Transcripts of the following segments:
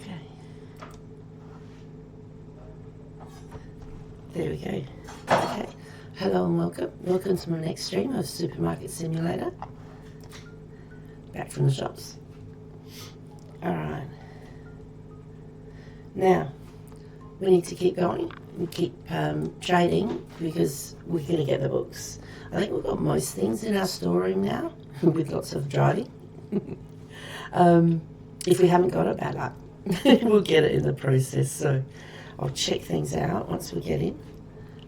Okay. There we go. Okay. Hello and welcome. Welcome to my next stream of Supermarket Simulator. Back from the shops. Alright. Now, we need to keep going and keep trading because we're going to get the books. I think we've got most things in our storeroom now with lots of driving. If we haven't got it, bad luck. We'll get it in the process. So I'll check things out once we get in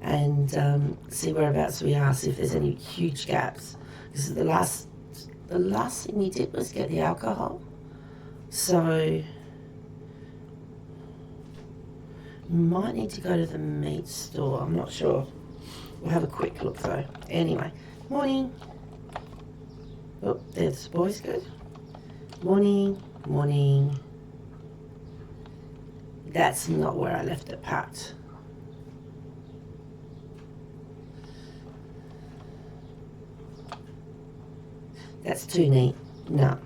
and see whereabouts we are, see if there's any huge gaps. Because the last thing we did was get the alcohol. So we might need to go to the meat store. I'm not sure. We'll have a quick look though. Anyway, morning. Oh, there's the boys. Good. Morning, morning. That's not where I left it parked. That's too neat. No,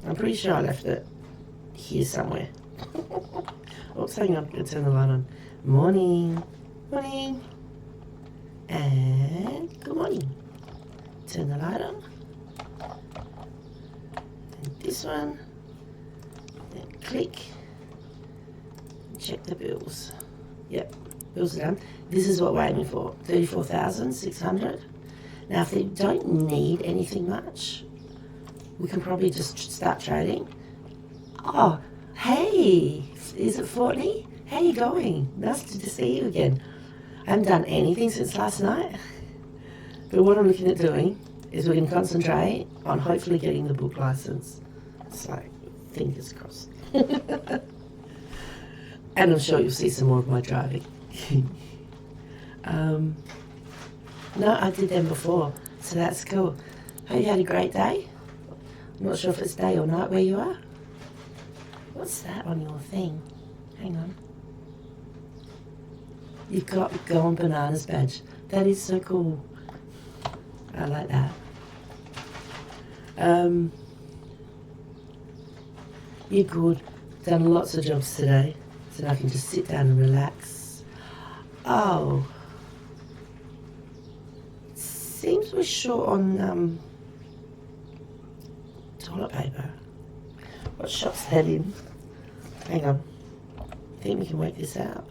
I'm pretty sure I left it here somewhere. Oops, hang on, I'm going to turn the light on. Morning, morning, and good morning. Turn the light on. And this one, and click. Check the bills. Yep, bills are done. This is what we're aiming for, 34,600. Now, if they don't need anything much, we can probably just start trading. Oh, hey, is it Fortney? How you going? Nice to see you again. I haven't done anything since last night, but what I'm looking at doing is we can concentrate on hopefully getting the book license. So, fingers crossed. And I'm sure you'll see some more of my driving. No, I did them before, so that's cool. Hope you had a great day. I'm not sure if it's day or night where you are. What's that on your thing? Hang on. You've got Go On Bananas badge. That is so cool. I like that. You're good. Done lots of jobs today, so I can just sit down and relax. Oh. Seems we're short on toilet paper. What shop's that in? Hang on. I think we can work this out.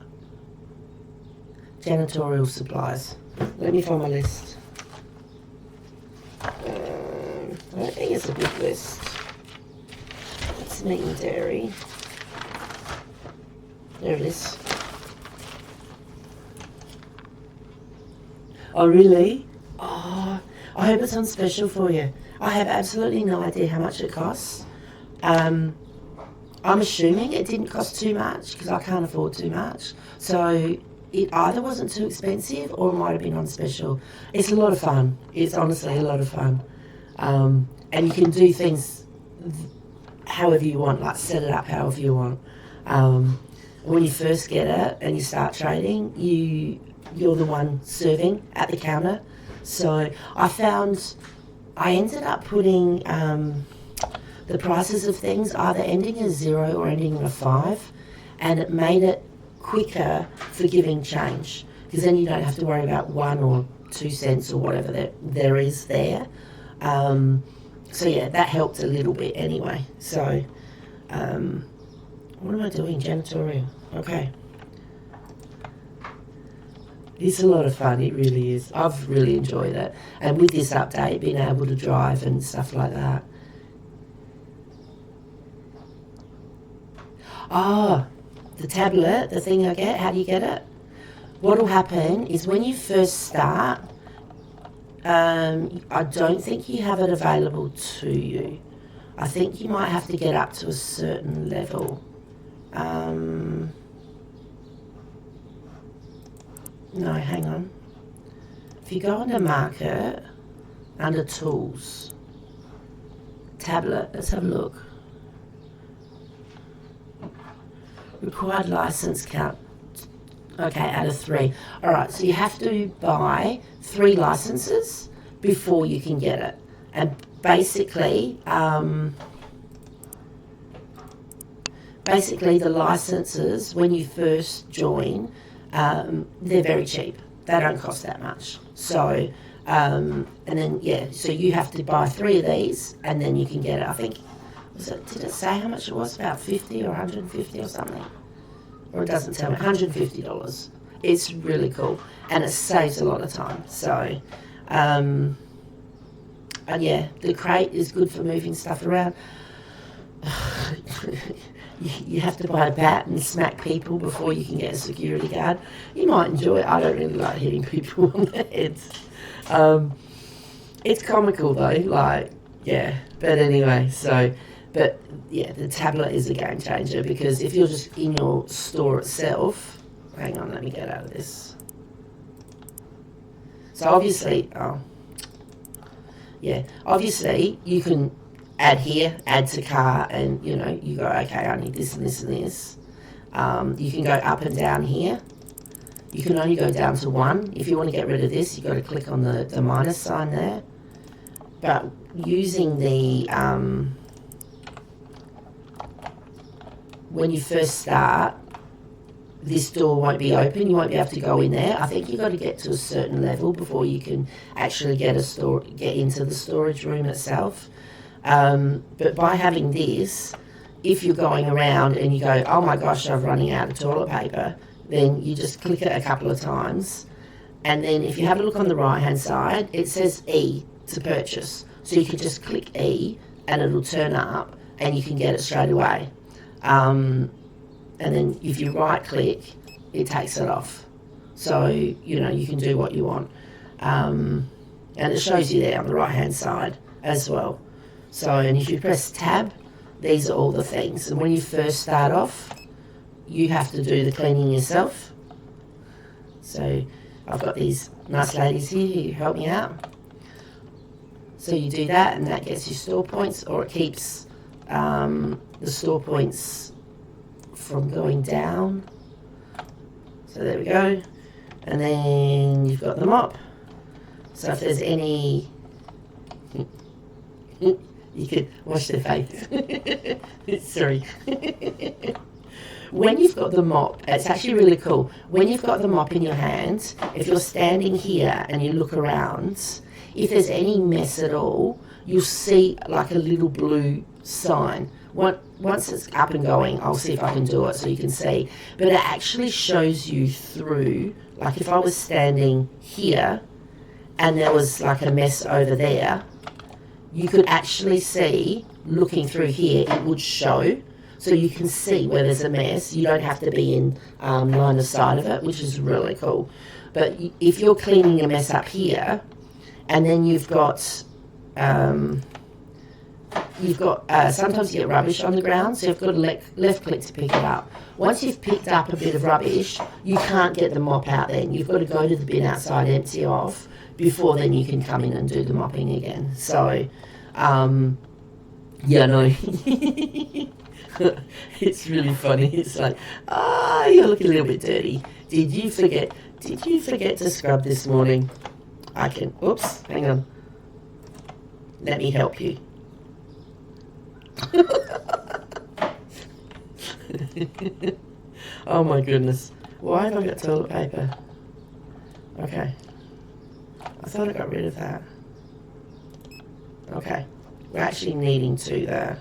Janitorial supplies. Let me find my list. I don't think it's a big list. It's meat and dairy. There it is. Oh, really? Oh, I hope it's on special for you. I have absolutely no idea how much it costs. I'm assuming it didn't cost too much because I can't afford too much. So it either wasn't too expensive or it might have been on special. It's a lot of fun. It's honestly a lot of fun. And you can do things however you want, like set it up however you want. When you first get it and you start trading, you're the one serving at the counter. So I ended up putting the prices of things either ending in a 0 or ending in a 5, and it made it quicker for giving change because then you don't have to worry about 1 or 2 cents or whatever there is there. So yeah, that helped a little bit anyway. So what am I doing? Janitorial. Okay. It's a lot of fun, it really is. I've really enjoyed it. And with this update, being able to drive and stuff like that. Oh, the tablet, the thing I get, how do you get it? What will happen is when you first start, I don't think you have it available to you. I think you might have to get up to a certain level. No, hang on. If you go under market, under tools, tablet, let's have a look. Required license count. Okay, out of 3. All right, so you have to buy 3 licenses before you can get it. And basically basically the licenses, when you first join, they're very cheap. They don't cost that much. So, and then, so you have to buy 3 of these, and then you can get it. I think, did it say how much it was? About 50 or 150 or something? Or it doesn't tell me. $150. It's really cool, and it saves a lot of time. So, and yeah, the crate is good for moving stuff around. You have to buy a bat and smack people before you can get a security guard. You might enjoy it. I don't really like hitting people on the heads. It's comical though, like, yeah. But anyway, but yeah, the tablet is a game changer, because if you're just in your store itself, hang on, let me get out of this. So obviously, obviously you can add here, add to cart, and you go, okay, I need this and this and this. You can go up and down here. You can only go down to 1. If you want to get rid of this, you've got to click on the minus sign there. But using the, when you first start, this door won't be open. You won't be able to go in there. I think you've got to get to a certain level before you can actually get into the storage room itself. But by having this, if you're going around and you go, oh my gosh, I'm running out of toilet paper, then you just click it a couple of times. And then if you have a look on the right hand side, it says E to purchase. So you can just click E and it'll turn up and you can get it straight away. And then if you right click, it takes it off. So, you can do what you want. And it shows you there on the right hand side as well. So, and if you press tab, these are all the things. And when you first start off, you have to do the cleaning yourself. So I've got these nice ladies here who help me out. So you do that, and that gets you store points, or it keeps the store points from going down. So there we go. And then you've got the mop. So if there's any, you could wash their face. Sorry. When you've got the mop, it's actually really cool. When you've got the mop in your hand, if you're standing here and you look around, if there's any mess at all, you'll see like a little blue sign. Once it's up and going, I'll see if I can do it so you can see. But it actually shows you through, like if I was standing here and there was like a mess over there, you could actually see, looking through here, it would show. So you can see where there's a mess. You don't have to be in line of sight of it, which is really cool. But if you're cleaning a mess up here, and then you've got sometimes you get rubbish on the ground, so you've got to left click to pick it up. Once you've picked up a bit of rubbish, you can't get the mop out then. You've got to go to the bin outside, empty off, before then you can come in and do the mopping again. So, yeah, no. It's really funny. It's like, you're looking a little bit dirty. Did you forget to scrub this morning? Oops, hang on. Let me help you. Oh my goodness. Why have I got toilet paper? Okay. I thought I got rid of that. Okay. We're actually needing to there.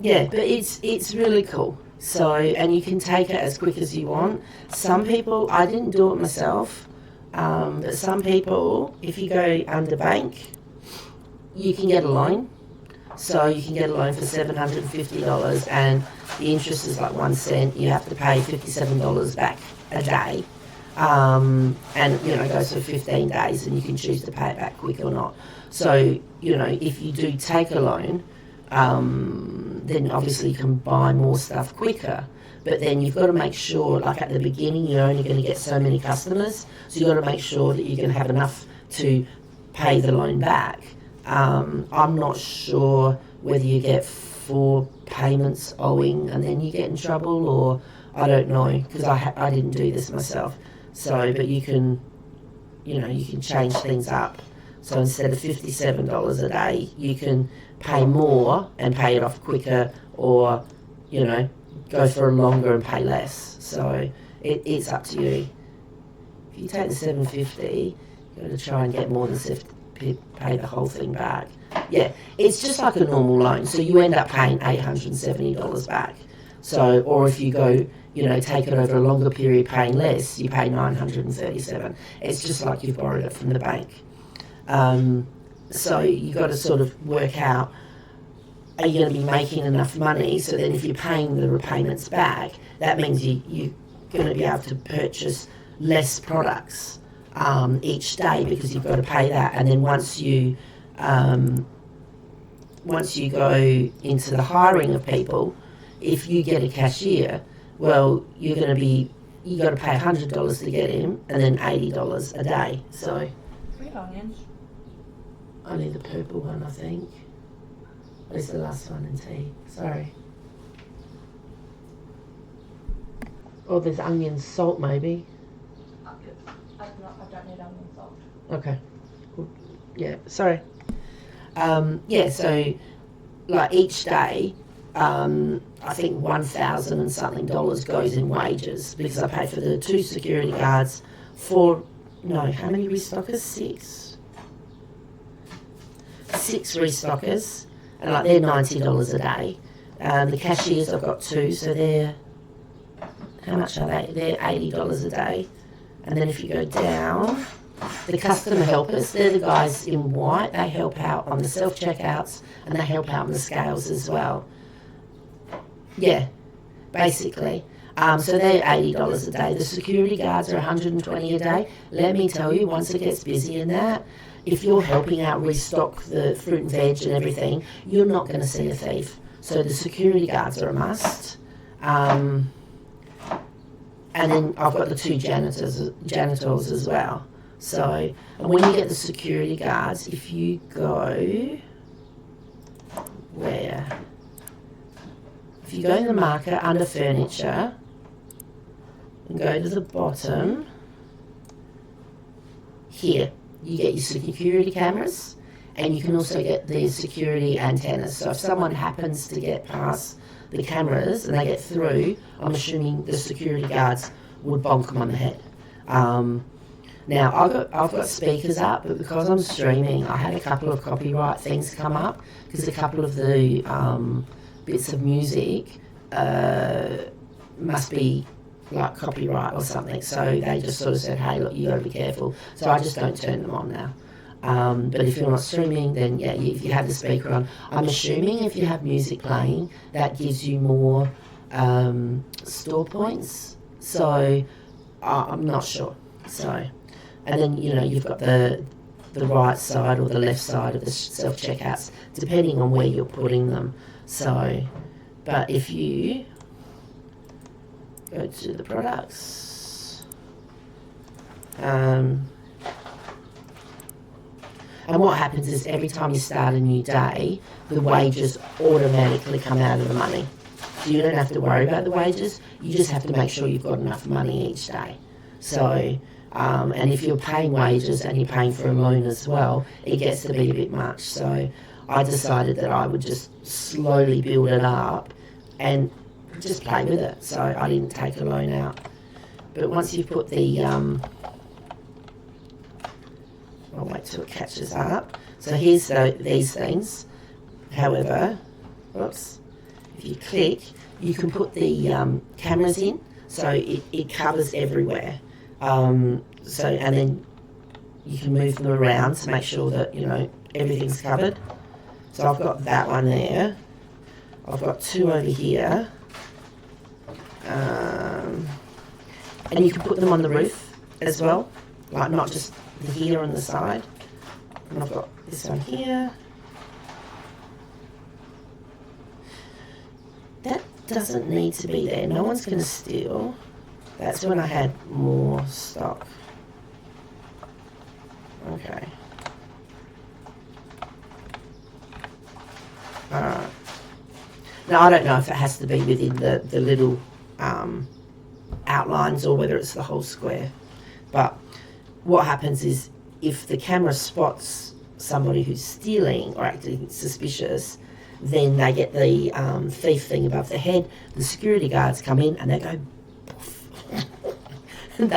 Yeah, but it's really cool. So, and you can take it as quick as you want. Some people, I didn't do it myself, but some people, if you go under bank, you can get a loan. So you can get a loan for $750 and the interest is like 1 cent. You have to pay $57 back a day. And, it goes for 15 days and you can choose to pay it back quick or not. So, if you do take a loan, then obviously you can buy more stuff quicker. But then you've got to make sure, like at the beginning, you're only going to get so many customers. So you've got to make sure that you're going to have enough to pay the loan back. I'm not sure whether you get 4 payments owing and then you get in trouble, or I don't know, because I didn't do this myself. So, but you can, you can change things up. So instead of $57 a day, you can pay more and pay it off quicker, or, you know, go for a longer and pay less. So it's up to you. If you take the $750, you've got to try and get more than pay the whole thing back. Yeah, it's just like a normal loan. So you end up paying $870 back. So, or if you go, you know, take it over a longer period paying less, you pay $937. It's just like you've borrowed it from the bank. So you've got to sort of work out, are you going to be making enough money? So then if you're paying the repayments back, that means you're going to be able to purchase less products each day, because you've got to pay that. And then once you go into the hiring of people, if you get a cashier, well, you got to pay $100 to get him, and then $80 a day. So, 3 onions. I need the purple one, I think. Where's the last one in tea? Sorry. Oh, there's onion salt, maybe. I don't need onion salt. Okay. Yeah, sorry. Yeah, so like each day, I think $1,000 and something goes in wages, because I pay for the 2 security guards, how many restockers? 6 restockers, and like they're $90 a day. The cashiers, I've got 2, so they're, how much are they? They're $80 a day. And then if you go down, the customer helpers, they're the guys in white. They help out on the self-checkouts, and they help out on the scales as well. Yeah, basically. So they're $80 a day. The security guards are $120 a day. Let me tell you, once it gets busy in that, if you're helping out restock the fruit and veg and everything, you're not going to see a thief. So the security guards are a must. And then I've got the 2 janitors as well. So, and when you get the security guards, if you go, if you go in the marker under furniture, and go to the bottom, here, you get your security cameras, and you can also get the security antennas. So if someone happens to get past the cameras and they get through, I'm assuming the security guards would bonk them on the head. Now, I've got speakers up, but because I'm streaming, I had a couple of copyright things come up, because a couple of the bits of music must be like copyright or something. So they just sort of said, hey, look, you got to be careful. So I just don't turn them on now. But if you're not streaming, then yeah, if you have the speaker on, I'm assuming if you have music playing, that gives you more store points. So I'm not sure. So, and then, you know, you've got the right side or the left side of the self-checkouts, depending on where you're putting them. So, but if you go to the products, and what happens is every time you start a new day, the wages automatically come out of the money. So you don't have to worry about the wages, you just have to make sure you've got enough money each day. So, and if you're paying wages and you're paying for a loan as well, it gets to be a bit much. So I decided that I would just slowly build it up and just play with it. So I didn't take a loan out. But once you put the, I'll wait till it catches up. So here's these things. However, whoops, if you click, you can put the cameras in, so it covers everywhere. So, and then you can move them around to make sure that, you know, everything's covered. So I've got that one there. I've got 2 over here. And you can put them on the roof as well, like not just here on the side. And I've got this one here. That doesn't need to be there. No one's going to steal. That's when I had more stock. Okay. Alright. Now, I don't know if it has to be within the little outlines or whether it's the whole square. But what happens is if the camera spots somebody who's stealing or acting suspicious, then they get the thief thing above their head. The security guards come in and they go poof. And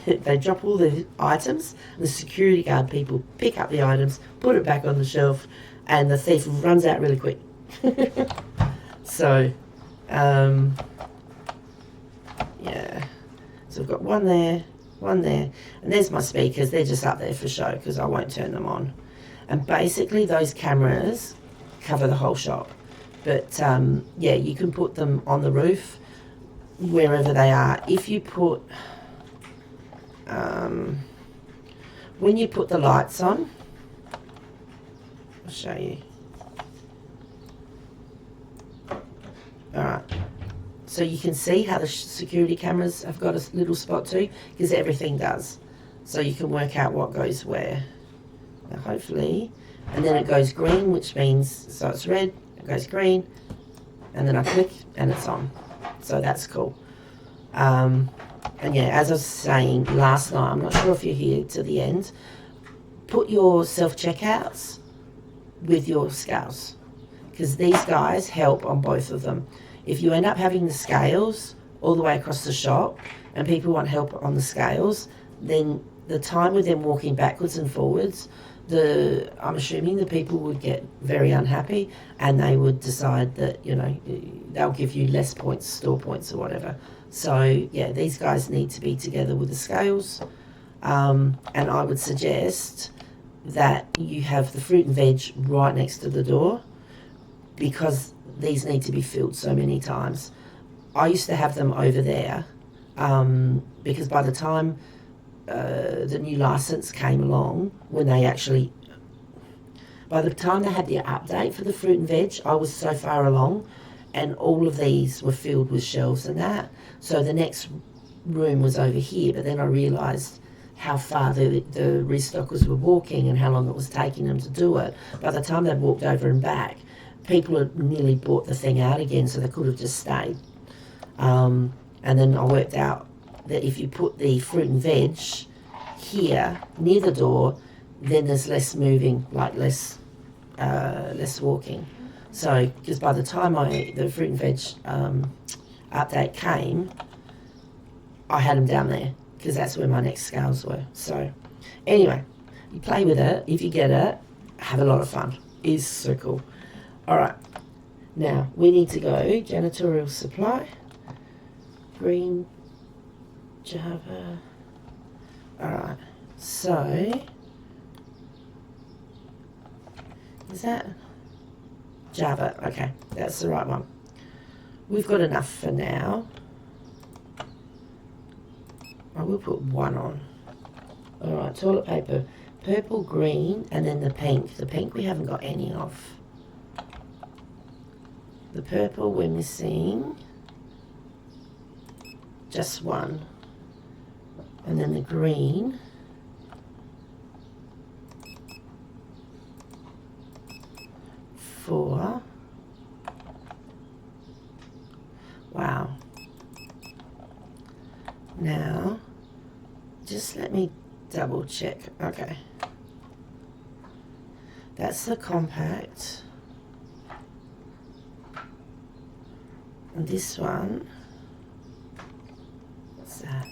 they drop all the items. The security guard people pick up the items, put it back on the shelf, and the thief runs out really quick. So, yeah. So I've got one there, and there's my speakers. They're just up there for show because I won't turn them on. And basically those cameras cover the whole shop. But yeah, you can put them on the roof wherever they are. If you put, when you put the lights on, I'll show you. Alright, so you can see how the security cameras have got a little spot too, because everything does. So you can work out what goes where. Now hopefully, and then it goes green, which means, so it's red, it goes green, and then I click and it's on. So that's cool. And yeah, as I was saying last night, I'm not sure if you're here to the end, put your self-checkouts with your scales, because these guys help on both of them. If you end up having the scales all the way across the shop and people want help on the scales, then the time with them walking backwards and forwards, I'm assuming the people would get very unhappy and they would decide that, you know, they'll give you less points, store points or whatever. So yeah, these guys need to be together with the scales. And I would suggest that you have the fruit and veg right next to the door, because these need to be filled so many times. I used to have them over there because by the time the new license came along, by the time they had the update for the fruit and veg, I was so far along and all of these were filled with shelves and that. So the next room was over here, but then I realised how far the restockers were walking and how long it was taking them to do it. By the time they'd walked over and back, people had nearly bought the thing out again, so they could have just stayed. And then I worked out that if you put the fruit and veg here near the door, then there's less moving, like less walking. So, because by the time the fruit and veg update came, I had them down there because that's where my next scales were. So, anyway, you play with it. If you get it, have a lot of fun. It's so cool. Alright, now we need to go janitorial supply, green, Java. Alright, so is that Java? Okay, that's the right one. We've got enough for now. I will put one on. Alright, toilet paper, purple, green, and then the pink. The pink we haven't got any of. The purple we're missing just one, and then the green, four. Wow. Now just let me double check. Okay, that's the compact. And this one, what's that?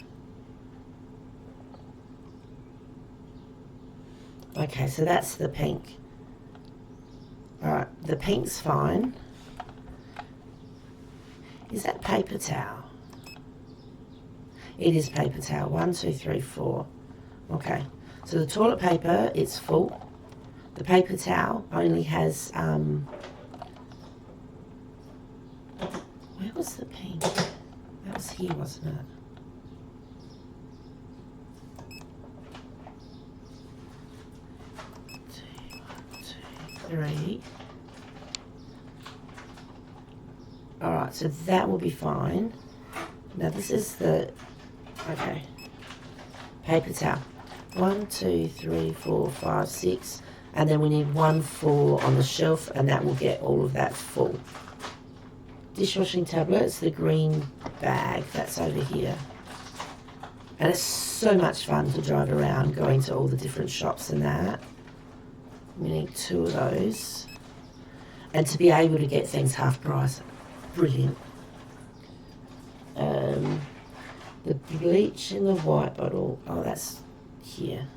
Okay, so that's the pink. Alright, the pink's fine. Is that paper towel? It is paper towel. 1, 2, 3, 4. Okay, so the toilet paper is full. The paper towel only has where was the pink? That was here, wasn't it? Two, 3. Alright, so that will be fine. Now this is the, okay, paper towel. 1, 2, 3, 4, 5, 6. And then we need 1, 4 on the shelf, and that will get all of that full. Dishwashing tablets, the green bag, that's over here. And it's so much fun to drive around, going to all the different shops and that. We need 2 of those. And to be able to get things half price. Brilliant. The bleach in the white bottle. Oh, that's here.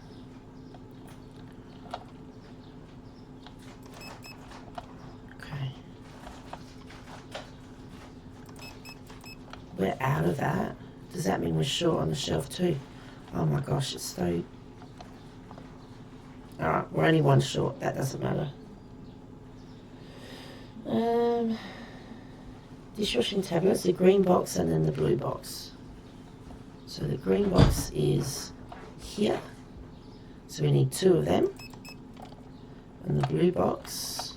Okay. We're out of that. Does that mean we're short on the shelf too? Oh my gosh, it's so... Alright, we're only 1 short. That doesn't matter. Dishwashing tablets, the green box and then the blue box. So the green box is here. So we need 2 of them. And the blue box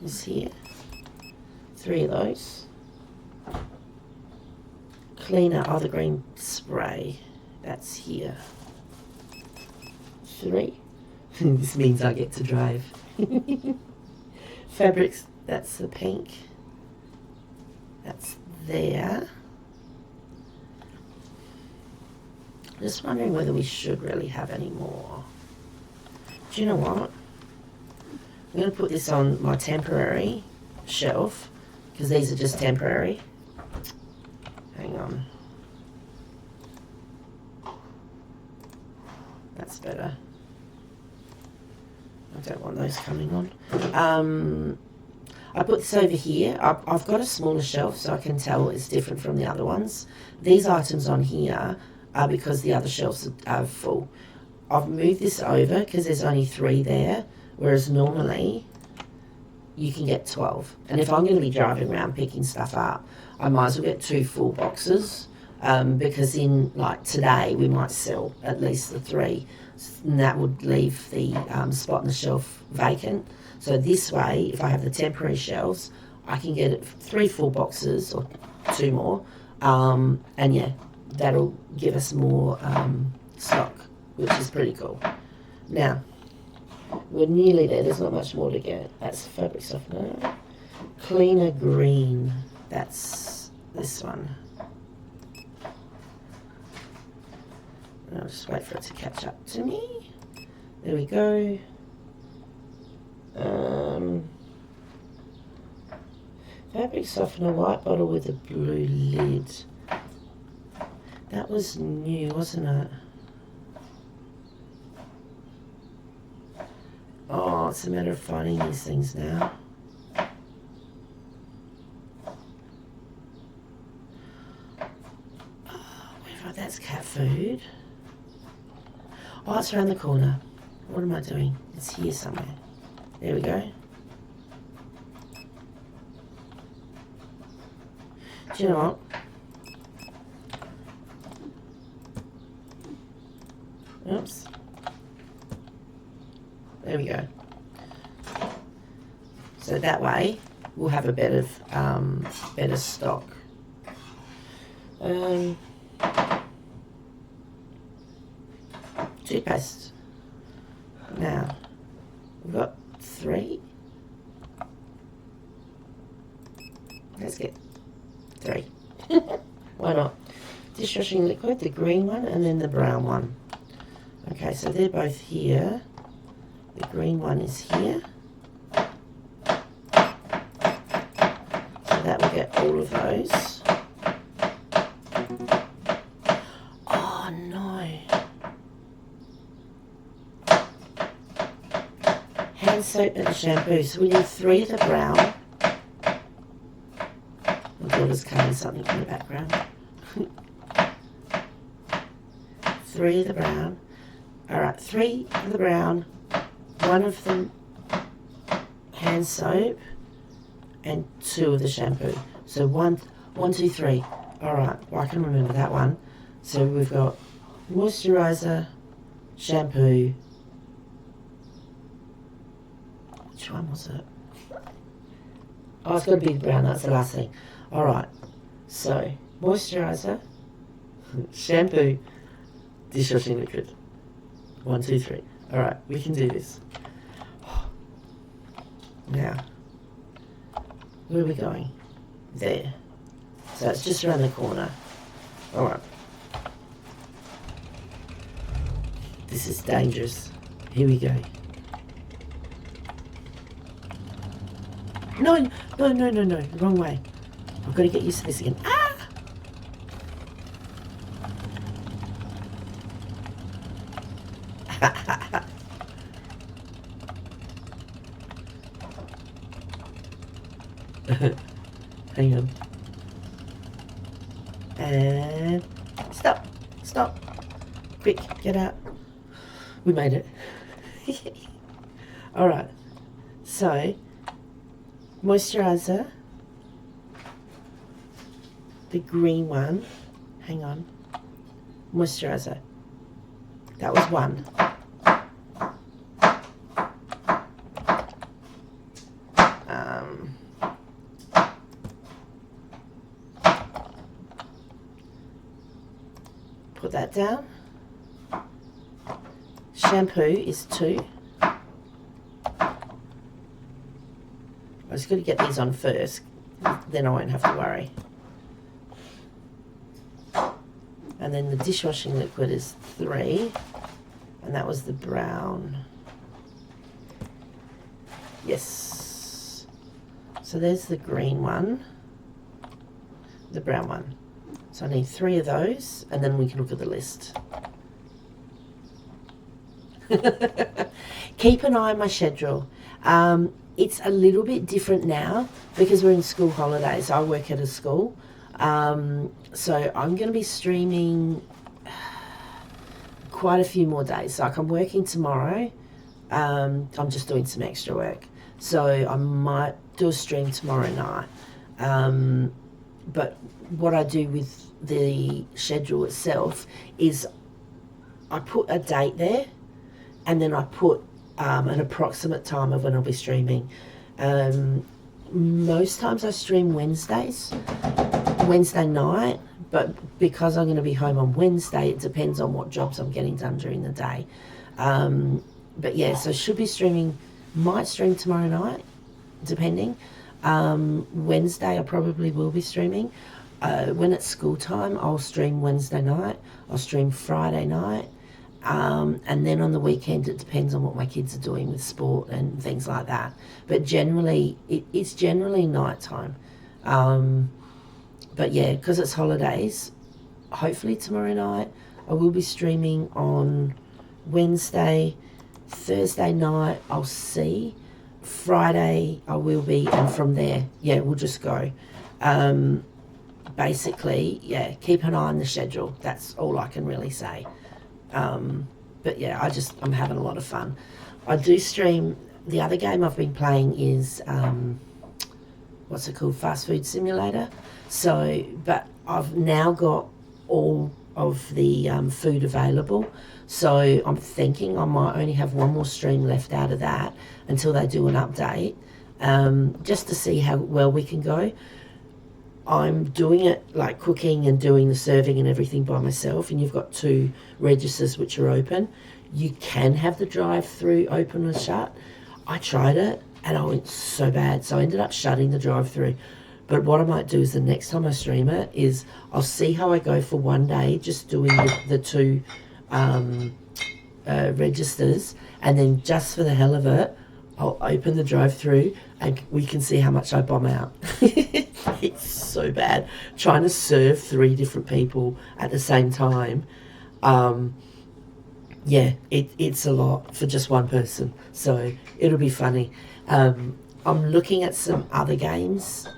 is here. 3 of those. Cleaner, oh, the green spray. That's here. 3. This means I get to drive. Fabrics, that's the pink. That's there. Just wondering whether we should really have any more. Do you know what? I'm going to put this on my temporary shelf because these are just temporary. Hang on. That's better. I don't want those coming on. I put this over here. I've got a smaller shelf so I can tell it's different from the other ones. These items on here are because the other shelves are full. I've moved this over because there's only 3 there, whereas normally you can get 12. And if I'm going to be driving around picking stuff up, I might as well get 2 full boxes because in like today we might sell at least the 3, and that would leave the spot on the shelf vacant. So this way, if I have the temporary shelves, I can get it 3 full boxes or 2 more, and yeah, that'll give us more stock, which is pretty cool. Now, we're nearly there. There's not much more to get. That's fabric softener. Cleaner green. That's this one. And I'll just wait for it to catch up to me. There we go. Fabric softener, white bottle with a blue lid. That was new, wasn't it? Oh, it's a matter of finding these things now. Oh, that's cat food. Oh, it's around the corner. What am I doing? It's here somewhere. There we go. Do you know what? Oops. There we go. So that way we'll have a better stock. Toothpaste. Now we've got 3. Let's get 3. Why not? Dishwashing liquid, the green one and then the brown one. Okay, so they're both here. The green one is here. So that will get all of those. Oh no. Hand soap and the shampoo. So we need 3 of the brown. My daughter's cutting something in the background. 3 of the brown. Alright, 3 of the brown. 1 of the hand soap and 2 of the shampoo. So 1, 2, 3. Alright, well I can remember that one. So we've got moisturiser, shampoo. Which one was it? Oh, it's got to be brown, that's the last thing. Alright, so moisturiser, shampoo, dishwashing liquid. 1, 2, 3. Alright, we can do this. Now, where are we going? There. So it's just around the corner. Alright. This is dangerous. Here we go. No, no, no, no, no. Wrong way. I've got to get used to this again. Ah! Hang on. And stop. Stop. Quick, get out. We made it. All right. So, moisturizer. The green one. Hang on. Moisturizer. That was one. Put that down. Shampoo is 2. I just got to get these on first, then I won't have to worry. And then the dishwashing liquid is 3, and that was the brown. Yes. So there's the green one, the brown one. So I need 3 of those, and then we can look at the list. Keep an eye on my schedule. It's a little bit different now because we're in school holidays. I work at a school. So I'm going to be streaming quite a few more days. Like I'm working tomorrow. I'm just doing some extra work. So I might do a stream tomorrow night. But what I do with the schedule itself is I put a date there and then I put an approximate time of when I'll be streaming. Most times I stream Wednesday night, but because I'm going to be home on Wednesday, it depends on what jobs I'm getting done during the day. But yeah, so should be streaming, might stream tomorrow night, depending. Wednesday I probably will be streaming. When it's school time, I'll stream Wednesday night, I'll stream Friday night, and then on the weekend it depends on what my kids are doing with sport and things like that. But generally, it's generally nighttime. But yeah, because it's holidays, hopefully tomorrow night I will be streaming on Wednesday, Thursday night I'll see, Friday I will be, and from there, yeah, we'll just go. Basically, yeah, keep an eye on the schedule. That's all I can really say. But yeah, I'm having a lot of fun. I do stream, the other game I've been playing is, what's it called, Fast Food Simulator. So, but I've now got all of the food available. So I'm thinking I might only have one more stream left out of that until they do an update, just to see how well we can go. I'm doing it like cooking and doing the serving and everything by myself, and you've got 2 registers which are open. You can have the drive-through open or shut. I tried it and I went so bad, so I ended up shutting the drive-through. But what I might do is the next time I stream it is I'll see how I go for one day, just doing the 2 registers, and then just for the hell of it, I'll open the drive-through and we can see how much I bomb out. It's so bad trying to serve 3 different people at the same time. Yeah, it's a lot for just one person, so it'll be funny. I'm looking at some other games.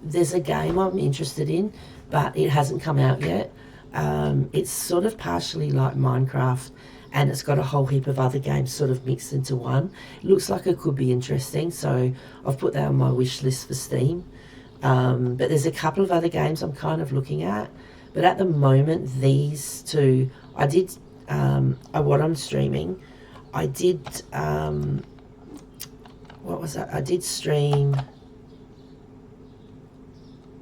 There's a game I'm interested in, but it hasn't come out yet. It's sort of partially like Minecraft, and it's got a whole heap of other games sort of mixed into one. It looks like it could be interesting, so I've put that on my wish list for Steam. But there's a couple of other games I'm kind of looking at, but at the moment these 2, I did, what I'm streaming, I did, what was that? I did stream,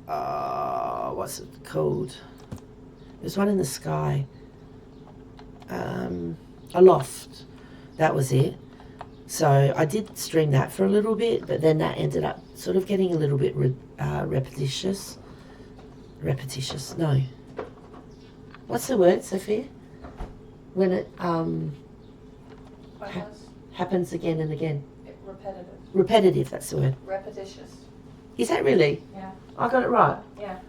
what's it called? There's one in the sky. Aloft. That was it. So I did stream that for a little bit, but then that ended up sort of getting a little bit repetitious. No. What's the word, Sophia? When it happens again and again. Repetitive. Repetitive, that's the word. Repetitious. Is that really? Yeah. I got it right. Yeah.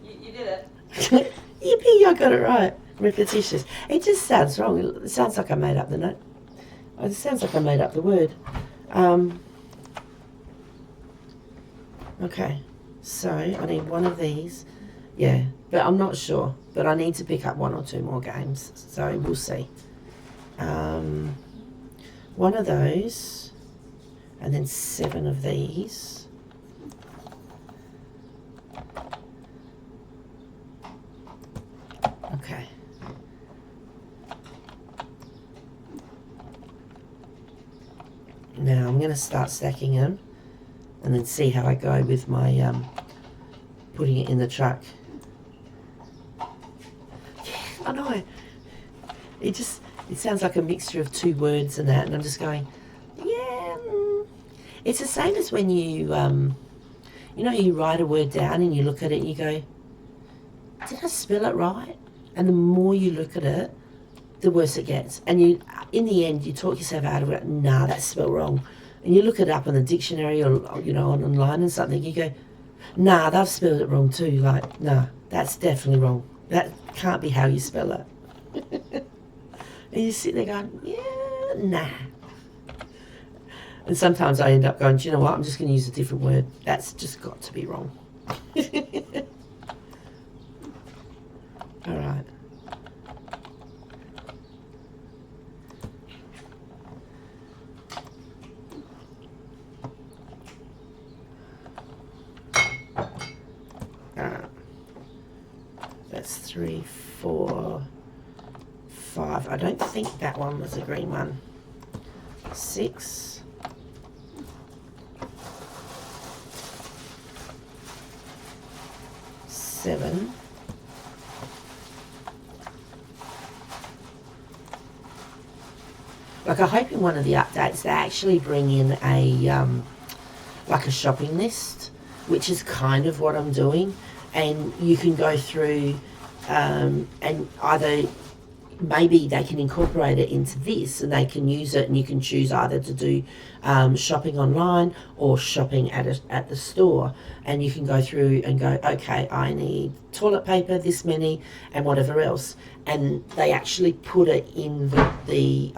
You did it. Yippee, I got it right. Repetitious. It just sounds wrong. It sounds like I made up the note. It sounds like I made up the word. Okay, so I need one of these. Yeah, but I'm not sure. But I need to pick up 1 or 2 more games. So we'll see. One of those, and then 7 of these. Okay. Now I'm going to start stacking them and then see how I go with my putting it in the truck. Yeah, I know. It sounds like a mixture of 2 words and that, and I'm just going, yeah. It's the same as when you, you write a word down and you look at it and you go, did I spell it right? And the more you look at it, the worse it gets. And you, in the end, you talk yourself out of it. Nah, that's spelled wrong. And you look it up in the dictionary or online and something. You go, nah, they've spelled it wrong too. Like, nah, that's definitely wrong. That can't be how you spell it. And you sit there going, yeah, nah. And sometimes I end up going, do you know what? I'm just going to use a different word. That's just got to be wrong. All right. That's 3, 4, 5. I don't think that one was a green one. 6. 7. Like, I hope in one of the updates they actually bring in a like a shopping list, which is kind of what I'm doing, and you can go through and either maybe they can incorporate it into this and they can use it, and you can choose either to do shopping online or shopping at the store, and you can go through and go, okay, I need toilet paper, this many, and whatever else, and they actually put it in the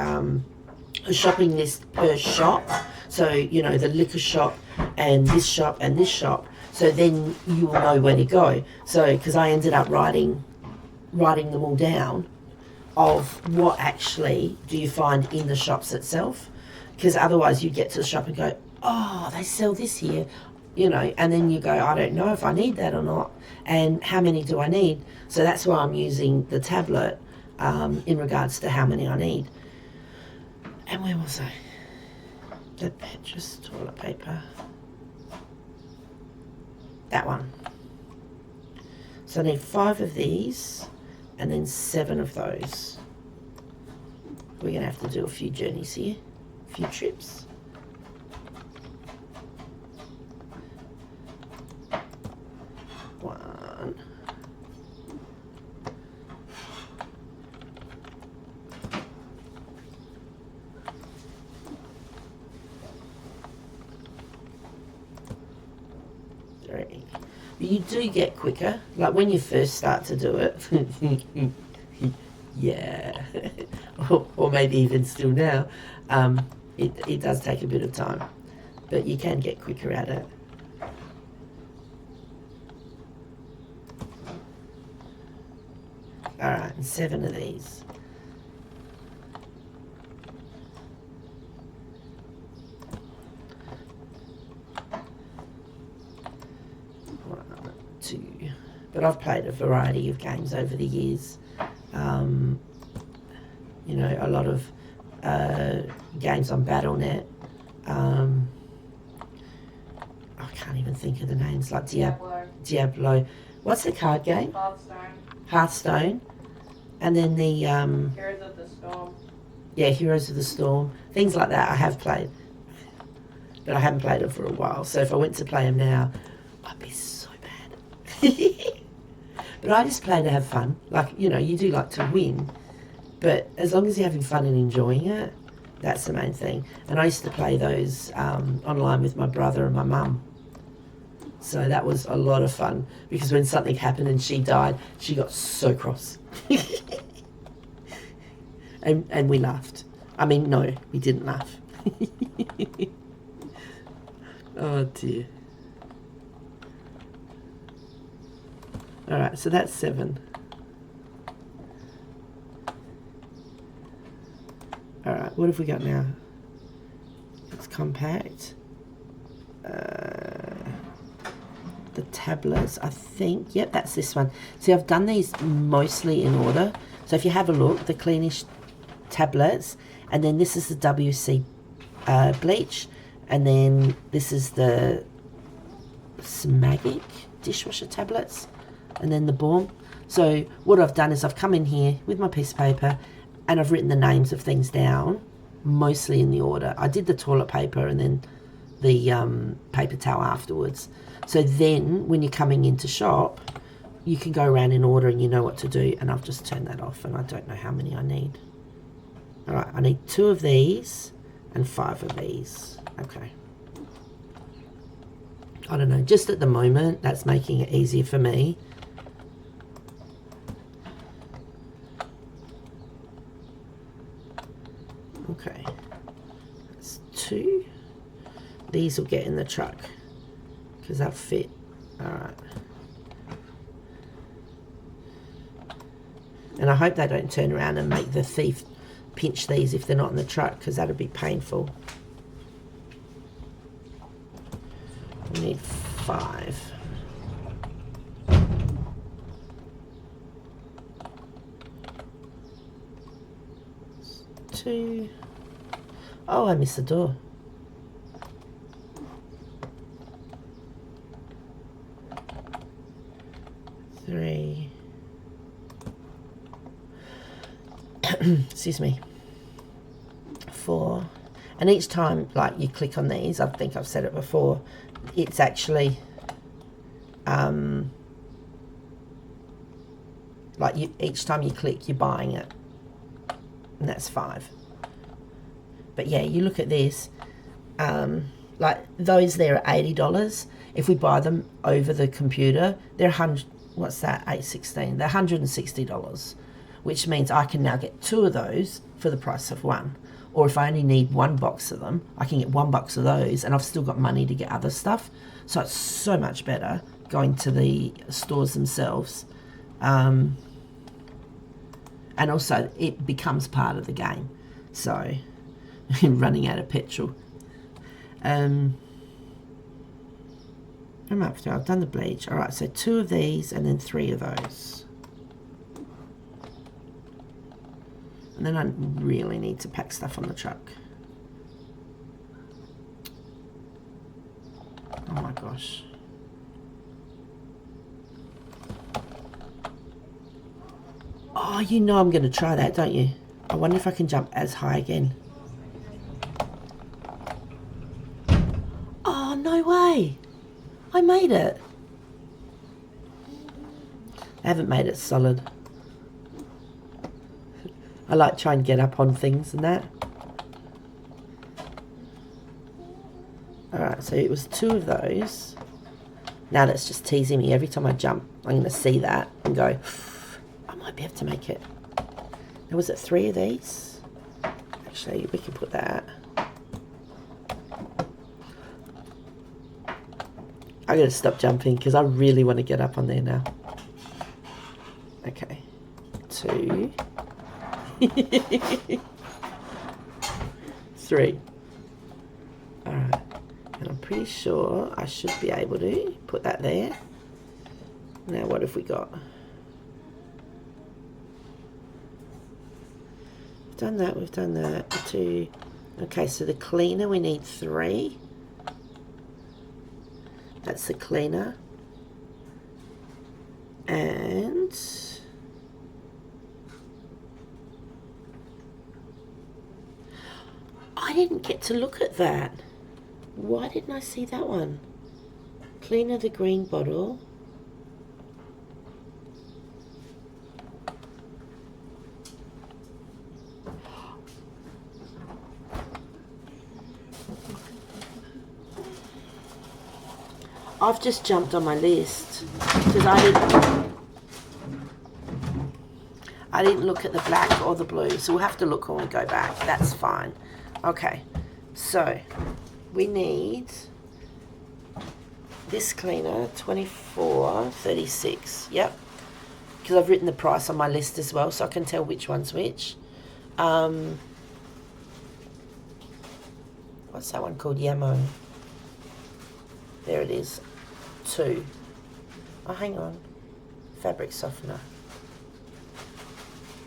shopping list per shop. So, the liquor shop and this shop and this shop. So then you will know where to go. So, because I ended up writing them all down of what actually do you find in the shops itself. Because otherwise you get to the shop and go, oh, they sell this here, and then you go, I don't know if I need that or not. And how many do I need? So that's why I'm using the tablet in regards to how many I need. And where was I? The Petrus toilet paper. That one. So I need 5 of these and then 7 of those. We're going to have to do a few journeys here, a few trips. One. You do get quicker, like when you first start to do it. Yeah, or maybe even still now. It does take a bit of time, but you can get quicker at it. All right, and 7 of these. But I've played a variety of games over the years. A lot of games on Battle.net. I can't even think of the names, like Diablo. What's the card game? Hearthstone. And then the... Heroes of the Storm. Yeah, Heroes of the Storm. Things like that I have played. But I haven't played them for a while. So if I went to play them now, I'd be so bad. But I just play to have fun. Like, you do like to win. But as long as you're having fun and enjoying it, That's the main thing. And I used to play those online with my brother and my mum. So that was a lot of fun because when something happened and she died, she got so cross. and we laughed. I mean, no, we didn't laugh. Oh dear. Alright, so that's 7. Alright, what have we got now? It's compact. The tablets, I think. Yep, that's this one. See, I've done these mostly in order. So if you have a look, the Cleanish tablets, and then this is the WC bleach, and then this is the Smagic dishwasher tablets, and then the Balm. So what I've done is I've come in here with my piece of paper and I've written the names of things down, mostly in the order. I did the toilet paper and then the paper towel afterwards. So then when you're coming into shop, you can go around in order and you know what to do. And I've just turned that off and I don't know how many I need. All right, I need 2 of these and 5 of these. Okay. I don't know, just at the moment, that's making it easier for me. Okay, that's 2. These will get in the truck because they'll fit. All right. And I hope they don't turn around and make the thief pinch these if they're not in the truck, because that would be painful. We need 5. Two. Oh, I missed the door. Three. Excuse me. 4. And each time, like, you click on these, I think I've said it before, it's actually like each time you click, you're buying it, and that's 5. But yeah, you look at this, like those there are $80. If we buy them over the computer, they're 100. What's that? 816. They're $160, which means I can now get 2 of those for the price of 1. Or if I only need 1 box of them, I can get 1 box of those, and I've still got money to get other stuff. So it's so much better going to the stores themselves. And also, it becomes part of the game. So, running out of petrol. I'm up to, I've done the bleach. All right, so 2 of these and then 3 of those. And then I really need to pack stuff on the truck. Oh my gosh. Oh, you know I'm going to try that, don't you? I wonder if I can jump as high again. Oh, no way. I made it. I haven't made it solid. I like trying to get up on things and that. Alright, so it was 2 of those. Now that's just teasing me. Every time I jump, I'm going to see that and go, I might be able to make it. Now, was it 3 of these? Actually, we can put that. I got to stop jumping because I really want to get up on there now. Okay. 2. 3. Alright. And I'm pretty sure I should be able to put that there. Now what have we got? We've done that, we've done that. 2. Okay, so the cleaner we need 3. That's the cleaner. And I didn't get to look at that. Why didn't I see that one? Cleaner the green bottle. I've just jumped on my list because I didn't look at the black or the blue, so we'll have to look when we go back. That's fine. Okay, so we need this cleaner, $24.36. Yep, because I've written the price on my list as well, so I can tell which one's which. What's that one called? Yamo. There it is. 2. Oh, hang on. Fabric softener.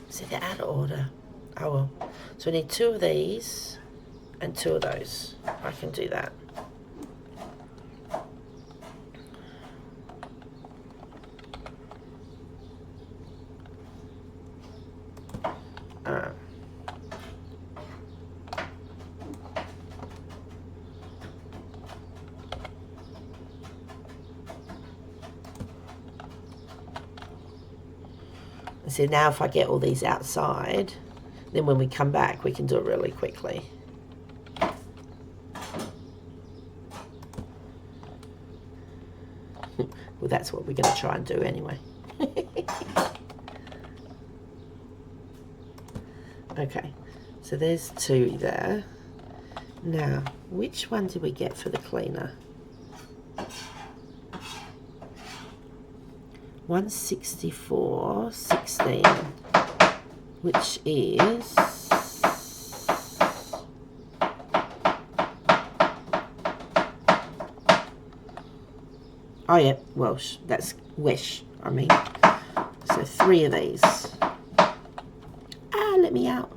See, they're out of order. Oh well. So we need 2 of these and 2 of those. I can do that. So now if I get all these outside, then when we come back, we can do it really quickly. Well, that's what we're going to try and do anyway. Okay, so there's 2 there. Now, which one did we get for the cleaner? 164.16, which is oh yeah, Welsh. That's Wish. I mean, so 3 of these. Ah, let me out.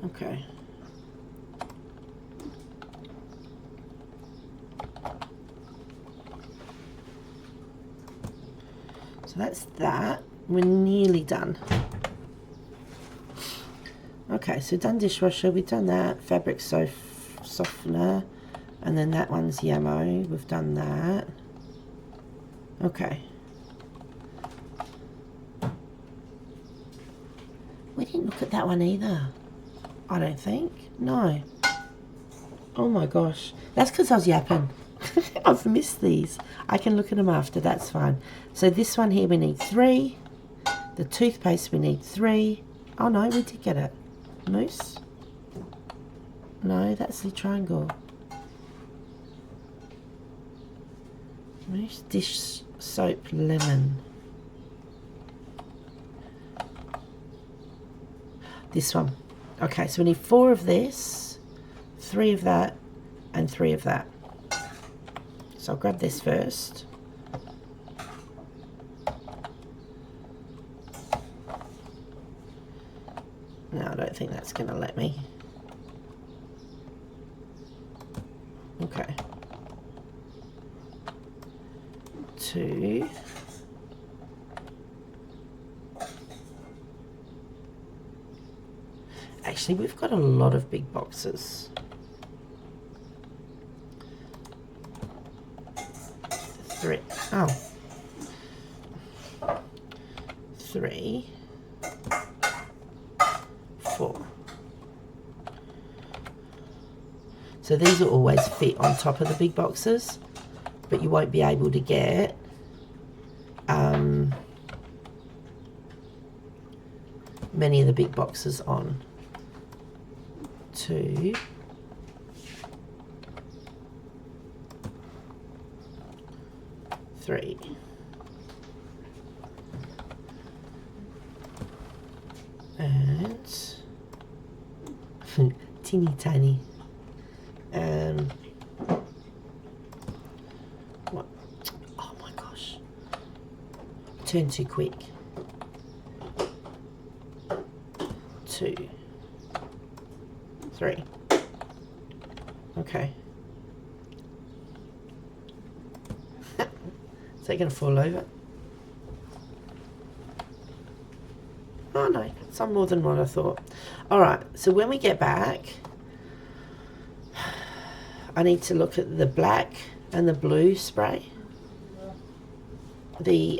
Okay. So that's that. We're nearly done. Okay, so done dishwasher, we've done that. Fabric softener, and then that one's Yamo. We've done that. Okay. We didn't look at that one either. I don't think. No. Oh my gosh. That's because I was yapping. I've missed these. I can look at them after. That's fine. So this one here we need 3. The toothpaste we need 3. Oh no, we did get it. Mousse? No, that's the triangle. Mousse dish soap lemon. This one. Okay, so we need 4 of this, 3 of that, and 3 of that. So I'll grab this first. No, I don't think that's going to let me. Okay. 2. Actually, we've got a lot of big boxes. 3. Oh. 3. 4. So these will always fit on top of the big boxes, but you won't be able to get many of the big boxes on. 2. 3. And teeny tiny. What? Oh my gosh. Turn too quick. 2. 3. Okay. Is that going to fall over? Oh no, some more than what I thought. Alright, so when we get back, I need to look at the black and the blue spray. they're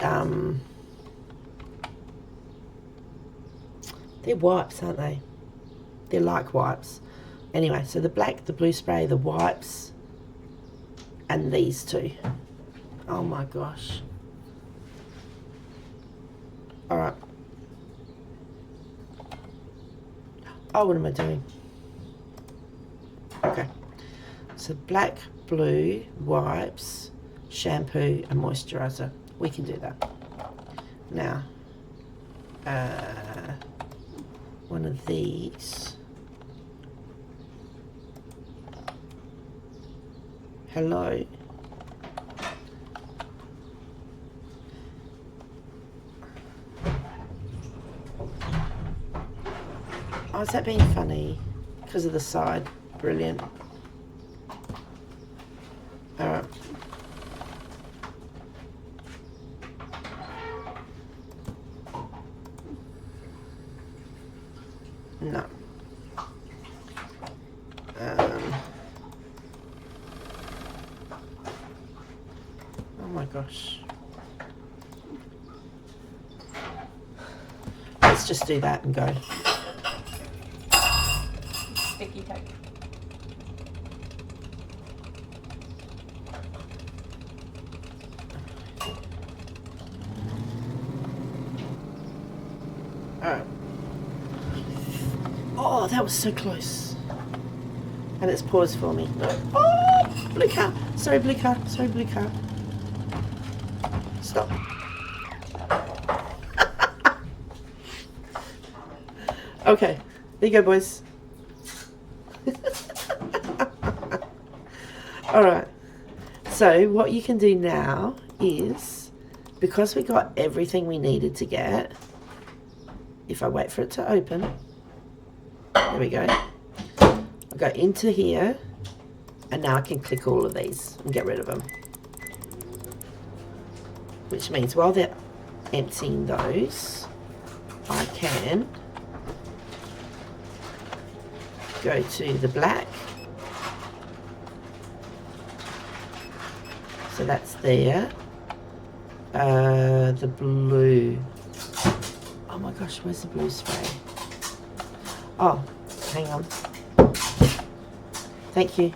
wipes, aren't they? They're like wipes. Anyway, so the black, the blue spray, the wipes, and these two. Oh my gosh. Alright. Oh, what am I doing? Okay. So black, blue, wipes, shampoo, and moisturizer. We can do that. Now, one of these. Hello. Oh, is that being funny? Because of the side. Brilliant. Alright. No. Oh my gosh. Let's just do that and go. Sticky tape. Alright. Oh, that was so close. And it's paused for me. No. Oh, blue car. Sorry, blue car. Sorry, blue car. Stop. Okay. There you go, boys. Alright. So, what you can do now is, because we got everything we needed to get, if I wait for it to open, there we go. I'll go into here, and now I can click all of these and get rid of them. Which means while they're emptying those, I can go to the black. So that's there. The blue. Oh my gosh, where's the blue spray? Oh, hang on. Thank you.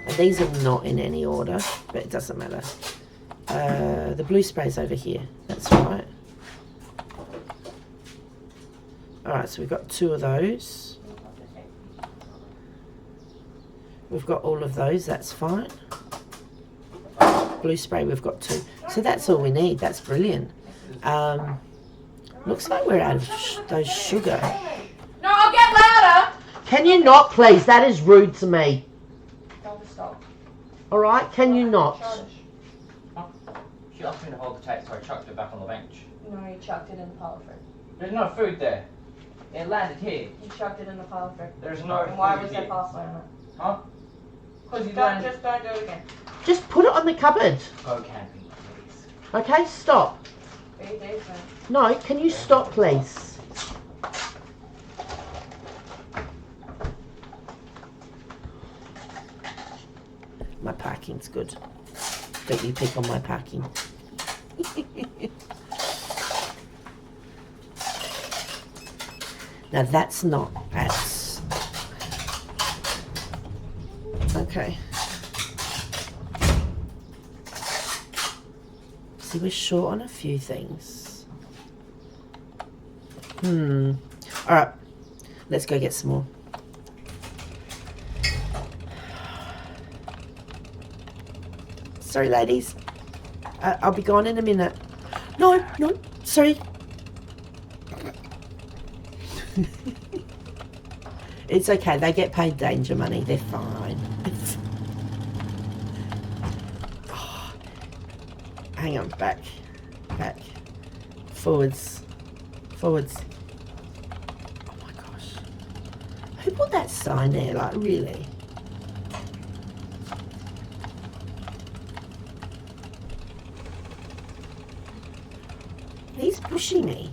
And these are not in any order, but it doesn't matter. The blue spray's over here. That's right. Alright, so we've got 2 of those. We've got all of those, that's fine. Blue spray, we've got 2. So that's all we need, that's brilliant. Looks like we're out of those sugar. No, I'll get louder! Can you not, please? That is rude to me. Don't stop. Alright, can you not? She asked me to hold the tape, so I chucked it back on the bench. No, you chucked it in the pile of fruit. There's no food there. It landed here. You chucked it in the pile of fruit. There's no And why food was here. there parsley on it? Huh? Because you Don't, landed. just don't do it again. Just put it on the cupboard. Go camping, please. Okay, stop. Be decent. No, can you stop, please? My parking's good. Don't you pick on my parking. Now that's not ads. Okay. See, we're short on a few things. Alright. Let's go get some more. Sorry, ladies. I'll be gone in a minute. No, sorry. It's okay. They get paid danger money. They're fine. Oh, hang on. Back. Forwards. Oh my gosh. Who put that sign there? Like, really? He's pushing me.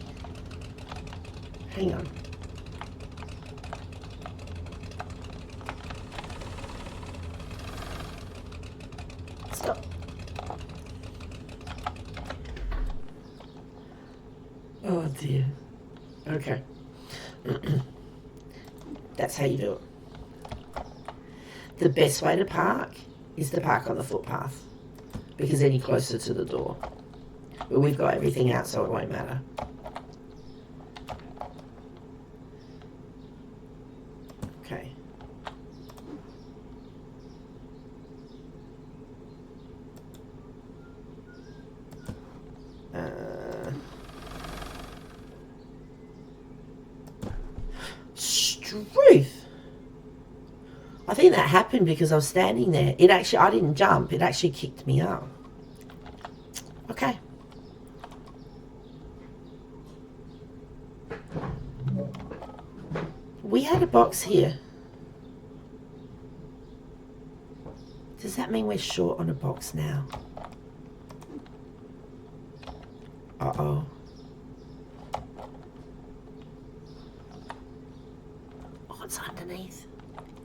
Hang on. Stop. Oh dear. Okay. That's how you do it. The best way to park is to park on the footpath because then you're closer to the door. But we've got everything out, so it won't matter. Okay. Struth. I think that happened because I was standing there. I didn't jump. It actually kicked me out. Okay. We had a box here. Does that mean we're short on a box now? Uh-oh. Oh, it's underneath.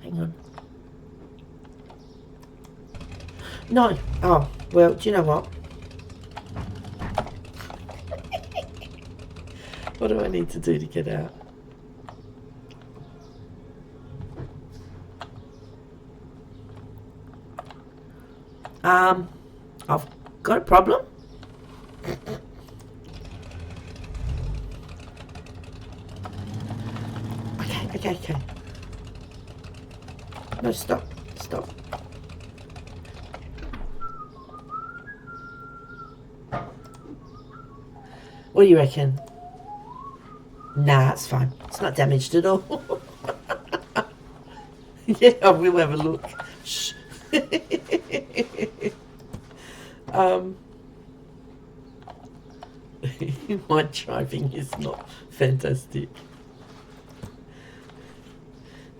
Hang on. No. Oh, well, do you know what? What do I need to do to get out? I've got a problem. Okay. No, stop. What do you reckon? Nah, it's fine. It's not damaged at all. Yeah, I will have a look. Shh. My driving is not fantastic.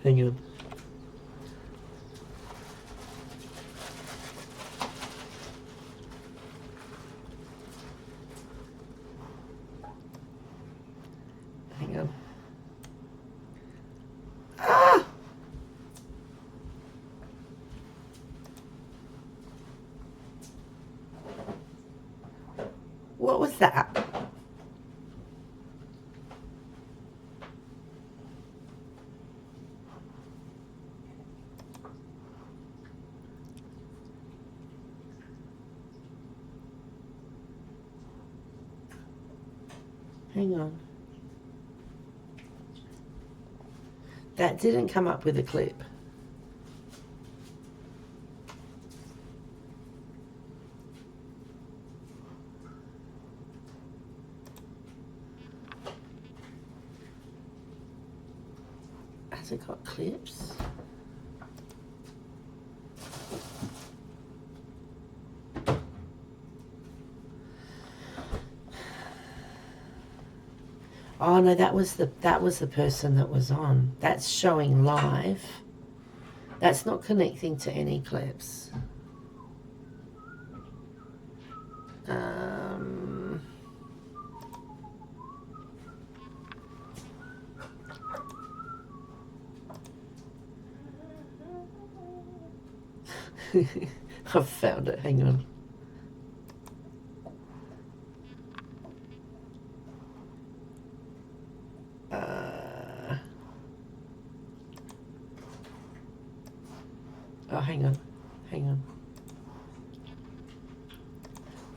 Hang on. Hang on. Ah! What was that? Hang on. That didn't come up with a clip. Has it got clips? Oh no, that was the person that was on. That's showing live. That's not connecting to any clips. I've found it. Hang on. Oh, hang on.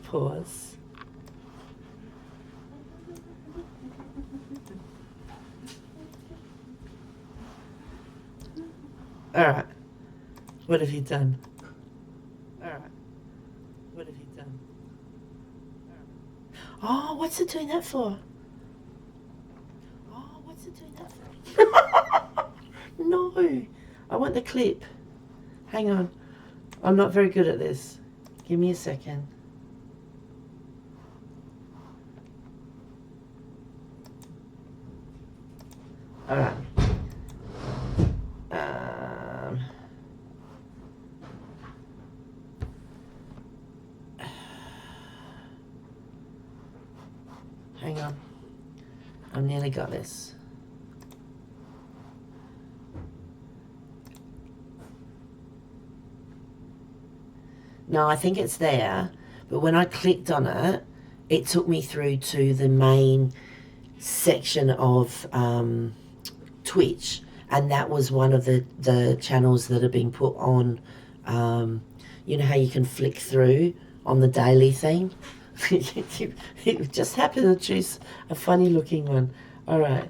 Pause. All right. What have you done? Oh, what's it doing that for? No. I want the clip. Hang on. I'm not very good at this. Give me a second. All right. Hang on. I've nearly got this. No, I think it's there, but when I clicked on it, it took me through to the main section of Twitch, and that was one of the channels that are being put on. You know how you can flick through on the daily thing? It just happened to choose a funny looking one. All right.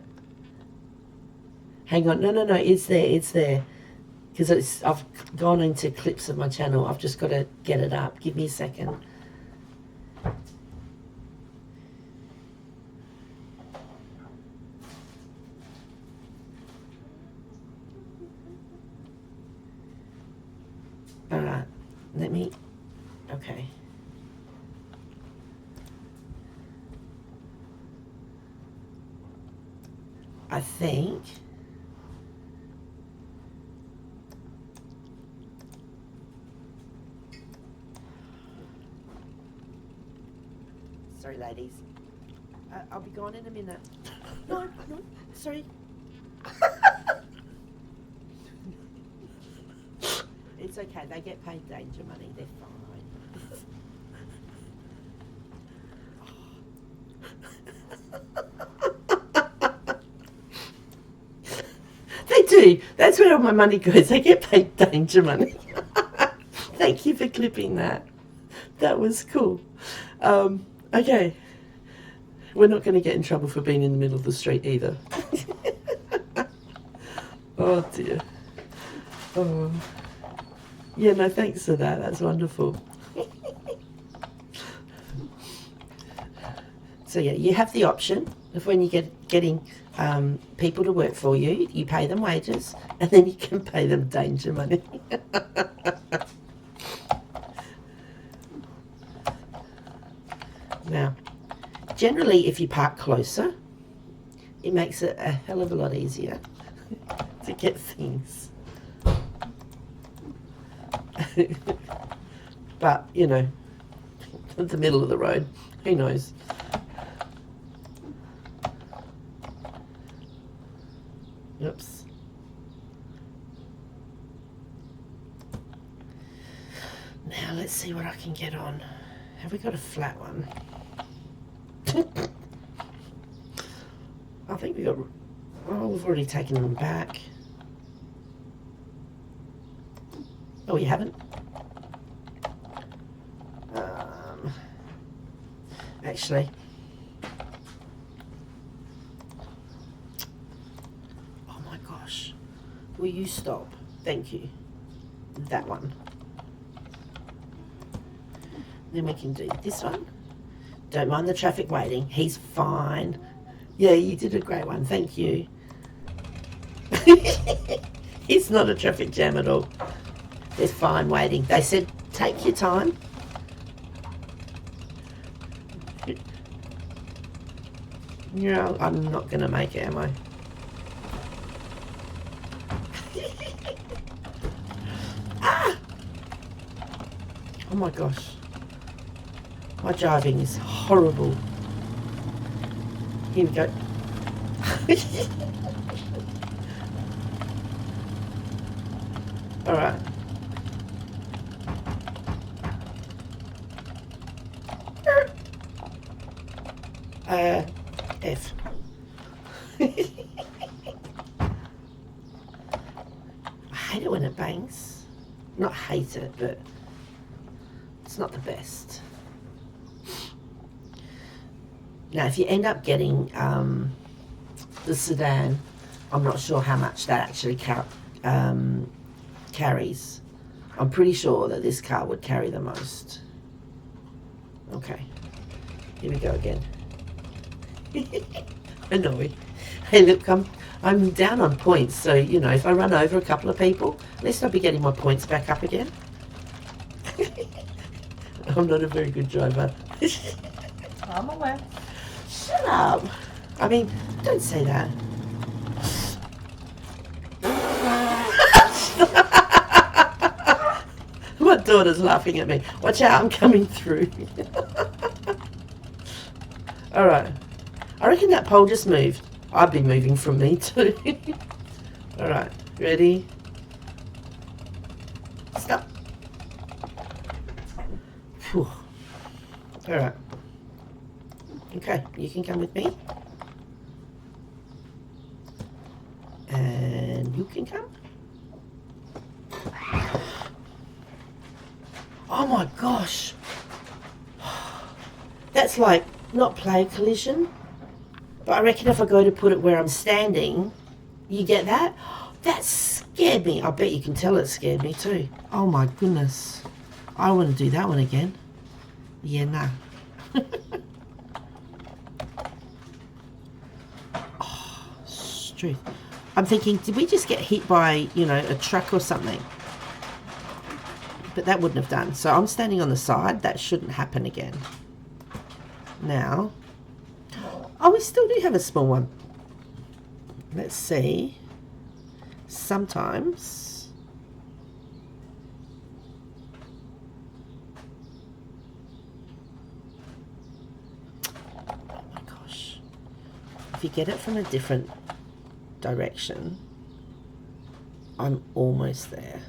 Hang on. No, it's there. Because I've gone into clips of my channel. I've just got to get it up. Give me a second. All right. Let me... Okay. I think... Sorry, ladies. I'll be gone in a minute. No, sorry. It's okay. They get paid danger money. They're fine. They do. That's where all my money goes. They get paid danger money. Thank you for clipping that. That was cool. Okay. We're not going to get in trouble for being in the middle of the street either. Oh dear. Oh. Yeah, no, thanks for that. That's wonderful. So yeah, you have the option of when you getting people to work for you, you pay them wages, and then you can pay them danger money. Now, generally, if you park closer, it makes it a hell of a lot easier to get things. But, you know, at the middle of the road, who knows? Oops. Now, let's see what I can get on. Have we got a flat one? I think we got... Oh, we've already taken them back. Oh, we haven't? Actually... Oh my gosh. Will you stop? Thank you. That one. Then we can do this one. Don't mind the traffic waiting. He's fine. Yeah, you did a great one. Thank you. It's not a traffic jam at all. They're fine waiting. They said, take your time. Yeah, I'm not going to make it, am I? Ah! Oh my gosh. My driving is horrible. Here we go. All right. F. I hate it when it bangs. Not hate it, but it's not the best. Now, if you end up getting the sedan, I'm not sure how much that actually carries. I'm pretty sure that this car would carry the most. Okay, here we go again. I know. Hey, look, I'm down on points, so you know, if I run over a couple of people, at least I'll be getting my points back up again. I'm not a very good driver. I'm aware. Shut up. I mean, don't say that. My daughter's laughing at me. Watch out, I'm coming through. All right. I reckon that pole just moved. I'd be moving from me too. All right, ready? Stop. Whew. All right. Okay, you can come with me. And you can come. Oh my gosh. That's like not play collision. But I reckon if I go to put it where I'm standing, you get that? That scared me. I bet you can tell it scared me too. Oh my goodness. I want to do that one again. Yeah, nah. Oh, truth. I'm thinking, did we just get hit by, you know, a truck or something? But that wouldn't have done. So I'm standing on the side. That shouldn't happen again. Now. Oh, we still do have a small one. Let's see. Sometimes. Oh my gosh. If you get it from a different direction, I'm almost there.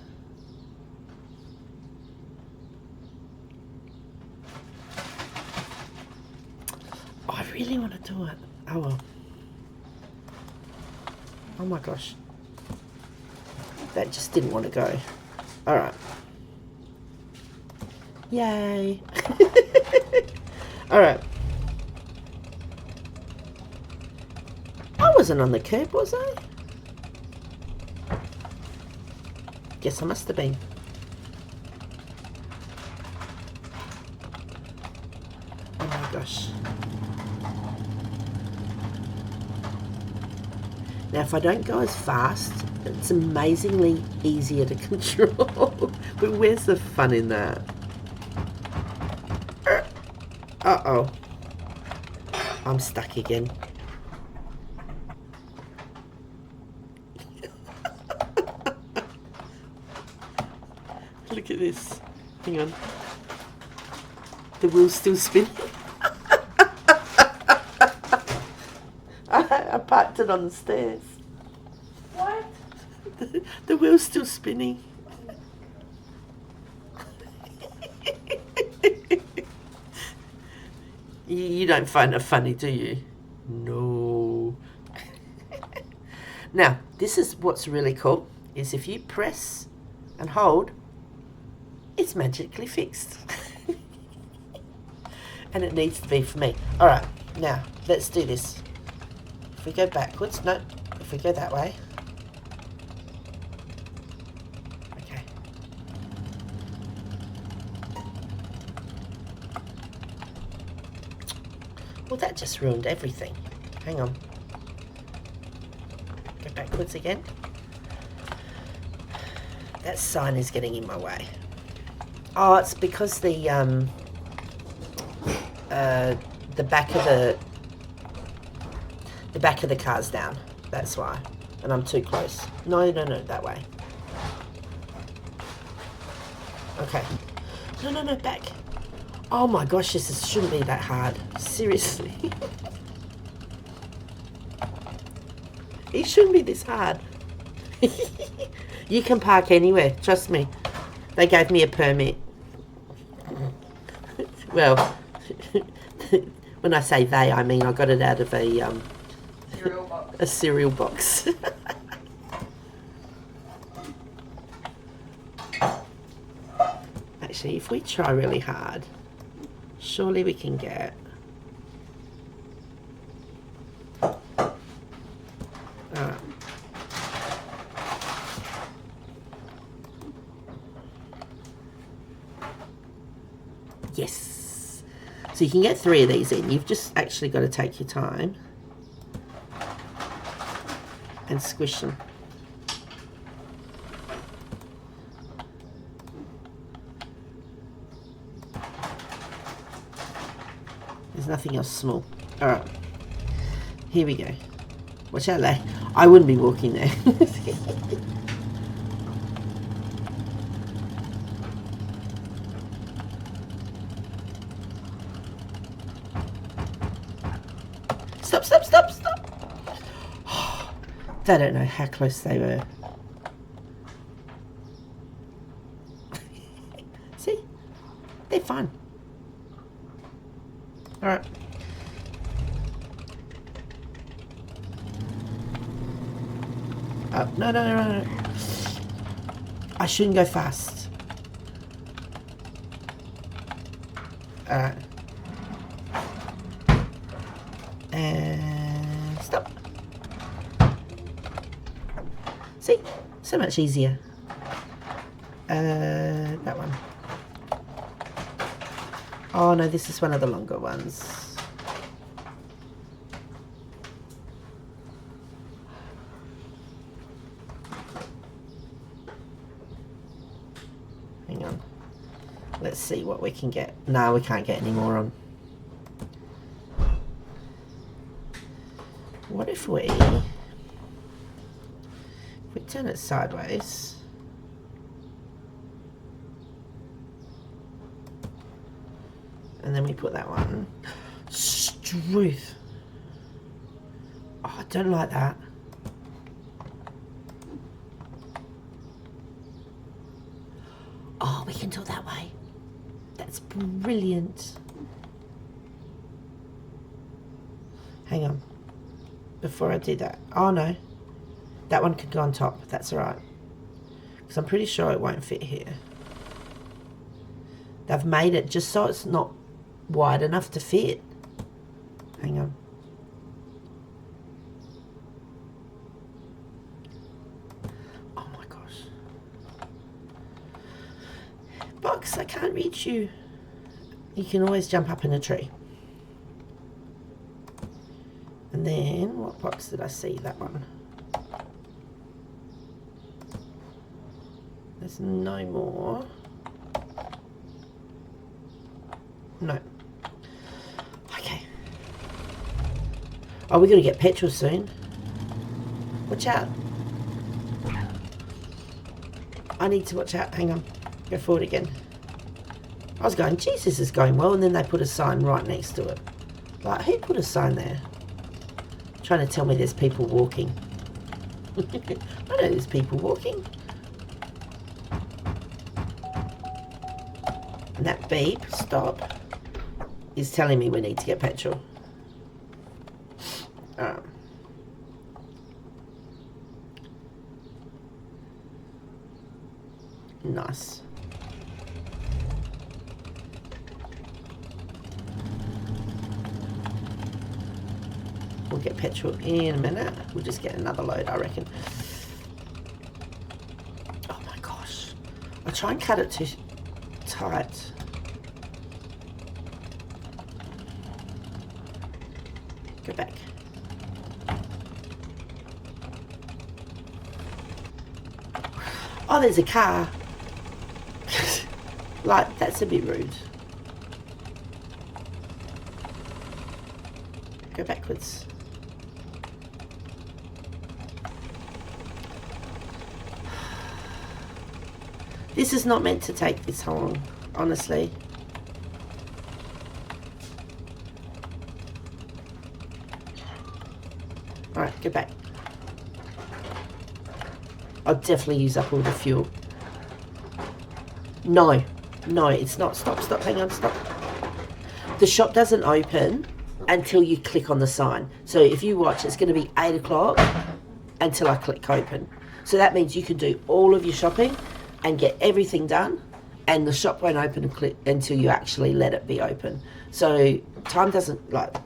I really want to do it. Oh well. Oh my gosh. That just didn't want to go. Alright. Yay. Alright. I wasn't on the curb, was I? Guess I must have been. Oh my gosh. Now if I don't go as fast, it's amazingly easier to control. But where's the fun in that? Uh-oh. I'm stuck again. Look at this. Hang on. The wheel's still spinning. I parked it on the stairs. What? The wheel's still spinning. You don't find it funny, do you? No. Now, this is what's really cool, is if you press and hold, it's magically fixed. And it needs to be for me. Alright, now, let's do this. If we go backwards, no, if we go that way. Okay. Well, that just ruined everything. Hang on. Go backwards again. That sign is getting in my way. Oh, it's because the back of the car's down. That's why. And I'm too close. No, that way. Okay. No, back. Oh my gosh, this shouldn't be that hard. Seriously. It shouldn't be this hard. You can park anywhere, trust me. They gave me a permit. Well, when I say they, I mean I got it out of a Cereal box. a cereal box. Actually, if we try really hard, surely we can get. Alright. Yes. So you can get 3 of these in. You've just actually got to take your time and squish them. There's nothing else small. Alright. Here we go. Watch out, leh. I wouldn't be walking there. Stop. They don't know how close they were. See? They're fun. Alright. Oh, no, no, no, no. I shouldn't go fast. Alright. And stop. See? So much easier. That one. Oh no, this is one of the longer ones. Hang on. Let's see what we can get. No, we can't get any more on. What if we turn it sideways? And then we put that one. Struth. Oh, I don't like that. Oh, we can do it that way. That's brilliant. Hang on. Before I do that. Oh, no. That one could go on top. That's all right. Because I'm pretty sure it won't fit here. They've made it just so it's not wide enough to fit. Hang on. Oh my gosh. Box, I can't reach you. You can always jump up in a tree. And then, what box did I see? That one. There's no more. No. Okay. Oh, we're going to get petrol soon. Watch out. I need to watch out. Hang on. Go forward again. I was going, geez, this is going well. And then they put a sign right next to it. Like, who put a sign there? Trying to tell me there's people walking. I know there's people walking. And that beep, stop, is telling me we need to get petrol. Nice. We'll get petrol in a minute. We'll just get another load, I reckon. Oh my gosh. I try and cut it too tight. Go back. Oh, there's a car. Like, that's a bit rude. Go backwards. This is not meant to take this long, honestly. Alright, go back. I'll definitely use up all the fuel. No, no, it's not. Stop, stop, hang on, stop. The shop doesn't open until you click on the sign. So if you watch, it's going to be 8 o'clock until I click open. So that means you can do all of your shopping and get everything done, and the shop won't open until you actually let it be open. So time doesn't, like,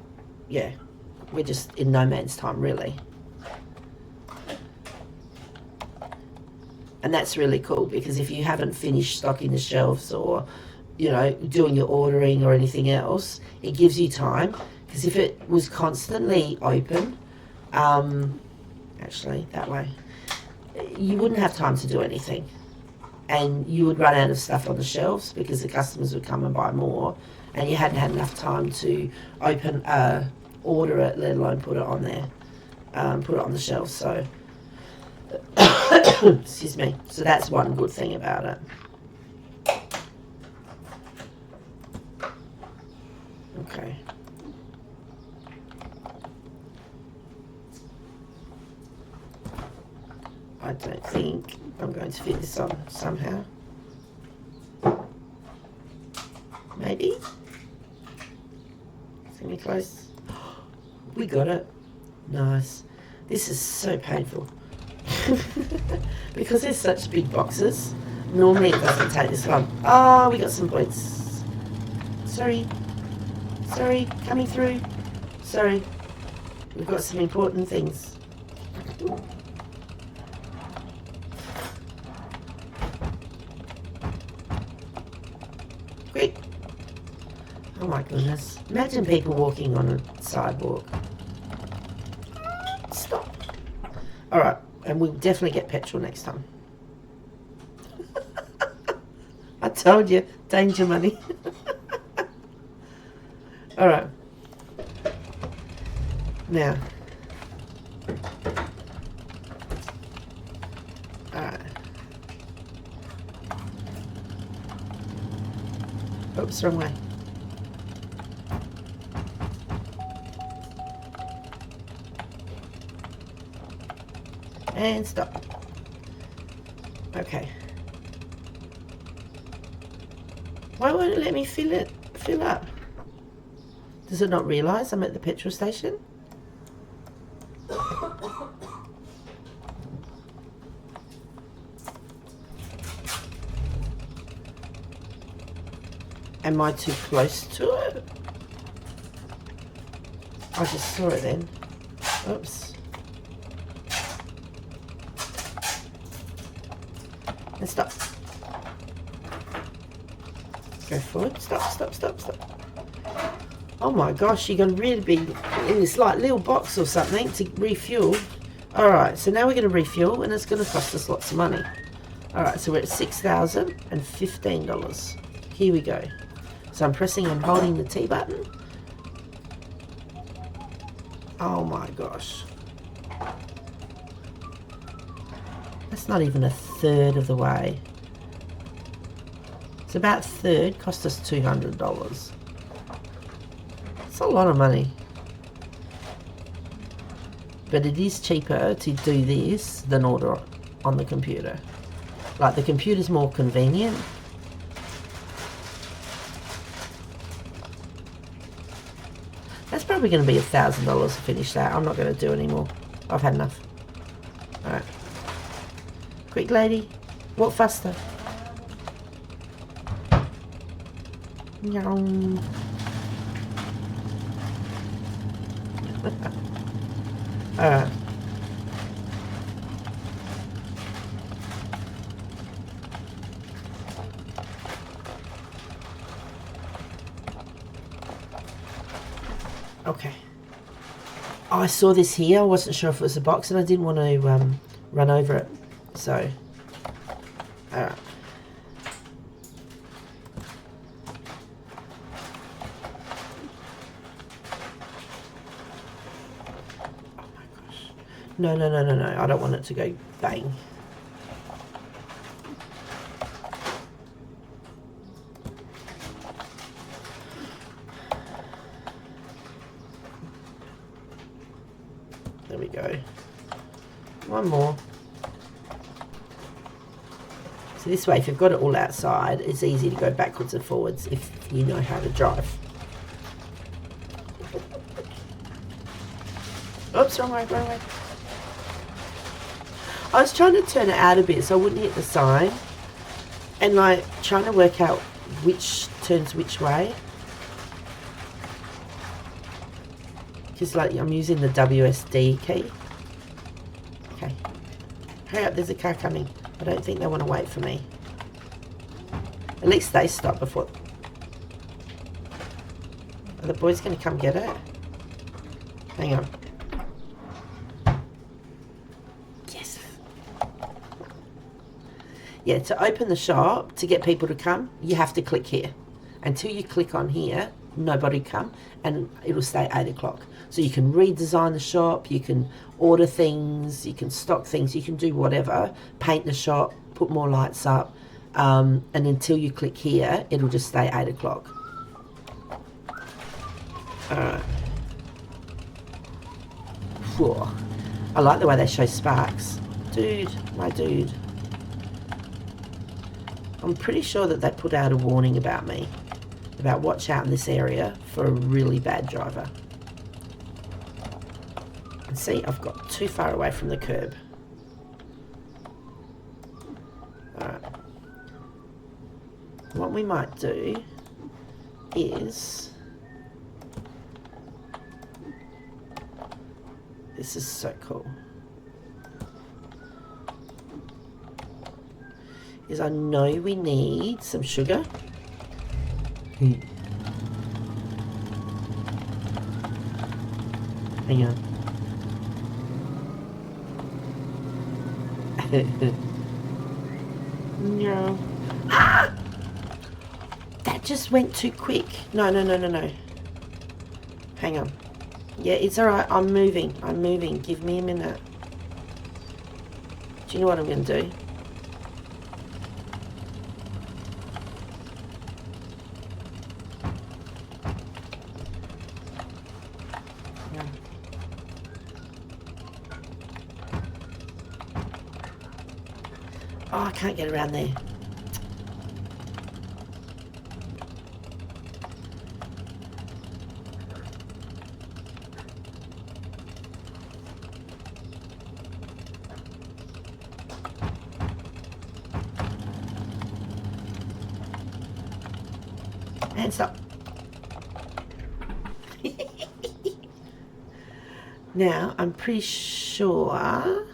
yeah, we're just in no man's time, really. And that's really cool, because if you haven't finished stocking the shelves or, you know, doing your ordering or anything else, it gives you time. Because if it was constantly open, actually, that way, you wouldn't have time to do anything. And you would run out of stuff on the shelves because the customers would come and buy more, and you hadn't had enough time to open, order it, let alone put it on there, put it on the shelf. So, excuse me. So that's one good thing about it. Okay. I don't think I'm going to fit this on somehow. Maybe? Semi close. We got it. Nice. This is so painful. Because there's such big boxes, normally it doesn't take this long. Oh, we got some points. Sorry. Sorry, coming through. Sorry. We've got some important things. Quick. Oh my goodness. Imagine people walking on a sidewalk. Stop. Alright, and we'll definitely get petrol next time. I told you, danger money. Alright. Now. Alright. Oops, wrong way. And stop. Okay. Why won't it let me fill up? Does it not realise I'm at the petrol station? Am I too close to it? I just saw it then. Oops. And stop. Go forward. Stop, stop, stop, stop. Oh my gosh, you're going to really be in this like little box or something to refuel. Alright, so now we're going to refuel and it's going to cost us lots of money. Alright, so we're at $6,015. Here we go. So I'm pressing and holding the T button. Oh my gosh. That's not even a third of the way. It's about a third, cost us $200. It's a lot of money. But it is cheaper to do this than order on the computer. Like, the computer's more convenient. That's probably going to be $1,000 to finish that. I'm not going to do anymore. I've had enough. Alright. Quick, lady. Walk faster. Yum. Alright. Okay. Oh, I saw this here. I wasn't sure if it was a box and I didn't want to run over it. So, alright. Oh my gosh. No, no, no, no, no. I don't want it to go bang. There we go. One more. So this way, if you've got it all outside, it's easy to go backwards and forwards if you know how to drive. Oops, wrong way, wrong way. I was trying to turn it out a bit so I wouldn't hit the sign. And like, trying to work out which turns which way. Because like, I'm using the WSD key. Okay. Hurry up, there's a car coming. I don't think they want to wait for me. At least they stop before... Are the boys going to come get it? Hang on. Yes. Yeah, to open the shop, to get people to come, you have to click here. Until you click on here, nobody come, and it'll stay 8 o'clock. So you can redesign the shop, you can order things, you can stock things, you can do whatever, paint the shop, put more lights up, and until you click here, it'll just stay 8 o'clock. Alright. I like the way they show sparks. Dude, my dude. I'm pretty sure that they put out a warning about me. About watch out in this area for a really bad driver. And see, I've got too far away from the curb. what we might do is, this is so cool, is I know we need some sugar. Hang on. No. Ah! That just went too quick. No. Hang on. Yeah, it's alright. I'm moving. Give me a minute. Do you know what I'm going to do? Oh, I can't get around there. And stop. Now, I'm pretty sure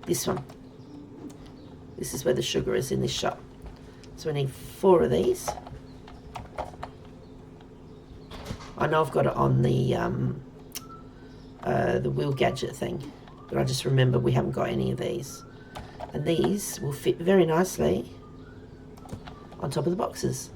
this one. This is where the sugar is in this shot. So we need 4 of these. I know I've got it on the wheel gadget thing, but I just remember we haven't got any of these. And these will fit very nicely on top of the boxes.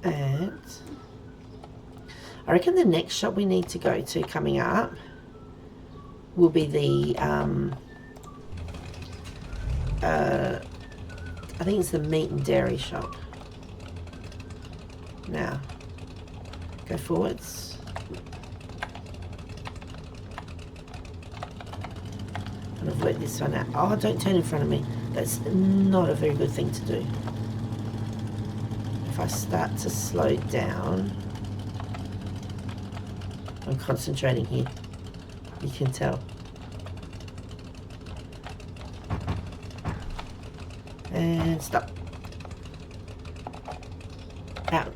And I reckon the next shop we need to go to coming up will be the I think it's the meat and dairy shop. Now go forwards. And I've worked this one out. Oh, don't turn in front of me. That's not a very good thing to do. If I start to slow down, I'm concentrating here. You can tell. And stop. Out.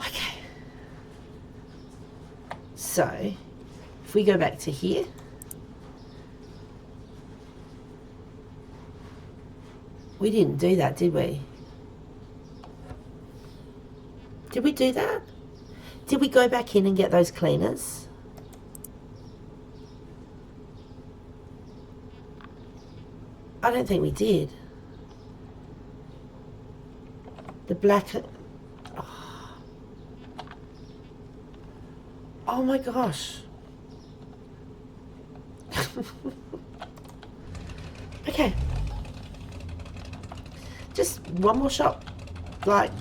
Okay. So, if we go back to here, we didn't do that, did we? Did we do that? Did we go back in and get those cleaners? I don't think we did. The black... Oh my gosh. Okay. Just one more shot. Like...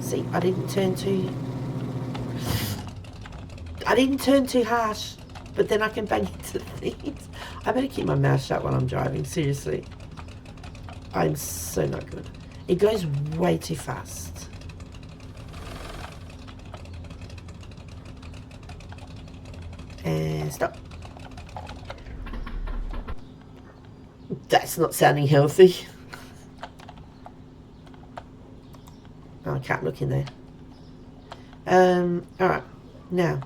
See, I didn't turn too harsh, but then I can bang into things. I better keep my mouth shut while I'm driving, seriously. I'm so not good. It goes way too fast. And stop. That's not sounding healthy. Oh, I can't look in there. Alright, now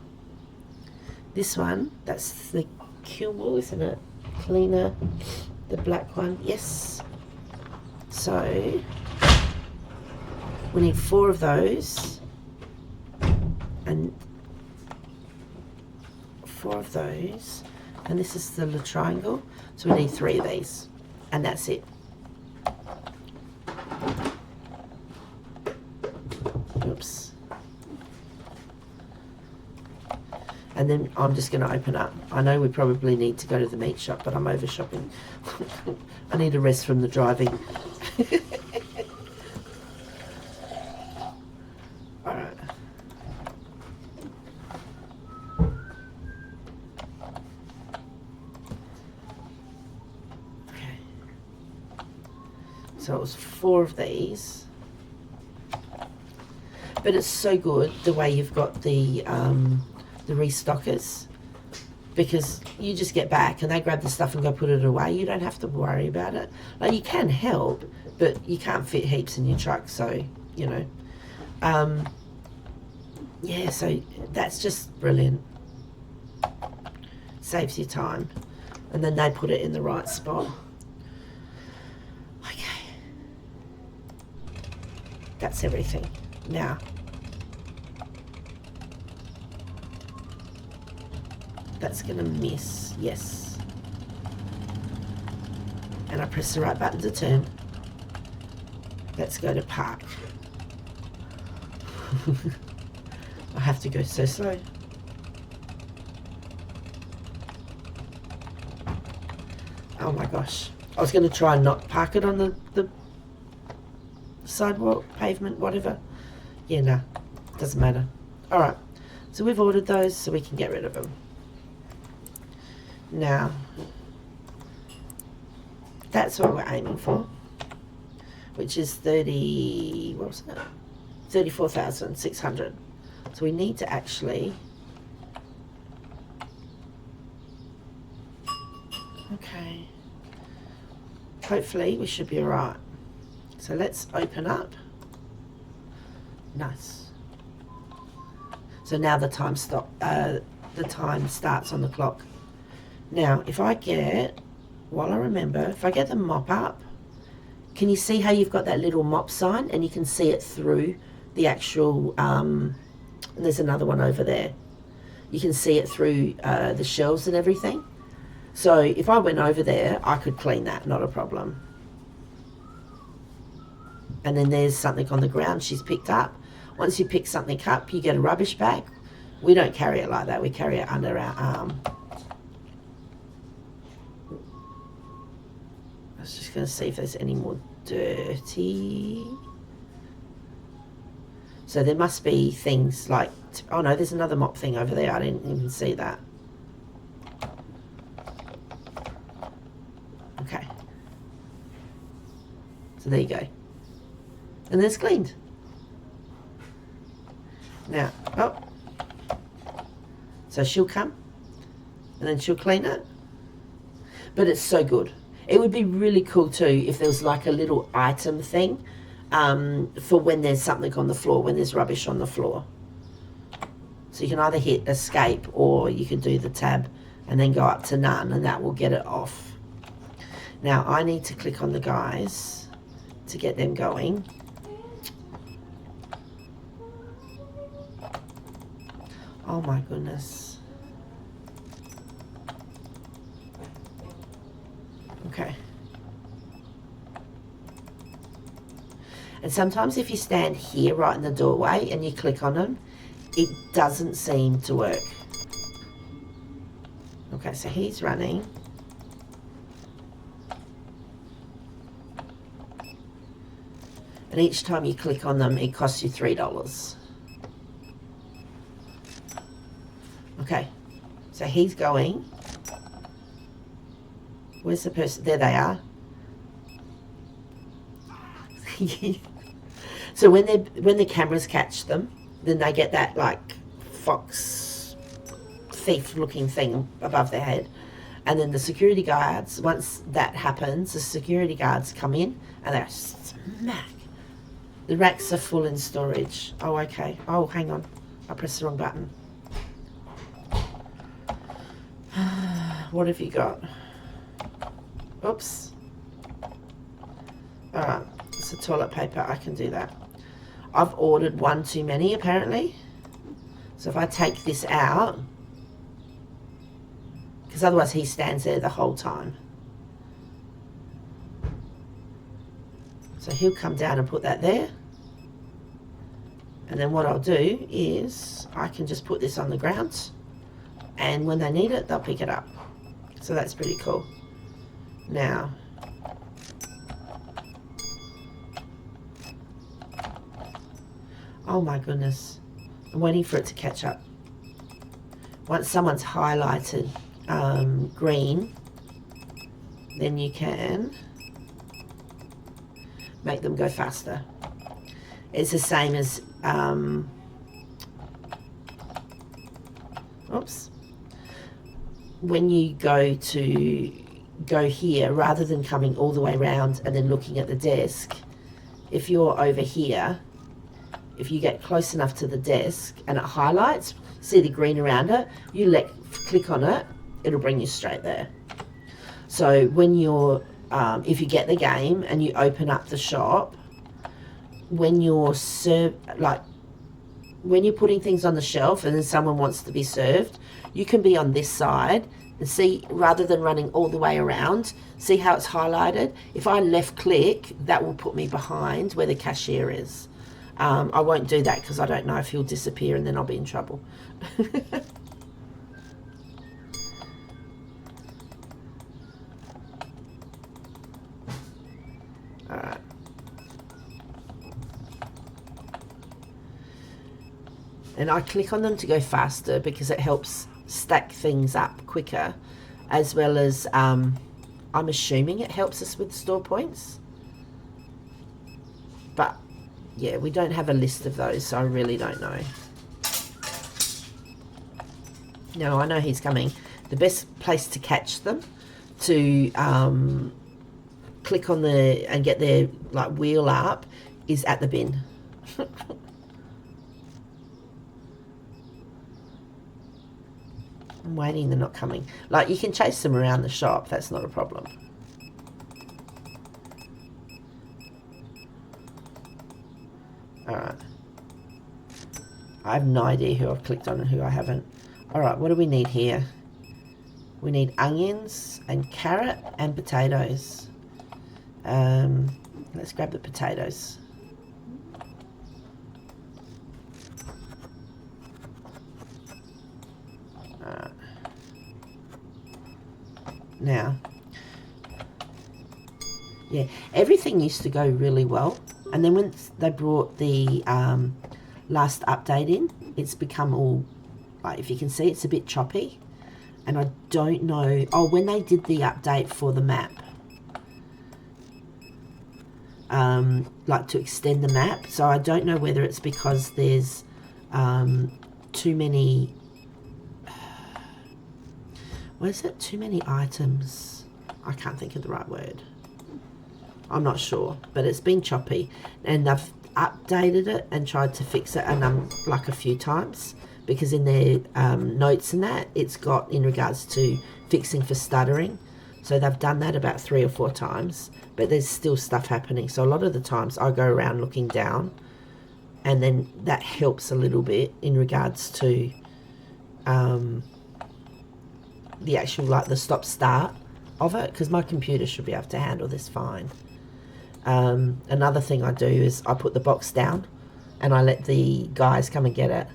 this one, that's the Kilwell, isn't it? Cleaner, the black one, yes. So we need 4 of those, and 4 of those, and this is the little triangle, so we need 3 of these, and that's it. Oops. And then I'm just going to open up. I know we probably need to go to the meat shop, but I'm over shopping. I need a rest from the driving. Alright. Okay. So it was 4 of these. But it's so good the way you've got the restockers, because you just get back and they grab the stuff and go put it away. You don't have to worry about it. Like, you can help, but you can't fit heaps in your truck, so, you know. Yeah, so that's just brilliant. Saves you time. And then they put it in the right spot. Okay. That's everything. Now, that's gonna miss, yes. And I press the right button to turn. Let's go to park. I have to go so slow. Oh my gosh. I was going to try and not park it on the sidewalk, pavement, whatever. Yeah, no, doesn't matter. All right, so we've ordered those so we can get rid of them. Now, that's what we're aiming for, which is 34,600. So we need to actually, okay, hopefully we should be all right. So let's open up. Nice. So now the time starts on the clock. Now, if I get, while I remember, if I get the mop up, can you see how you've got that little mop sign and you can see it through the actual, there's another one over there. You can see it through the shelves and everything. So if I went over there, I could clean that, not a problem. And then there's something on the ground she's picked up. Once you pick something up, you get a rubbish bag. We don't carry it like that. We carry it under our arm. I was just going to see if there's any more dirty. So there must be things like, oh no, there's another mop thing over there. I didn't even see that. Okay. So there you go. And then it's cleaned. Now, oh. So she'll come and then she'll clean it. But it's so good. It would be really cool too if there was like a little item thing for when there's something on the floor, when there's rubbish on the floor. So you can either hit escape or you can do the tab and then go up to none, and that will get it off. Now I need to click on the guys to get them going. Oh my goodness. Okay. And sometimes if you stand here right in the doorway and you click on them, it doesn't seem to work. Okay, so he's running. And each time you click on them, it costs you $3. Okay, so he's going. Where's the person? There they are. So when the cameras catch them, then they get that like fox thief looking thing above their head. And then the security guards, once that happens, the security guards come in and they're smack. The racks are full in storage. Oh, okay. Oh, hang on. I pressed the wrong button. What have you got? Oops. Alright, it's a toilet paper. I can do that. I've ordered one too many, apparently. So if I take this out, because otherwise he stands there the whole time. So he'll come down and put that there. And then what I'll do is I can just put this on the ground, and when they need it, they'll pick it up. So that's pretty cool. Now, oh my goodness, I'm waiting for it to catch up. Once someone's highlighted green, then you can make them go faster. It's the same as oops, when you go here, rather than coming all the way around and then looking at the desk, if you're over here, if you get close enough to the desk and it highlights, see the green around it, you click on it, it'll bring you straight there. So when you're, if you get the game and you open up the shop, when you're when you're putting things on the shelf and then someone wants to be served, you can be on this side and see, rather than running all the way around, see how it's highlighted? If I left click, that will put me behind where the cashier is. I won't do that because I don't know if he'll disappear and then I'll be in trouble. Alright. And I click on them to go faster because it helps stack things up quicker, as well as I'm assuming it helps us with store points. But yeah, we don't have a list of those, so I really don't know. No, I know he's coming. The best place to catch them, to click on and get their wheel up, is at the bin. I'm waiting, they're not coming. You can chase them around the shop, that's not a problem. Alright. I have no idea who I've clicked on and who I haven't. Alright, what do we need here? We need onions and carrot and potatoes. Let's grab the potatoes. Now, yeah, everything used to go really well, and then when they brought the last update in, it's become all, if you can see, it's a bit choppy, and I don't know. Oh, when they did the update for the map, to extend the map, so I don't know whether it's because there's too many. What is it? Too many items. I can't think of the right word. I'm not sure, but it's been choppy, and they've updated it and tried to fix it a few times, because in their notes and that, it's got in regards to fixing for stuttering. So they've done that about 3 or 4 times, but there's still stuff happening. So a lot of the times I go around looking down, and then that helps a little bit in regards to the actual the stop start of it, because my computer should be able to handle this fine. Another thing I do is I put the box down and I let the guys come and get it.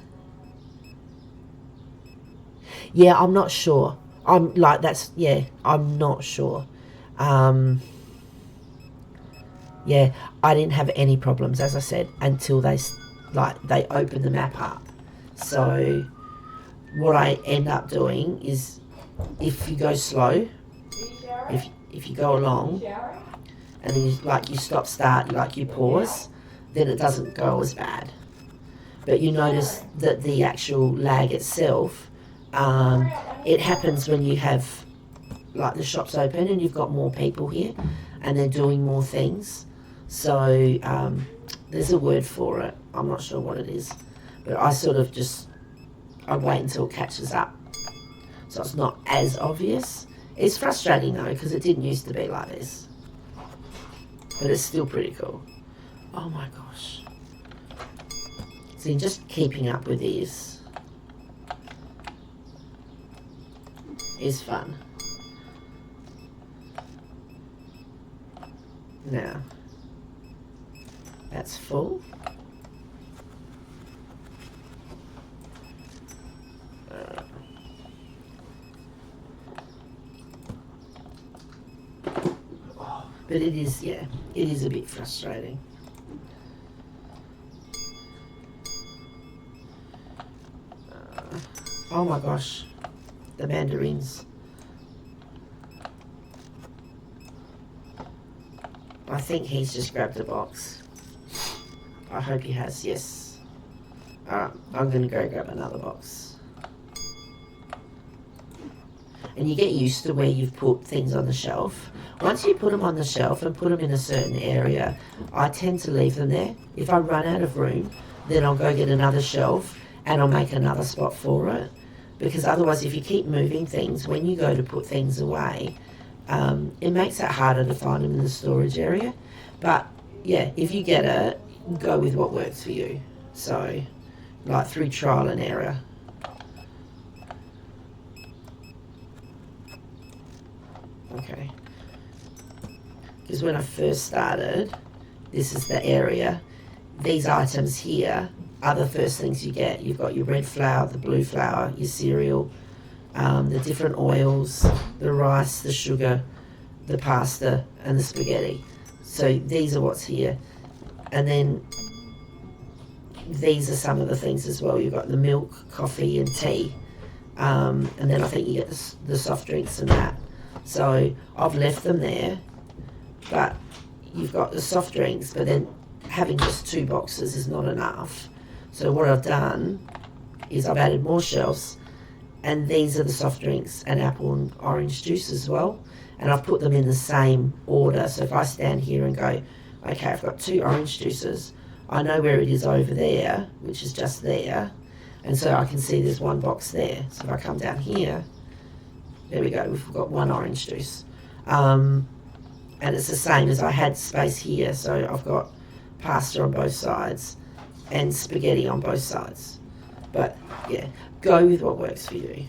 Yeah, I'm not sure. I'm not sure. Yeah, I didn't have any problems, as I said, until they opened the map up. So what I end up doing is, if you go slow, if you go along, and then you stop start, you pause, then it doesn't go as bad. But you notice that the actual lag itself, it happens when you have the shops open and you've got more people here and they're doing more things. So there's a word for it. I'm not sure what it is, but I sort of I wait until it catches up, so it's not as obvious. It's frustrating though, because it didn't used to be like this, but it's still pretty cool. Oh my gosh. See, just keeping up with these is fun. Now, that's full. But it is, it is a bit frustrating. Oh my gosh, the mandarins. I think he's just grabbed a box. I hope he has, yes. Alright, I'm going to go grab another box. And you get used to where you've put things on the shelf. Once you put them on the shelf and put them in a certain area, I tend to leave them there. If I run out of room, then I'll go get another shelf and I'll make another spot for it. Because otherwise, if you keep moving things, when you go to put things away, it makes it harder to find them in the storage area. But yeah, if you get it, go with what works for you. So, like through trial and error. Okay. Because when I first started, this is the area. These items here are the first things you get. You've got your red flour, the blue flour, your cereal, the different oils, the rice, the sugar, the pasta, and the spaghetti. So these are what's here. And then these are some of the things as well. You've got the milk, coffee, and tea. And then I think you get the soft drinks and that. So I've left them there, but you've got the soft drinks, but then having just 2 boxes is not enough. So what I've done is I've added more shelves, and these are the soft drinks and apple and orange juice as well. And I've put them in the same order. So if I stand here and go, okay, I've got 2 orange juices, I know where it is over there, which is just there. And so I can see there's 1 box there. So if I come down here, there we go, we've got 1 orange juice. And it's the same as I had space here. So I've got pasta on both sides and spaghetti on both sides. But yeah, go with what works for you.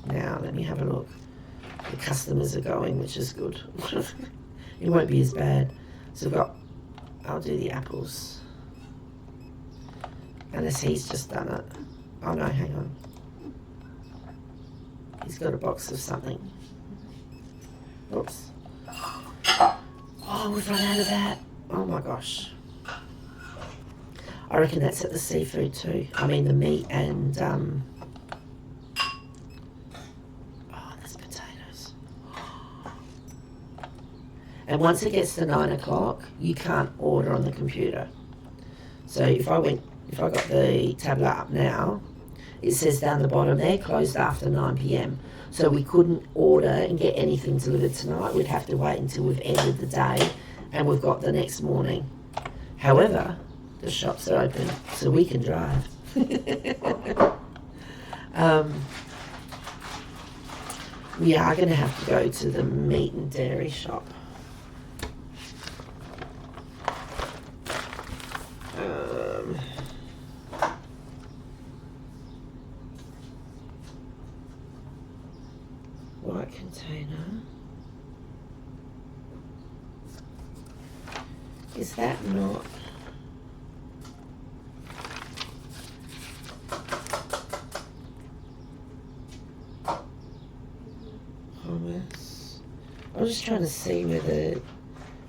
Now let me have a look. The customers are going, which is good. It won't be as bad. So I'll do the apples. Unless he's just done it. Oh no, hang on. He's got a box of something. Oops. Oh, we've run out of that. Oh my gosh. I reckon that's at the seafood too. I mean the meat and oh, there's potatoes. And once it gets to 9 o'clock, you can't order on the computer. So if I got the tablet up now, it says down the bottom there, closed after 9 p.m. So we couldn't order and get anything delivered tonight. We'd have to wait until we've ended the day and we've got the next morning. However, the shops are open, so we can drive. We are going to have to go to the meat and dairy shop. White container. Is that not? Hummus. I'm just trying to see whether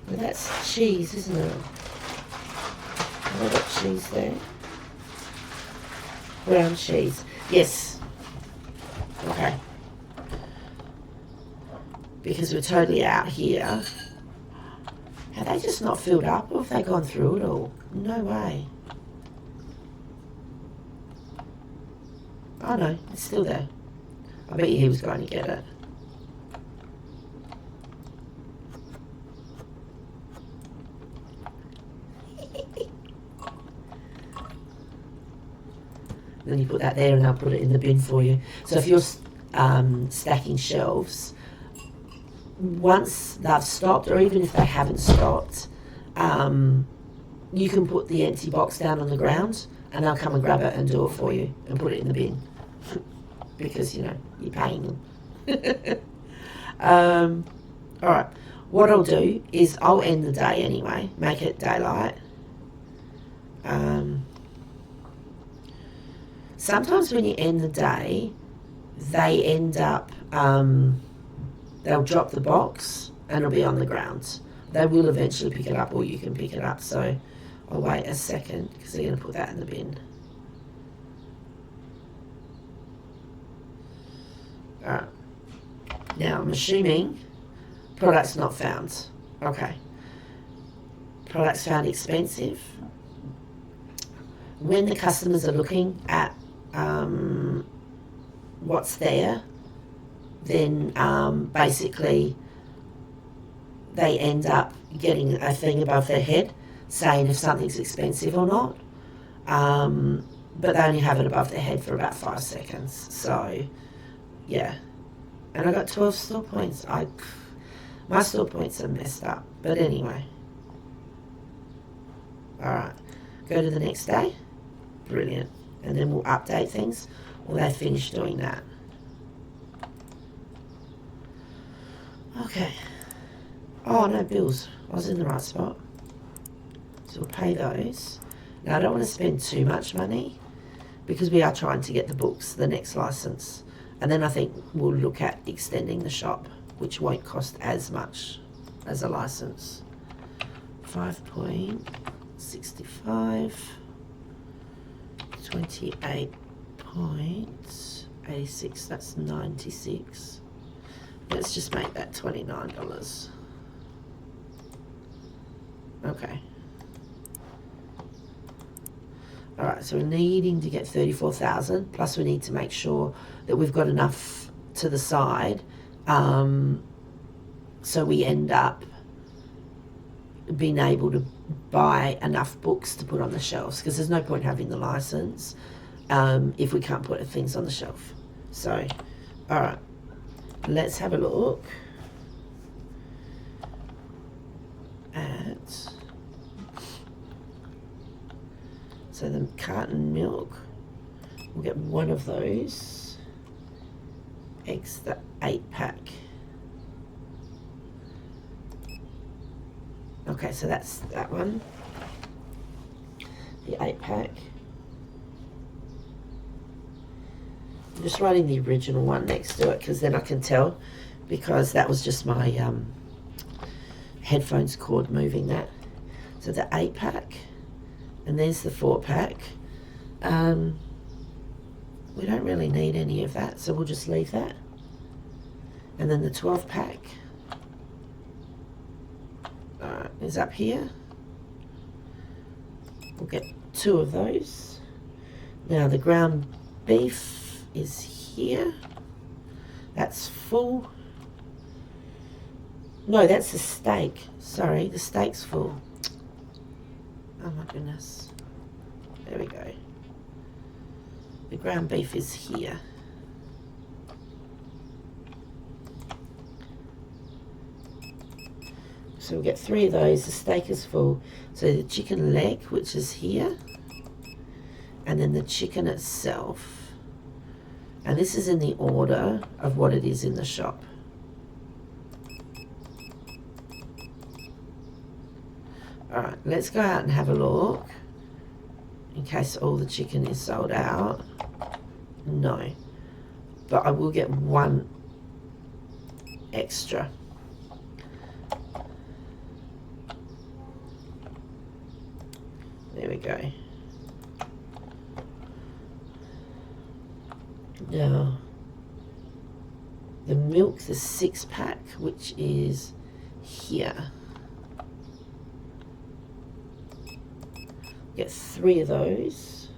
that's cheese, isn't it? Have I got cheese there? Brown cheese. Yes. Okay. Because we're totally out here. Have they just not filled up, or have they gone through it all? No way. Oh no, it's still there. I bet you he was going to get it. Then you put that there and I'll put it in the bin for you. So if you're stacking shelves, once they've stopped, or even if they haven't stopped, you can put the empty box down on the ground and they'll come and grab it and do it for you and put it in the bin. Because, you know, you're paying them. Alright, what I'll do is I'll end the day anyway, make it daylight. Sometimes when you end the day, they end up, they'll drop the box and it'll be on the ground. They will eventually pick it up, or you can pick it up. So I'll wait a second because they're going to put that in the bin. Alright. Now I'm assuming products not found. Okay. Products found expensive. when the customers are looking at what's there, then basically they end up getting a thing above their head saying if something's expensive or not. But they only have it above their head for about 5 seconds. So, yeah. And I got 12 store points. My store points are messed up. But anyway. Alright. Go to the next day. Brilliant. And then we'll update things. Well, they finished doing that. Okay. Oh, no, bills. I was in the right spot. So we'll pay those. Now, I don't want to spend too much money because we are trying to get the books, the next license. And then I think we'll look at extending the shop, which won't cost as much as a license. 5.65, 28.86, that's 96. Let's just make that $29. Okay. Alright, so we're needing to get 34,000, plus we need to make sure that we've got enough to the side, so we end up being able to buy enough books to put on the shelves, because there's no point having the license if we can't put things on the shelf. So, alright, let's have a look at... So the carton milk, we'll get one of those. Eggs, the 8-pack. Okay, so that's that one. The 8-pack. I'm just writing the original one next to it because then I can tell, because that was just my headphones cord moving that. So the 8-pack. And there's the 4-pack. We don't really need any of that, so we'll just leave that. And then the 12-pack is up here. We'll get 2 of those. Now the ground beef is here. That's full. No, that's the steak. Sorry, the steak's full. Oh my goodness. There we go. The ground beef is here. So we'll get 3 of those. The steak is full. So the chicken leg, which is here. And then the chicken itself. And this is in the order of what it is in the shop. Alright, let's go out and have a look in case all the chicken is sold out. No, but I will get 1 extra. There we go. Now, the milk, the 6-pack, which is here. Get 3 of those.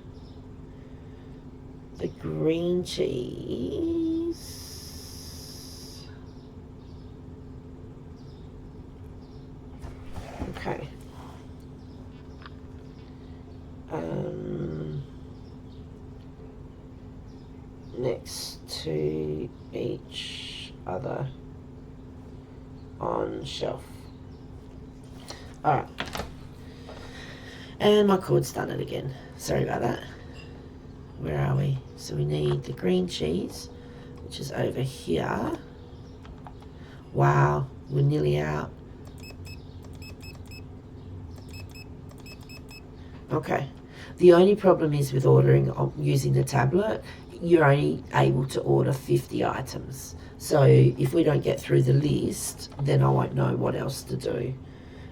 The green cheese. Okay. Next to each other on shelf. Alright. And my cord's done it again. Sorry about that. Where are we? So we need the green cheese, which is over here. Wow, we're nearly out. Okay. The only problem is with ordering using the tablet, you're only able to order 50 items. So if we don't get through the list, then I won't know what else to do.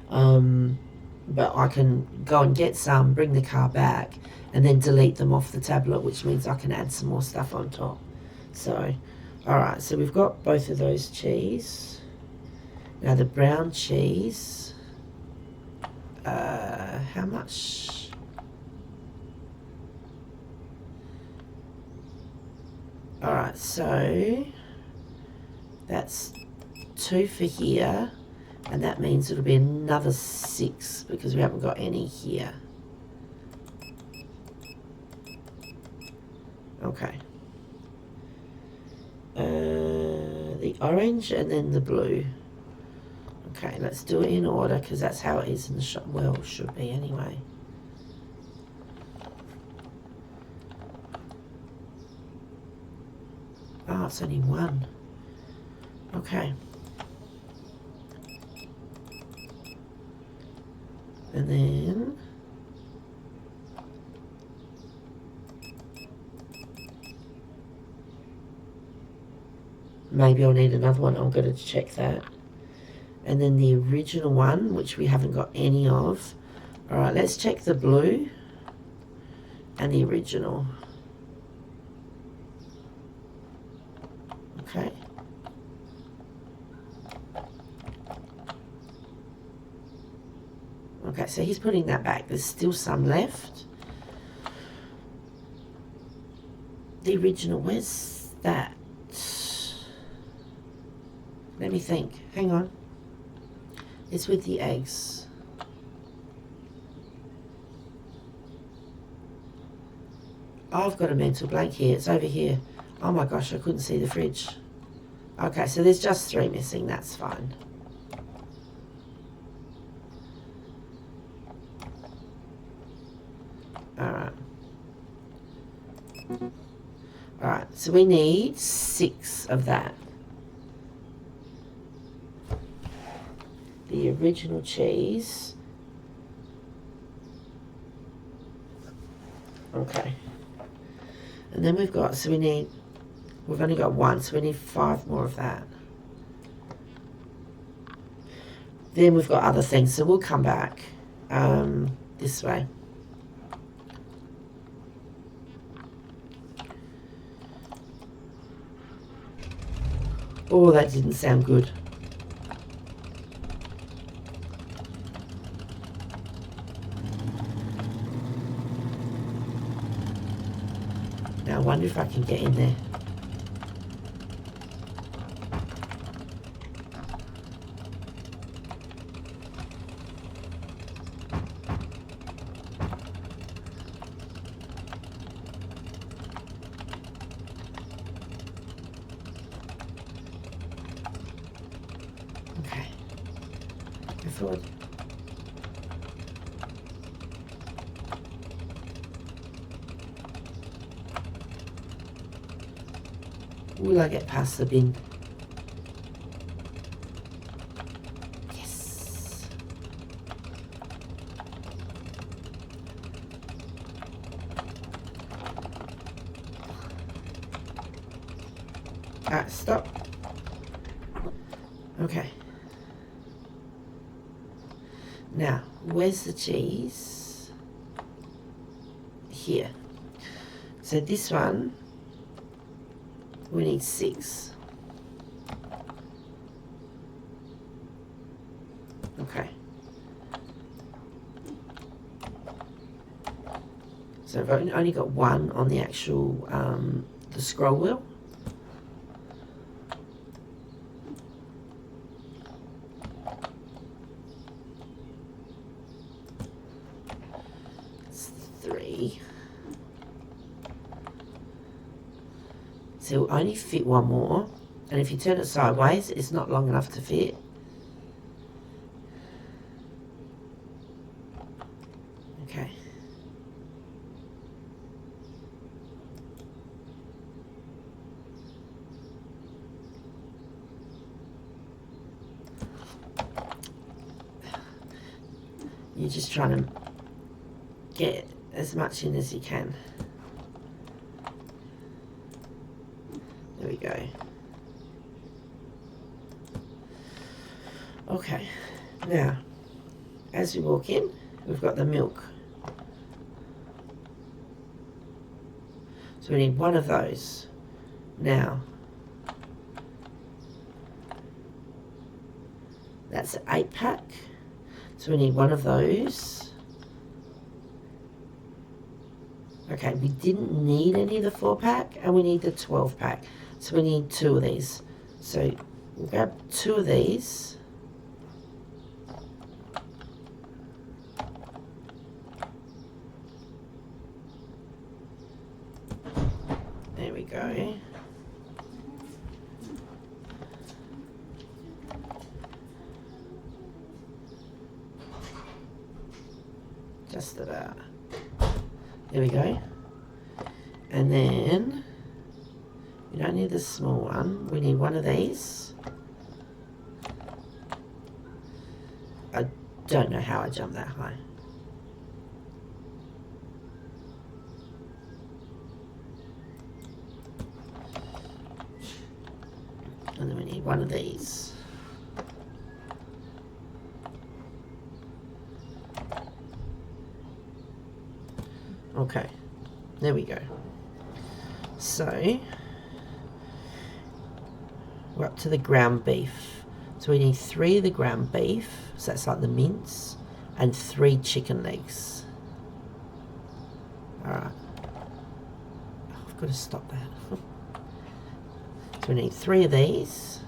But I can go and get some, bring the car back, and then delete them off the tablet, which means I can add some more stuff on top. So, alright, so we've got both of those cheese. Now the brown cheese, how much? Alright, so that's 2 for here, and that means it'll be another 6 because we haven't got any here. Okay. The orange and then the blue. Okay, let's do it in order because that's how it is in the shop. Well, it should be anyway. Oh, it's only one. Okay. And then maybe I'll need another one. I'm going to check that. And then the original one, which we haven't got any of. All right, let's check the blue and the original. Okay. Okay, so he's putting that back. There's still some left. The original, where's that? Let me think. Hang on. It's with the eggs. Oh, I've got a mental blank here. It's over here. Oh my gosh, I couldn't see the fridge. Okay, so there's just 3 missing. That's fine. Alright. Alright, so we need 6 of that. The original cheese. Okay. And then we've got, so we've only got 1, so we need 5 more of that. Then we've got other things, so we'll come back this way. Oh, that didn't sound good. Now I wonder if I can get in there. Okay. Go forward. Will I get past the bin? Yes. Alright, stop. Okay. Now, where's the cheese? Here. So this one, we need 6. Okay. So I've only got 1 on the actual, the scroll wheel. It's 3. So it'll only fit 1 more, and if you turn it sideways, it's not long enough to fit. Okay. You're just trying to get as much in as you can. There we go. Okay, now, as we walk in, we've got the milk. So we need 1 of those. Now, that's an 8-pack. So we need 1 of those. Okay, we didn't need any of the 4-pack, and we need the 12-pack. So we need 2 of these. So we'll grab 2 of these. There we go. Just about. There we go. And then we don't need the small one. We need one of these. I don't know how I jumped that high. And then we need one of these. Okay, there we go. So we're up to the ground beef. So we need 3 of the ground beef, so that's like the mince, and 3 chicken legs. Alright. Oh, I've got to stop that. So we need 3 of these.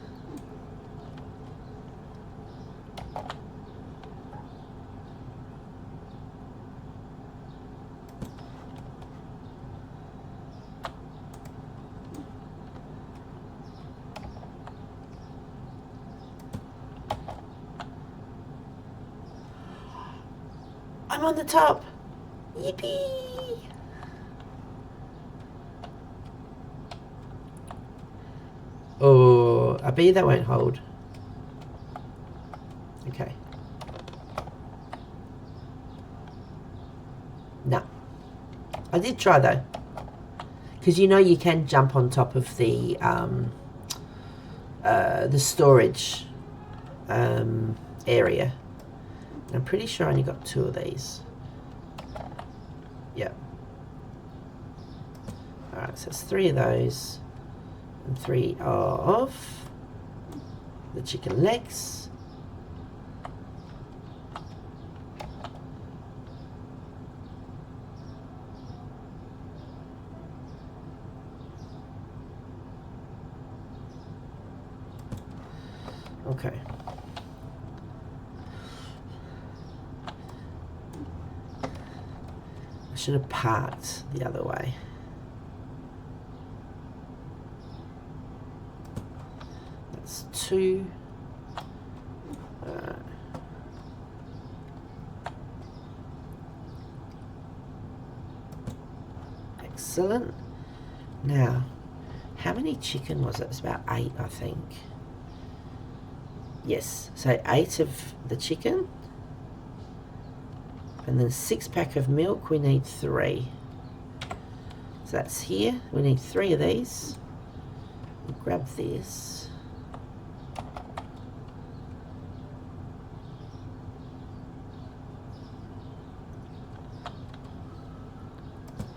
I'm on the top. Yippee! Oh, I bet that won't hold. Okay. No. I did try though. Because you know you can jump on top of the storage area. I'm pretty sure I only got 2 of these. Yeah. Alright, so it's 3 of those. And 3 of the chicken legs. Okay. I should have parked the other way. That's 2. Excellent. Now, how many chicken was it? It's about 8, I think. Yes, so 8 of the chicken. And then 6-pack of milk, we need 3. So that's here. We need 3 of these. We'll grab this.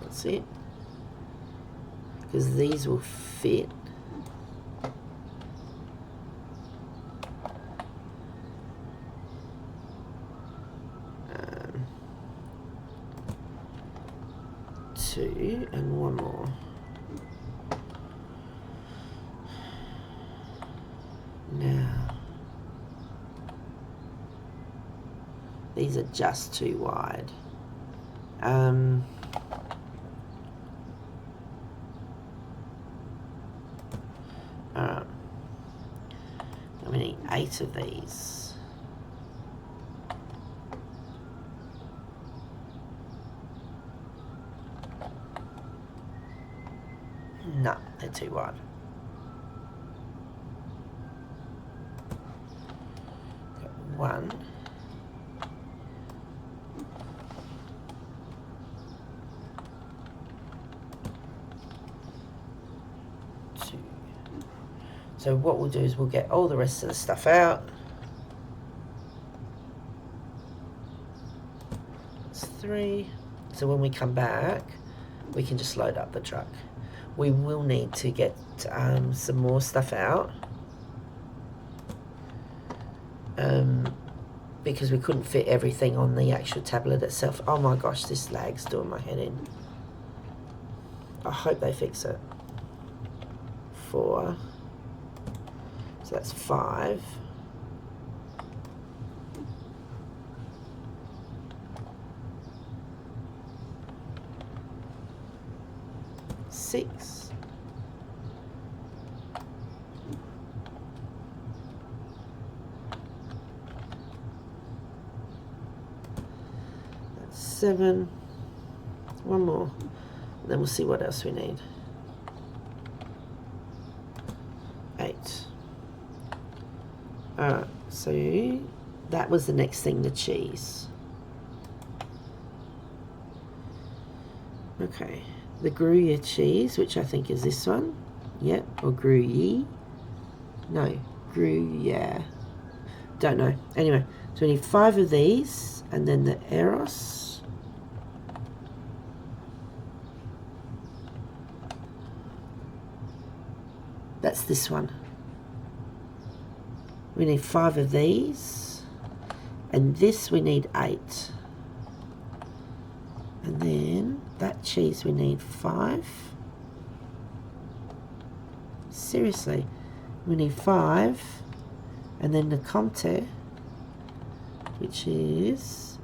That's it. Because these will fit. And 1 more. Now, these are just too wide. Alright. We need 8 of these. No, they're too wide. Got 1. 2. So what we'll do is we'll get all the rest of the stuff out. That's 3. So when we come back, we can just load up the truck. We will need to get some more stuff out because we couldn't fit everything on the actual tablet itself. Oh my gosh, this lag's doing my head in. I hope they fix it. 4. So that's 5. 6. 7. One more. And then we'll see what else we need. 8. Alright, so that was the next thing, the cheese. Okay, the Gruyere cheese, which I think is this one. Yep, or Gruyere. No, Gruyere. Don't know. Anyway, so we need 5 of these, and then the Eros. That's this one. We need 5 of these, and this we need 8. And then that cheese we need 5. Seriously, we need 5, and then the Comte, which is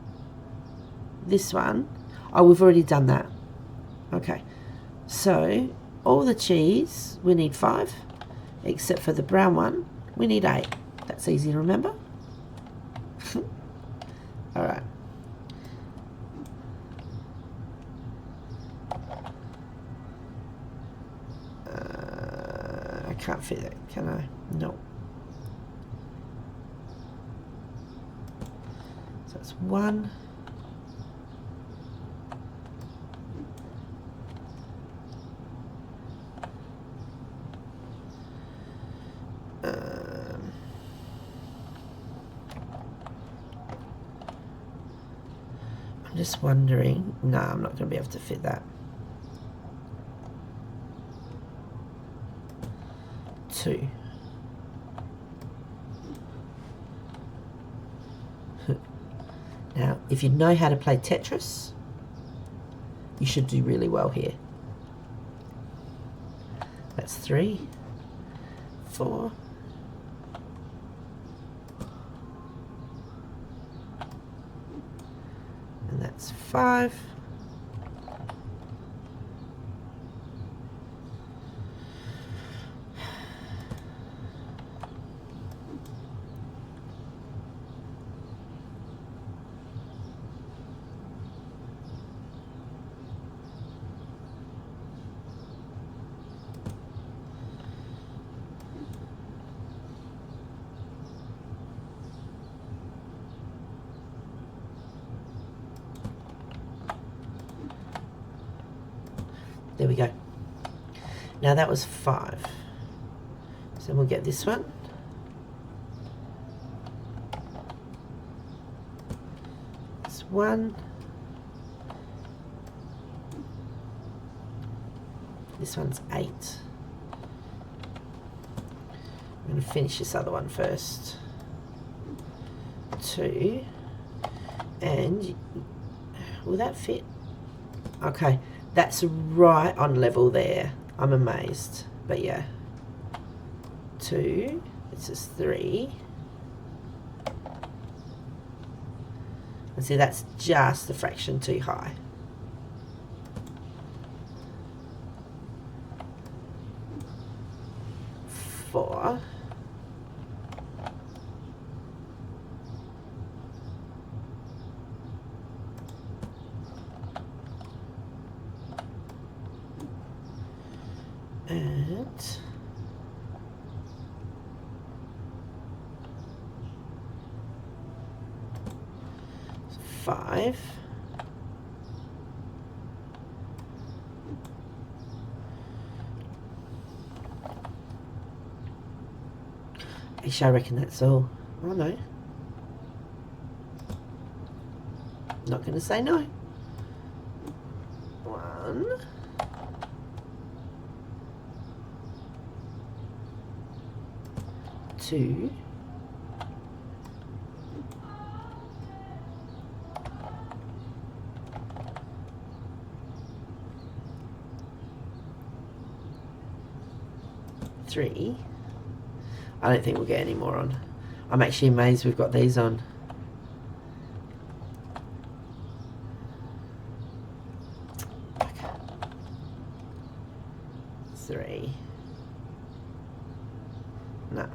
this one. Oh, we've already done that. Okay, so all the cheese we need 5, except for the brown one we need 8. That's easy to remember. All right. I can't fit it, can I? No. So it's 1. I'm just wondering. No, I'm not going to be able to fit that. 2. Now, if you know how to play Tetris, you should do really well here. That's 3, 4, and that's 5. There we go. Now that was 5. So we'll get this one. It's 1. This one's 8. I'm going to finish this other one first. 2. And will that fit? Okay. That's right on level there. I'm amazed. But yeah. 2. This is 3. And see, that's just a fraction too high. 4. And 5. Actually, I reckon that's all. Oh no. Not going to say no. 1. 2. 3. 3. I don't think we'll get any more on. I'm actually amazed we've got these on. Okay. 3. No.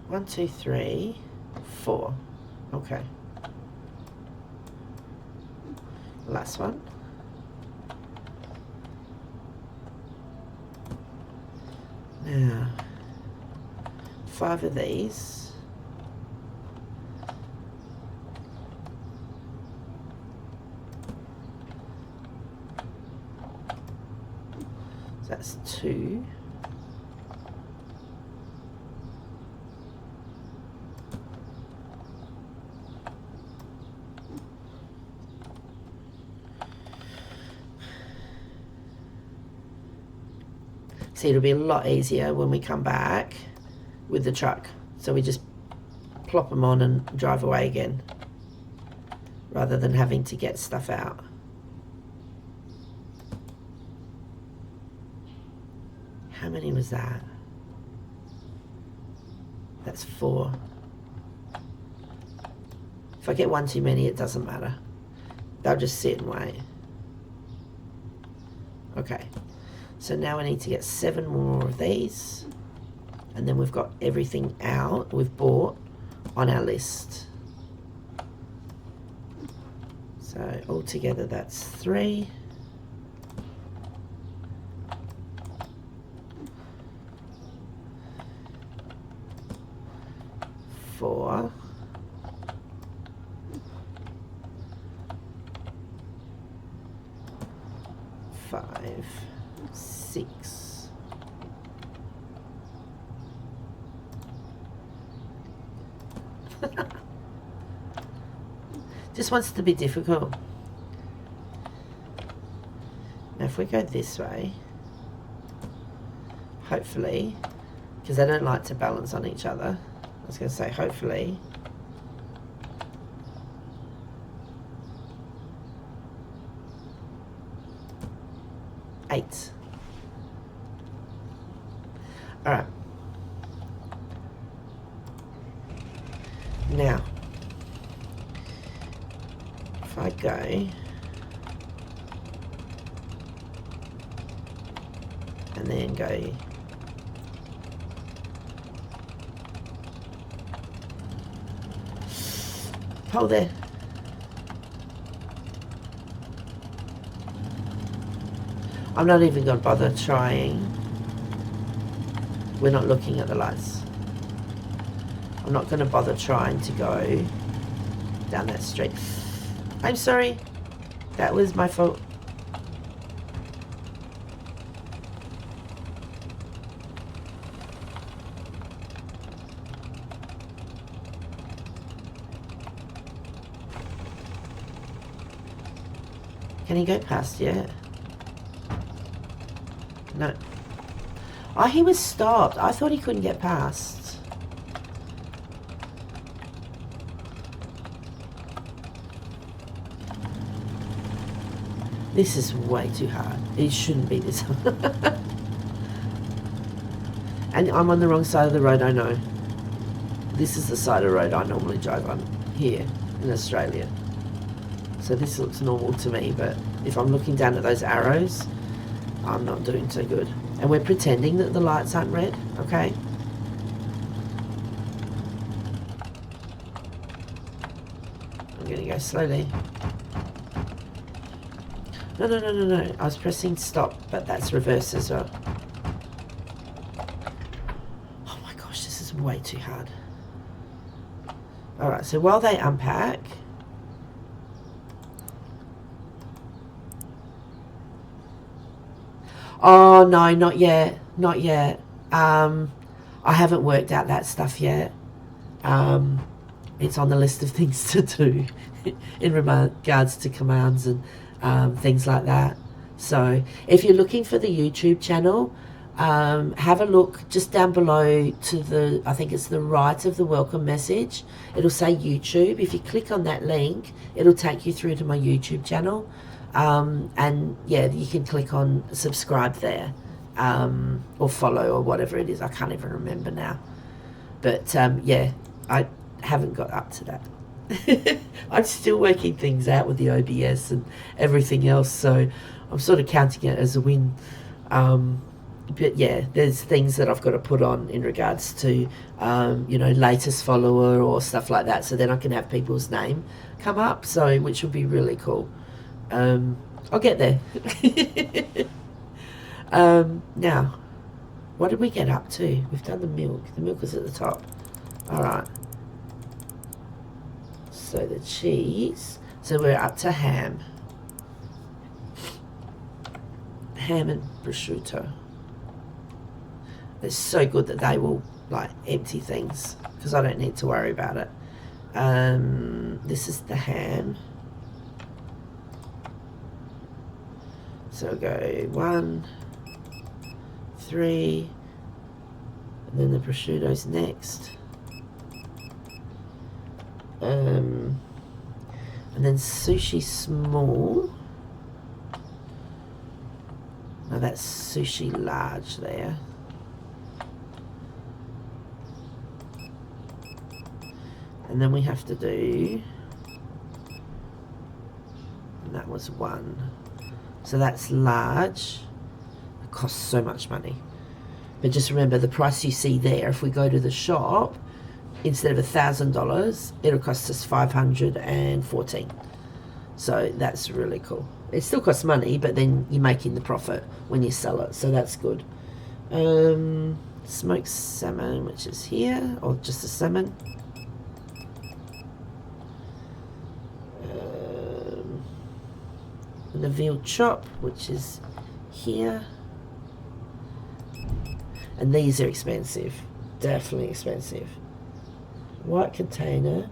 1, 2, 3, 4. Okay. Last one. Now, 5 of these. So that's 2. See, it'll be a lot easier when we come back with the truck. So we just plop them on and drive away again, rather than having to get stuff out. How many was that? That's 4. If I get one too many, it doesn't matter. They'll just sit and wait. Okay. So now I need to get 7 more of these, and then we've got everything out we've bought on our list. So altogether that's 3. 4. 5, 6. Just wants to be difficult. Now if we go this way, hopefully, because they don't like to balance on each other, I was going to say hopefully, eight. All right. Now, if I go and then go hold there. I'm not even going to bother trying. We're not looking at the lights. I'm not going to bother trying to go down that street. I'm sorry. That was my fault. Can he go past yet? No. Oh, he was stopped. I thought he couldn't get past. This is way too hard. It shouldn't be this hard. And I'm on the wrong side of the road, I know. This is the side of the road I normally drive on here in Australia. So this looks normal to me, but if I'm looking down at those arrows, I'm not doing so good. And we're pretending that the lights aren't red, okay? I'm going to go slowly. No. I was pressing stop, but that's reverse as well. Oh my gosh, this is way too hard. Alright, so while they unpack... Oh, no, not yet. Not yet. I haven't worked out that stuff yet. It's on the list of things to do in regards to commands and things like that. So if you're looking for the YouTube channel, Have a look just down below to the, I think it's the right of the welcome message. It'll say YouTube. If you click on that link, it'll take you through to my YouTube channel. And yeah, you can click on subscribe there, or follow, or whatever it is. I can't even remember now. But yeah, I haven't got up to that. I'm still working things out with the OBS and everything else, so I'm sort of counting it as a win. But yeah, there's things that I've got to put on in regards to, you know, latest follower or stuff like that, so then I can have people's name come up, so which will be really cool. I'll get there. Now, what did we get up to? We've done the milk. The milk is at the top. All right. So the cheese. So we're up to ham. Ham and prosciutto. It's so good that they will like empty things because I don't need to worry about it. This is the ham. So go 1, 3, and then the prosciutto's next. And then sushi small. Now that's sushi large there. And then we have to do, and that was 1. So that's large. It costs so much money. But just remember the price you see there, if we go to the shop, instead of $1,000, it'll cost us $514. So that's really cool. It still costs money, but then you're making the profit when you sell it. So that's good. Smoked salmon, which is here, or just a salmon. And the veal chop, which is here. And these are expensive. Definitely expensive. White container.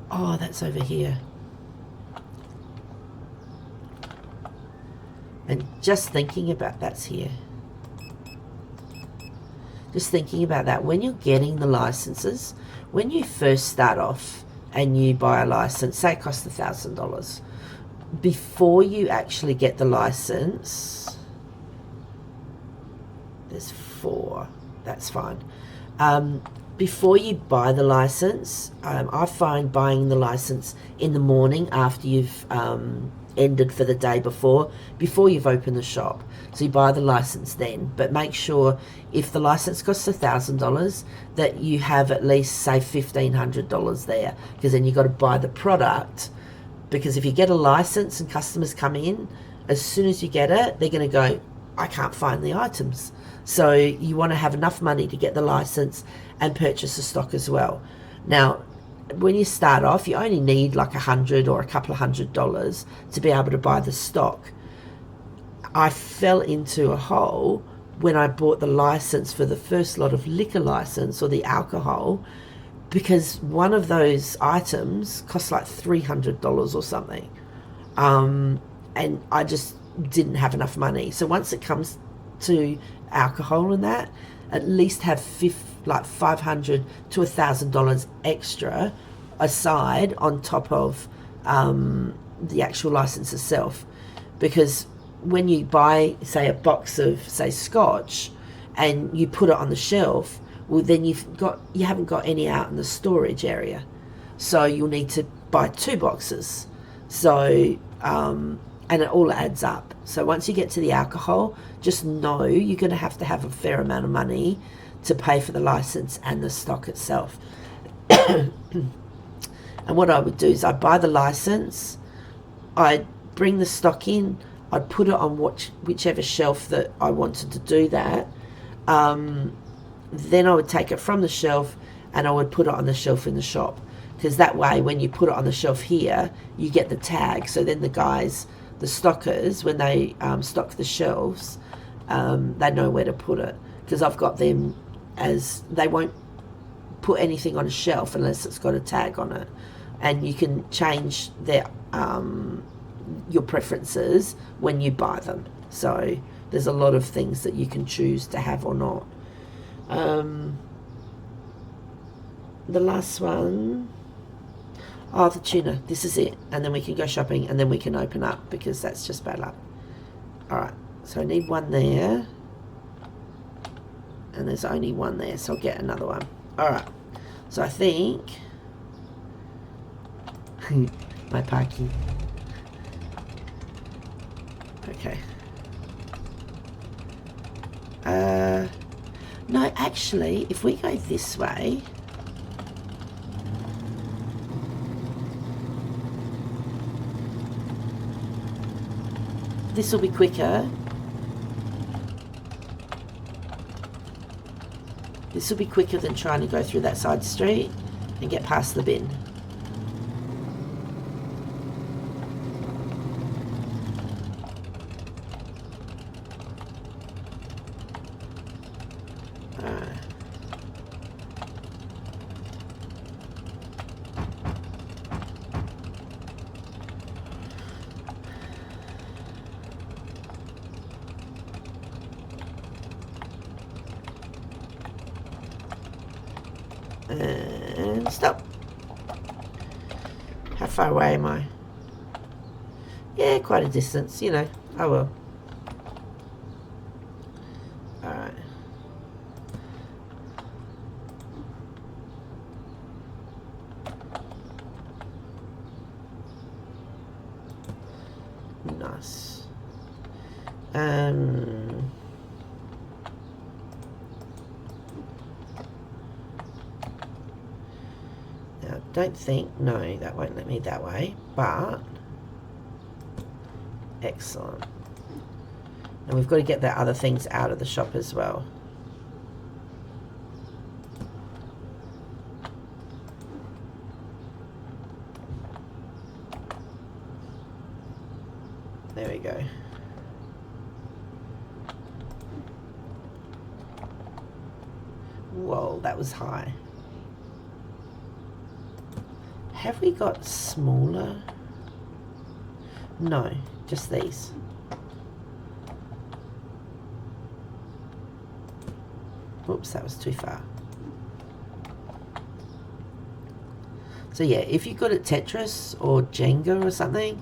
Oh, that's over here. And just thinking about that's here. Just thinking about that. When you're getting the licenses, when you first start off and you buy a license, say it costs $1,000. Before you actually get the license, there's 4. That's fine. Before you buy the license, I find buying the license in the morning after you've ended for the day before you've opened the shop. So you buy the license then, but make sure if the license costs $1,000 that you have at least say $1,500 there, because then you've got to buy the product. Because if you get a license and customers come in, as soon as you get it, they're going to go, I can't find the items. So you want to have enough money to get the license and purchase the stock as well. Now, when you start off, you only need like $100 or a couple of $100 to be able to buy the stock. I fell into a hole when I bought the license for the first lot of liquor license, or the alcohol, because one of those items cost like $300 or something. And I just didn't have enough money. So once it comes to alcohol and that, at least have like $500 to $1,000 extra aside on top of the actual license itself. Because when you buy, say, a box of, say, scotch, and you put it on the shelf, well, then you haven't got any out in the storage area, so you'll need to buy 2 boxes. So and it all adds up. So once you get to the alcohol, just know you're going to have a fair amount of money to pay for the license and the stock itself. And what I would do is I'd buy the license, I'd bring the stock in, I'd put it on whichever shelf that I wanted to do that. Then I would take it from the shelf and I would put it on the shelf in the shop. Because that way, when you put it on the shelf here, you get the tag. So then the guys, the stockers, when they stock the shelves, they know where to put it. Because I've got them as, they won't put anything on a shelf unless it's got a tag on it. And you can change their your preferences when you buy them. So there's a lot of things that you can choose to have or not. The last one, oh, the tuna. This is it. And then we can go shopping and then we can open up because that's just bad luck. Alright, so I need one there. And there's only one there, so I'll get another one. Alright, so I think... my parking. Okay. No, actually, if we go this way... this will be quicker. This will be quicker than trying to go through that side street and get past the bin. And stop. How far away am I? Yeah, quite a distance, you know. Oh well. Alright. Nice. Don't think, no, that won't let me that way, but excellent. And we've got to get the other things out of the shop as well. There we go. Whoa, that was high. Have we got smaller? No, just these. Oops, that was too far. So yeah, if you're good at Tetris or Jenga or something,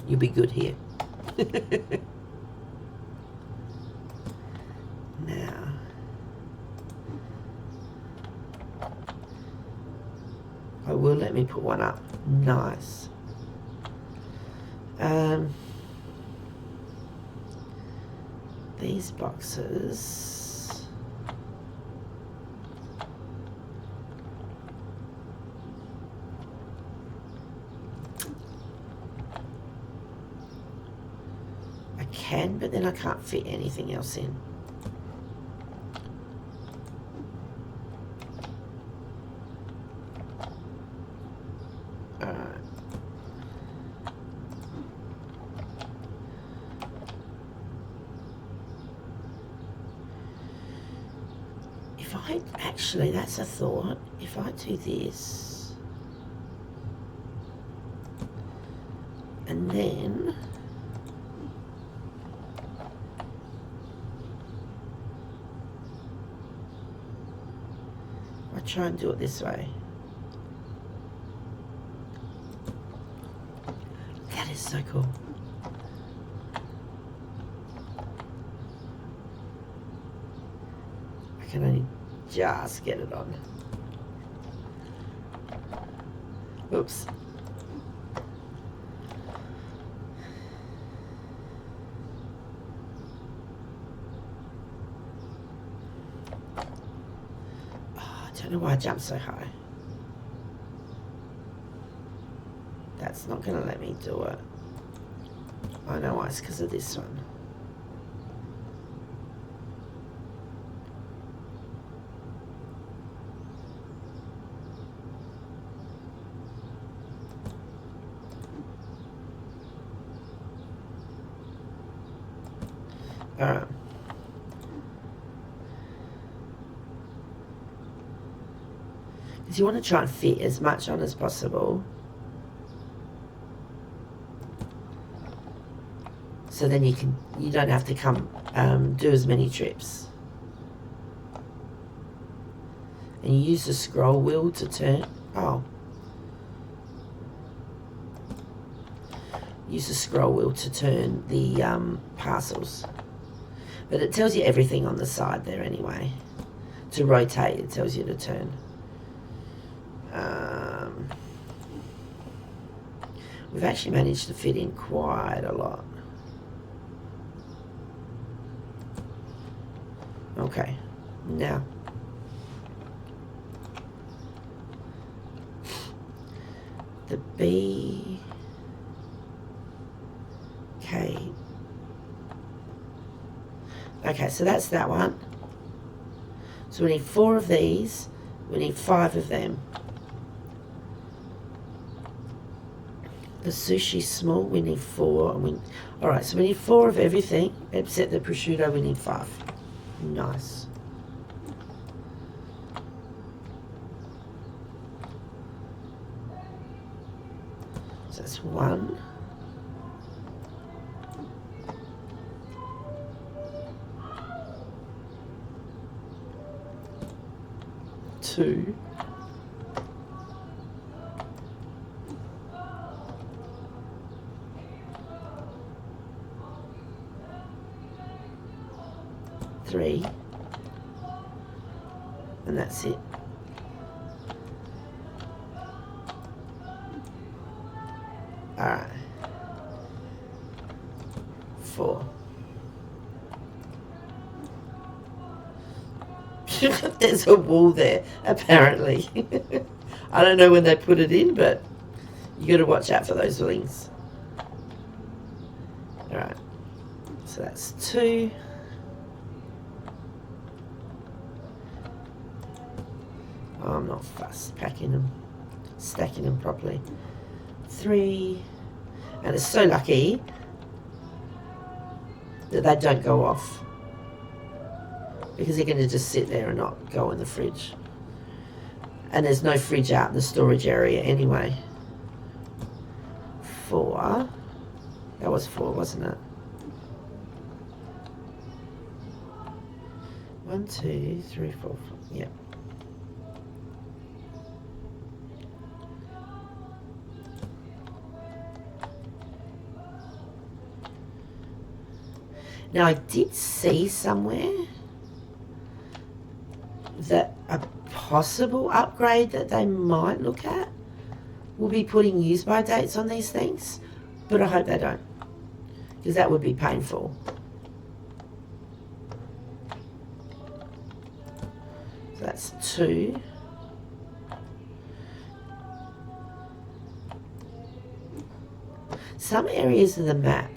you'll be good here. Now. Oh, will let me put one up. Nice. These boxes. I can, but then I can't fit anything else in. Actually, that's a thought. If I do this, and then I try and do it this way. That is so cool. I can only just get it on. Oops. Oh, I don't know why I jumped so high. That's not going to let me do it. I know why, it's because of this one. Alright. Because you want to try and fit as much on as possible. So then you don't have to come do as many trips. And you use the scroll wheel to turn. Oh. Use the scroll wheel to turn the parcels. But it tells you everything on the side there anyway. To rotate, it tells you to turn. We've actually managed to fit in quite a lot. Okay, now the B K. Okay, so that's that one. So we need 4 of these. We need 5 of them. The sushi small, we need 4. Alright, so we need 4 of everything, except the prosciutto, we need 5. Nice. So that's 1. 2. 3. And that's it. Alright. 4. There's a wall there, apparently. I don't know when they put it in, but you got to watch out for those wings. Alright. So that's 2. Oh, I'm not fussed packing them, stacking them properly. 3. And it's so lucky that they don't go off, because they're going to just sit there and not go in the fridge. And there's no fridge out in the storage area anyway. 4. That was 4, wasn't it? 1, 2, 3, 4, 4. Yeah. Now I did see somewhere that a possible upgrade that they might look at will be putting use by dates on these things, but I hope they don't, because that would be painful. So that's 2. Some areas of the map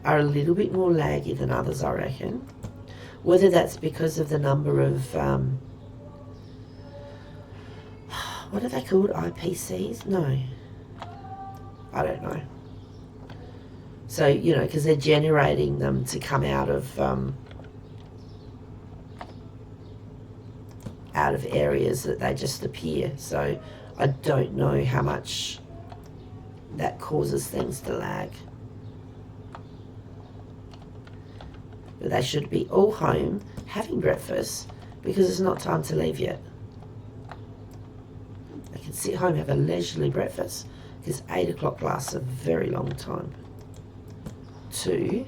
are a little bit more laggy than others, I reckon. Whether that's because of the number of, what are they called? IPCs? No. I don't know. So, you know, because they're generating them to come out of areas that they just appear. So I don't know how much that causes things to lag. But they should be all home having breakfast, because it's not time to leave yet. They can sit home, have a leisurely breakfast, because 8 o'clock lasts a very long time. 2.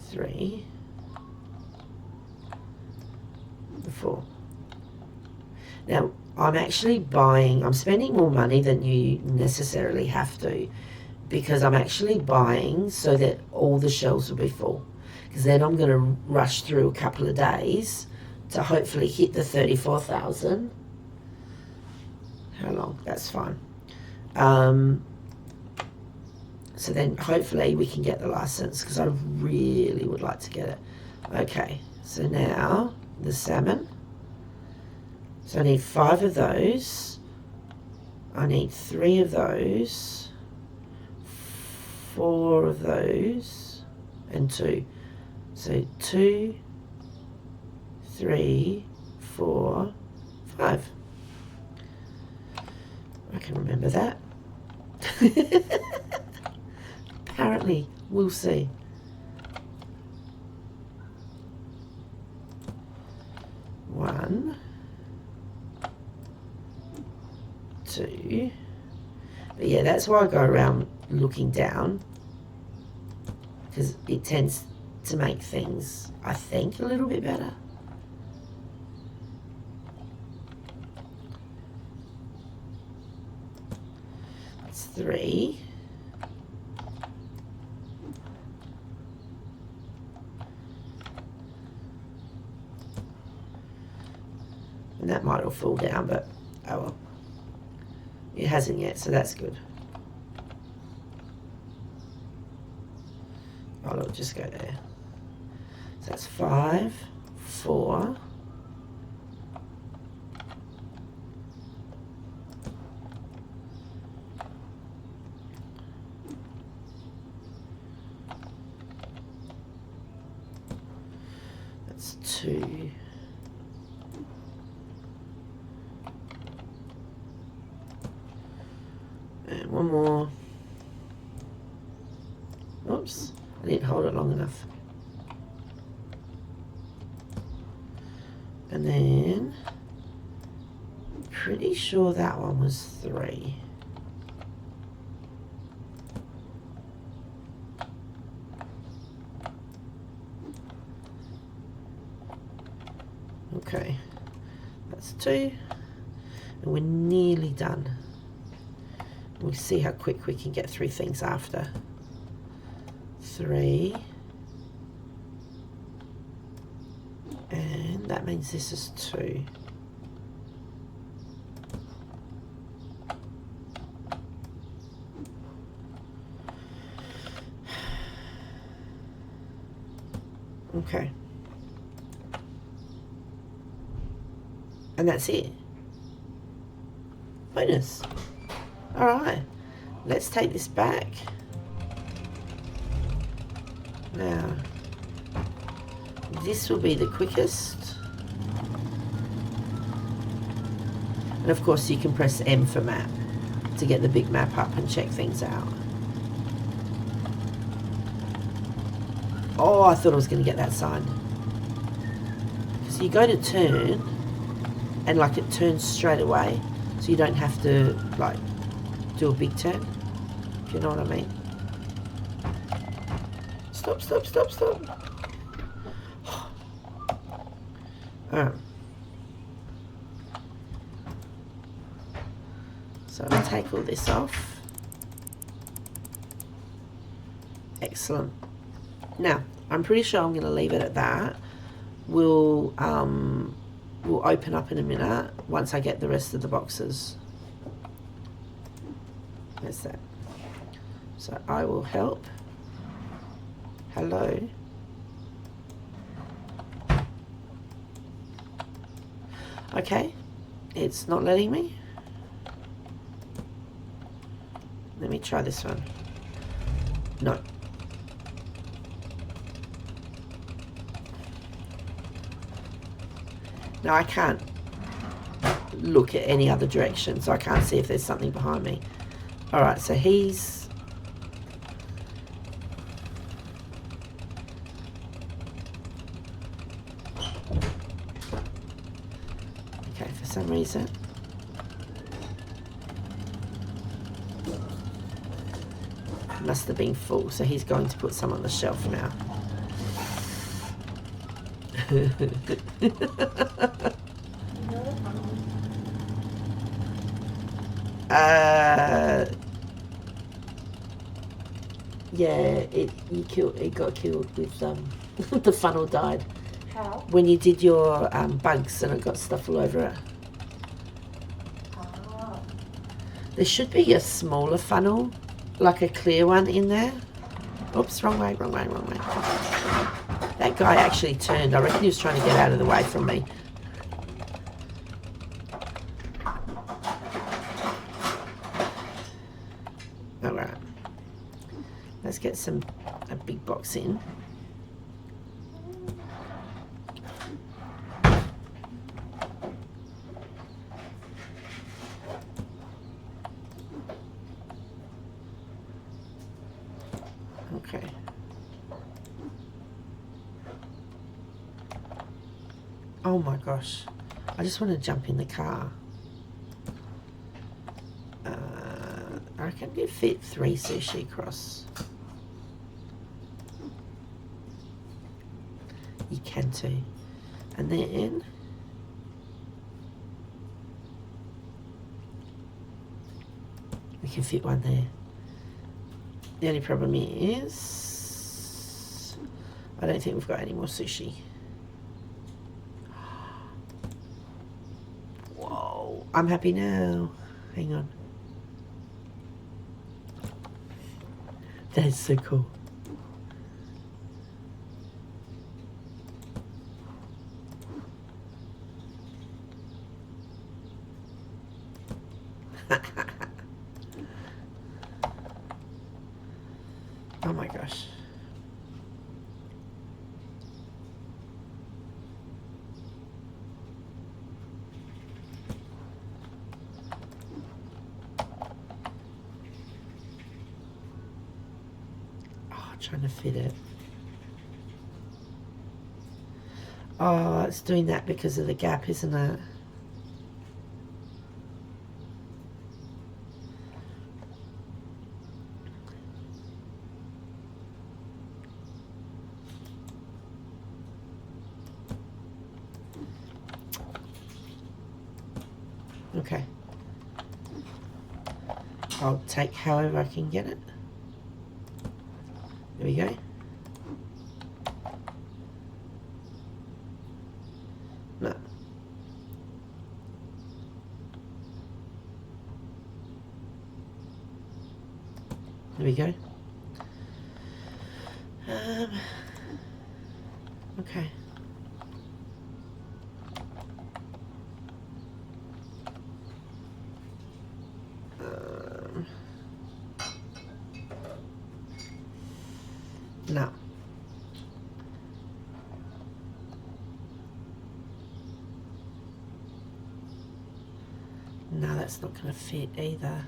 3. 4. Now, I'm spending more money than you necessarily have to, because I'm actually buying so that all the shelves will be full. Because then I'm going to rush through a couple of days to hopefully hit the 34,000. How long? That's fine. So then hopefully we can get the license, because I really would like to get it. Okay, so now the salmon. So I need 5 of those. I need 3 of those. 4 of those. And 2. So 2, 3, 4, 5. I can remember that. Apparently, we'll see. One, 2. But yeah, that's why I go around looking down, because it tends to make things, I think, a little bit better. That's 3. And that might all fall down, but oh well. It hasn't yet, so that's good. Oh look, just go there. So that's 5, 4. That's 2. And one more. Oops, I didn't hold it long enough. And then, pretty sure that one was 3. Okay, that's 2. And we're nearly done. We'll see how quick we can get through things after. 3. And that means this is 2. Okay. And that's it. Bonus. Alright, let's take this back. Now, this will be the quickest. And of course you can press M for map to get the big map up and check things out. Oh, I thought I was going to get that sign. So you go to turn, and like it turns straight away, so you don't have to like do a big turn, if you know what I mean. Stop, stop, stop, stop. Alright. So I'll take all this off. Excellent. Now, I'm pretty sure I'm going to leave it at that. We'll open up in a minute once I get the rest of the boxes. There's that. So I will help. Hello. Okay, it's not letting me. Let me try this one. No. No, I can't look at any other direction, so I can't see if there's something behind me. Alright, so he's... Okay, for some reason. Must have been full, so he's going to put some on the shelf now. Yeah, it got killed with the funnel died. How? When you did your bugs and it got stuff all over it. Ah. There should be a smaller funnel, like a clear one in there. Oops, wrong way, wrong way, wrong way. That guy actually turned. I reckon he was trying to get out of the way from me. Alright. Let's get a big box in. Oh my gosh. I just want to jump in the car. I reckon you fit 3 sushi across. You can too. And then we can fit one there. The only problem is I don't think we've got any more sushi. Whoa, I'm happy now. Hang on. That is so cool. Oh my gosh. Oh, trying to fit it. Oh, it's doing that because of the gap, isn't it? Okay. I'll take however I can get it. There we go. No. There we go. Okay. No. No, that's not going to fit either.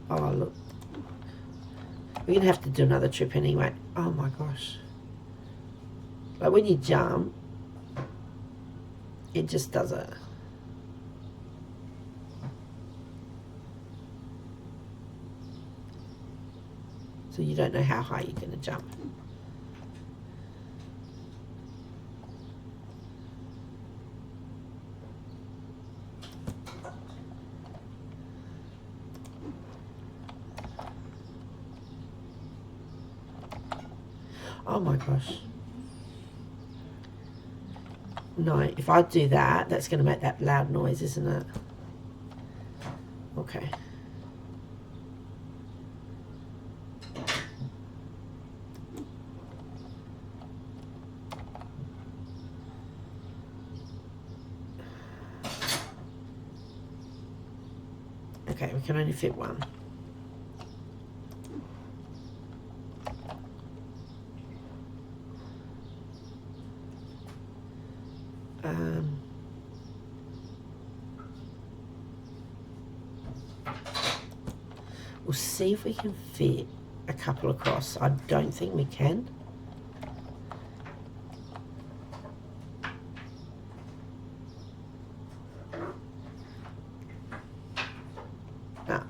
Oh, look. We're going to have to do another trip anyway. Oh my gosh. Like when you jump, it just does it. So you don't know how high you're going to jump. Oh my gosh. No, if I do that, that's going to make that loud noise, isn't it? Okay. Okay, we can only fit one. We'll see if we can fit a couple across. I don't think we can. No.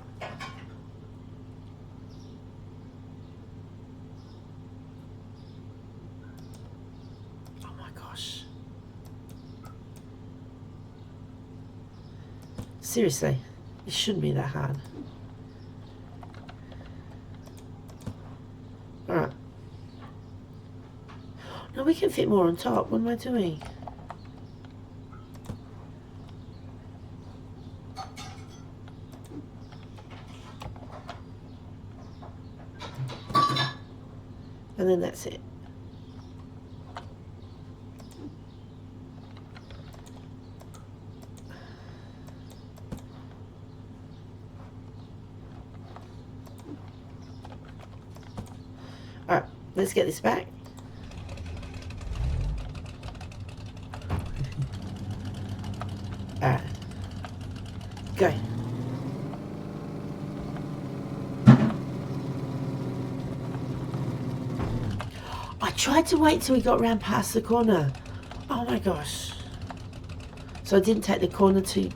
Oh my gosh. Seriously, it shouldn't be that hard. Alright. No, we can fit more on top. What am I doing? And then that's it. Alright, let's get this back. Alright. Go. tried to wait till we got round past the corner. Oh my gosh. So I didn't take the corner too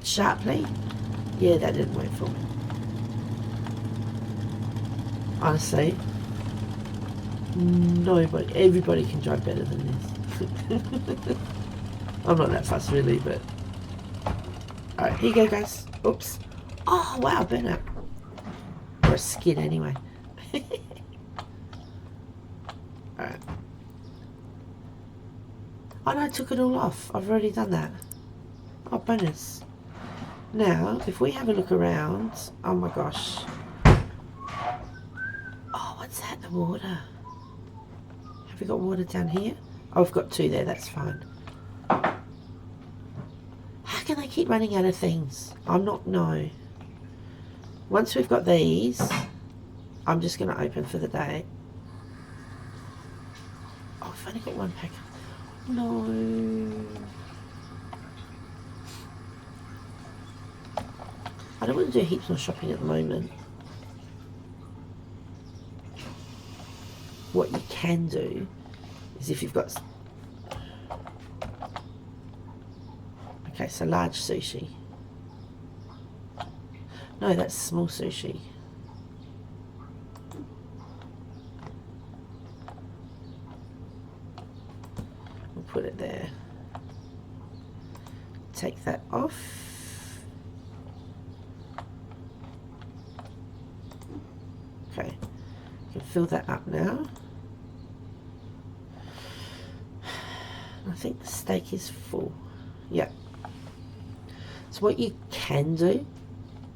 sharply. Yeah, that didn't work for me. Honestly, everybody can drive better than this. I'm not that fussed really, but... Alright, here you go, guys. Oops. Oh, wow, burnout. Or a skid, anyway. Alright. Oh, no, I took it all off. I've already done that. Oh, bonus. Now, if we have a look around... Oh, my gosh. Oh, what's that? The water. Have we got water down here? Oh, we've got 2 there. That's fine. How can they keep running out of things? I'm not... No. Once we've got these, I'm just going to open for the day. Oh, I've only got 1 pack. No. I don't want to do heaps more shopping at the moment. What you can do is if you've got... Okay, so large sushi. No, that's small sushi. We'll put it there. Take that off. Okay, you can fill that up now. I think the steak is full. Yeah. So what you can do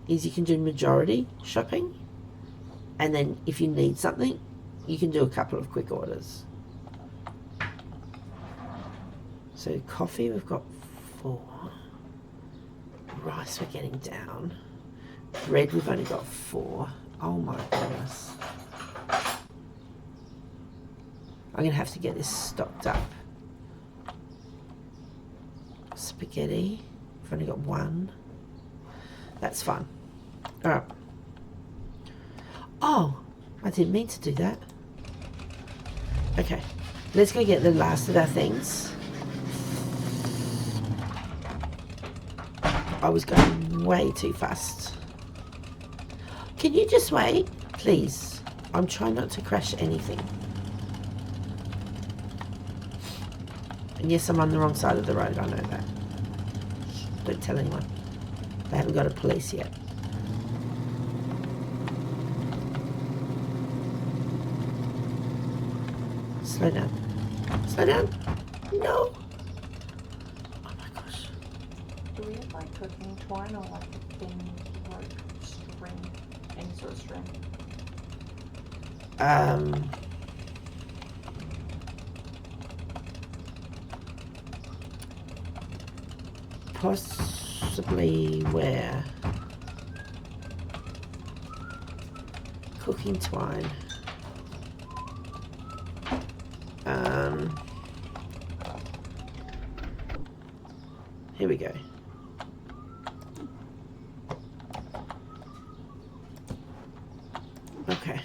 is you can do majority shopping, and then if you need something, you can do a couple of quick orders. So coffee, we've got 4. Rice, we're getting down. Bread, we've only got 4. Oh my goodness. I'm going to have to get this stocked up. Spaghetti, we've only got 1. That's fine. Alright. Oh, I didn't mean to do that. Okay, let's go get the last of our things. I was going way too fast. Can you just wait, please? I'm trying not to crash anything. And yes, I'm on the wrong side of the road, I know that. Don't tell anyone. They haven't got a police yet. Slow down. Slow down. No. Oh my gosh. Do we have like cooking twine or like a thin rope string? Any sort of string? Possibly where? Cooking twine. Here we go. Okay.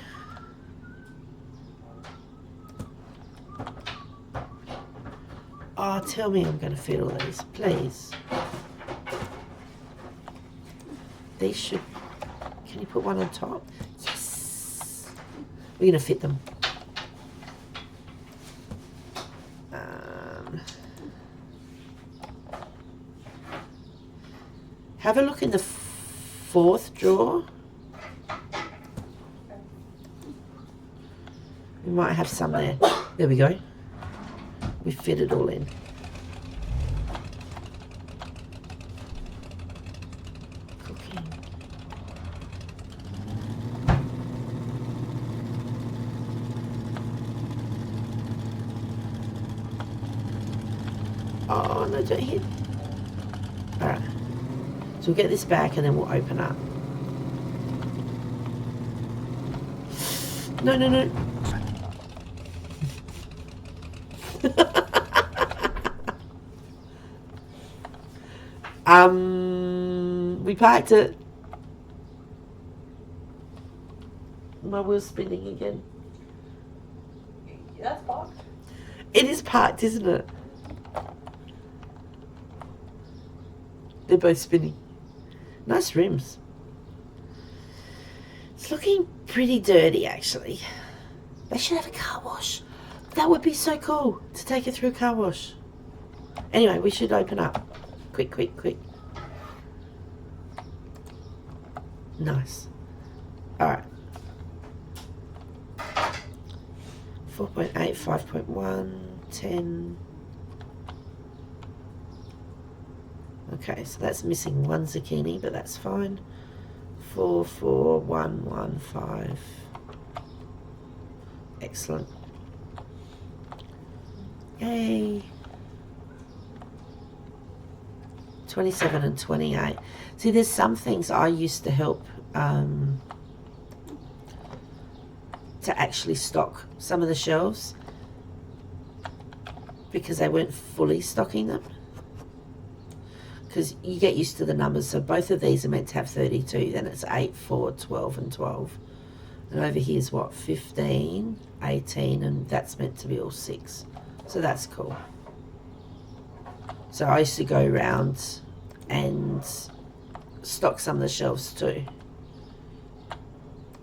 Oh, tell me I'm going to fit all these, please. These should... Can you put one on top? Yes! We're going to fit them. Have a look in the 4th drawer. We might have some there. There we go. We fit it all in. Cooking. Oh, no, don't hit. Alright. So we'll get this back and then we'll open up. No, no, no. We packed it. My wheel's spinning again. That's parked. It is parked, isn't it? They're both spinning. Nice rims. It's looking pretty dirty, actually. They should have a car wash. That would be so cool to take it through a car wash. Anyway, we should open up. Quick, quick, quick. Nice. Alright. 4.8, 5.1, 10. Okay, so that's missing one zucchini, but that's fine. 4, 4, 1, 1, 5. Excellent. Yay. 27 and 28. See, there's some things I used to help to actually stock some of the shelves because they weren't fully stocking them. Because you get used to the numbers. So both of these are meant to have 32. Then it's 8, 4, 12, and 12. And over here is what? 15, 18, and that's meant to be all 6. So that's cool. So I used to go around and stock some of the shelves too,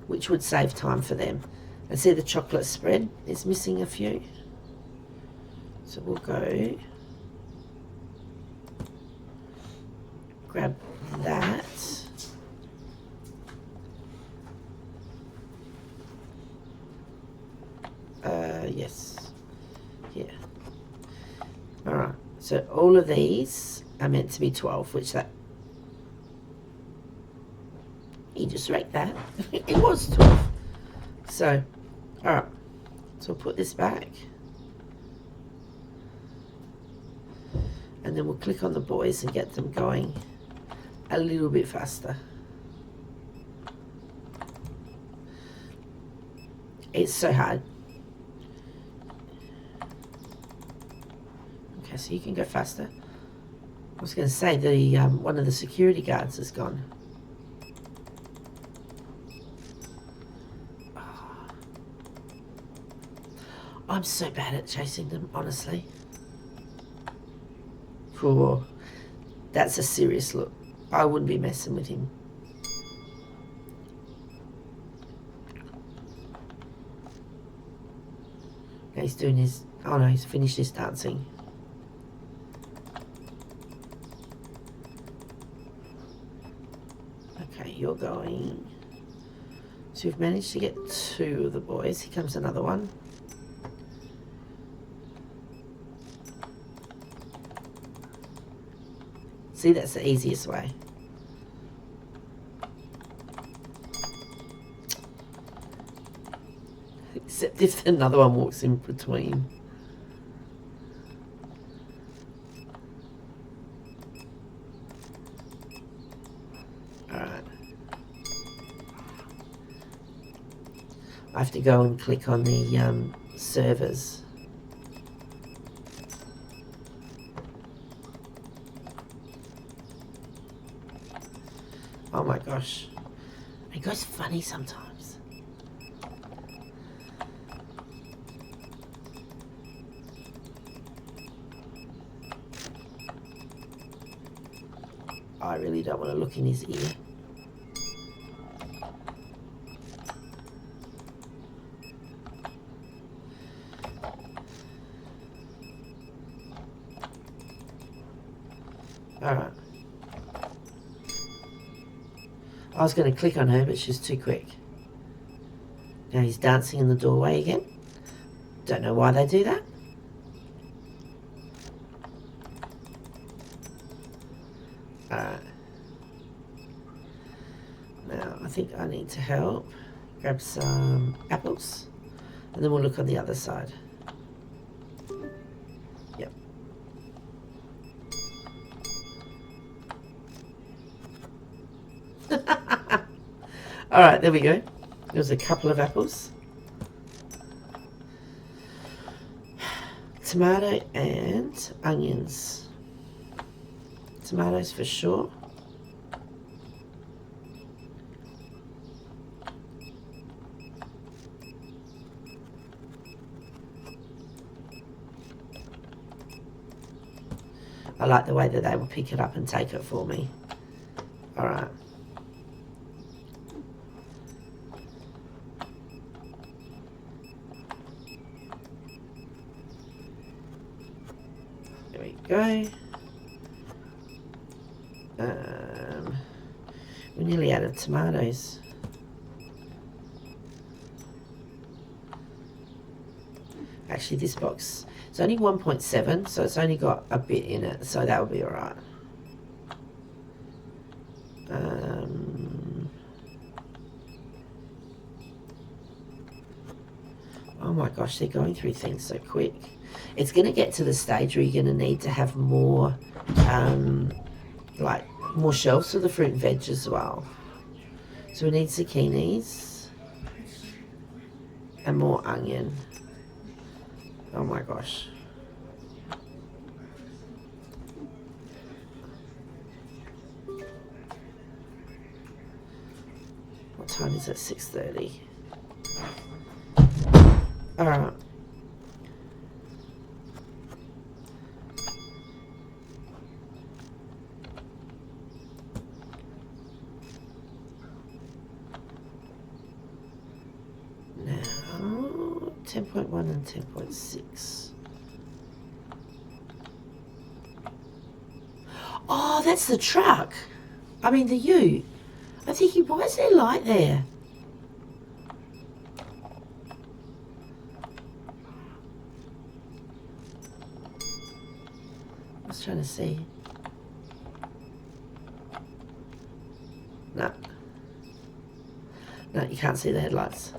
which would save time for them. And see, the chocolate spread is missing a few. So we'll go grab that. Yes. Yeah. Alright. So all of these are meant to be 12, which that... You just rake that. It was 12. So, alright. So we'll put this back. And then we'll click on the boys and get them going a little bit faster. It's so hard. Okay, so you can go faster. I was going to say the one of the security guards is gone. Oh. I'm so bad at chasing them, honestly. Cool. That's a serious look. I wouldn't be messing with him. Okay, he's doing his... Oh no, he's finished his dancing. Okay, you're going... So we've managed to get 2 of the boys. Here comes another one. See, that's the easiest way. Except if another one walks in between. Alright. I have to go and click on the servers. Oh my gosh. It goes funny sometimes. I really don't want to look in his ear. Alright. I was going to click on her, but she's too quick. Now he's dancing in the doorway again. Don't know why they do that. Alright. Now, I think I need to help. Grab some apples. And then we'll look on the other side. Yep. Alright, there we go. There's a couple of apples. Tomato and onions. Tomatoes for sure. I like the way that they will pick it up and take it for me. Alright. There we go. We're nearly out of tomatoes. Actually, this box, it's only 1.7, so it's only got a bit in it, so that will be alright. Oh my gosh, they're going through things so quick. It's going to get to the stage where you're going to need to have more, like, more shelves for the fruit and veg as well. So we need zucchinis and more onion. Oh my gosh. What time is it? 6:30. Alright. Now, 10.1 and 10.6. Oh, that's the truck. I mean, the ute. I'm thinking, why is there light there? I was trying to see. No. No, you can't see the headlights.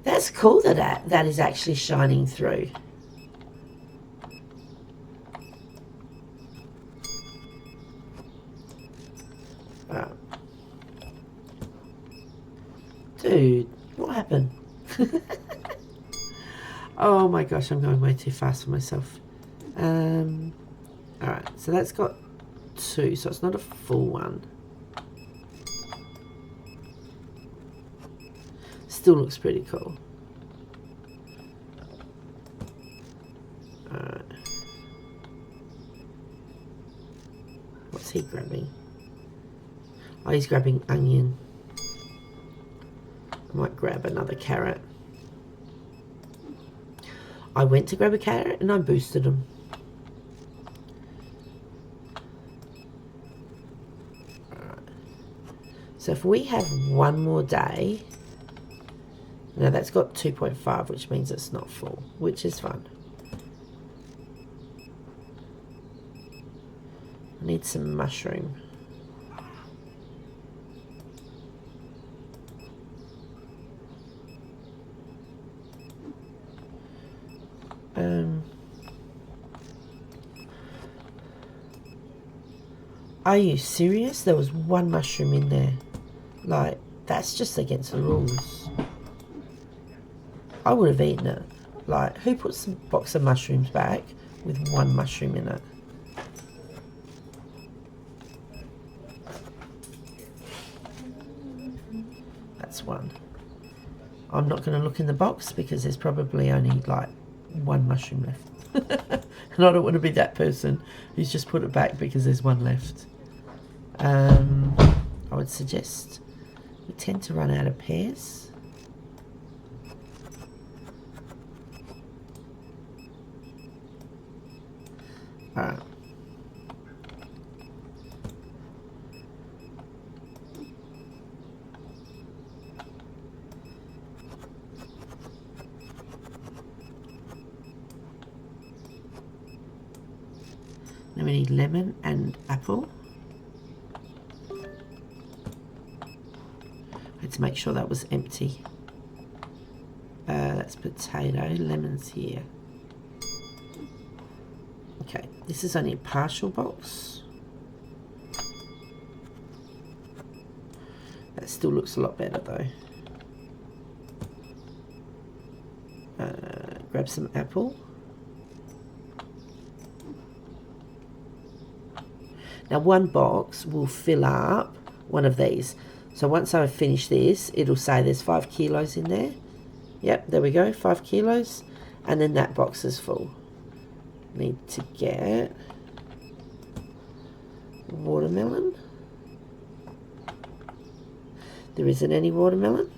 That's cool that that is actually shining through. Right. Dude, what happened? Oh my gosh, I'm going way too fast for myself. Alright, so that's got 2, so it's not a full one. Still looks pretty cool. Alright. What's he grabbing? Oh, he's grabbing onion. I might grab another carrot. I went to grab a carrot and I boosted him. Alright. So if we have one more day, now that's got 2.5, which means it's not full, which is fun. I need some mushroom. Are you serious? There was one mushroom in there. Like, that's just against the rules. I would have eaten it. Like, who puts a box of mushrooms back with one mushroom in it? That's one. I'm not going to look in the box because there's probably only like one mushroom left. And I don't want to be that person who's just put it back because there's one left. I would suggest we tend to run out of pears. Alright. Then we need lemon and apple. To make sure that was empty. That's potato, lemons here. Okay, this is only a partial box. That still looks a lot better though. Grab some apple. Now one box will fill up one of these. So once I finish this, it'll say there's 5 kilos in there. Yep, there we go, 5 kilos. And then that box is full. Need to get watermelon. There isn't any watermelon.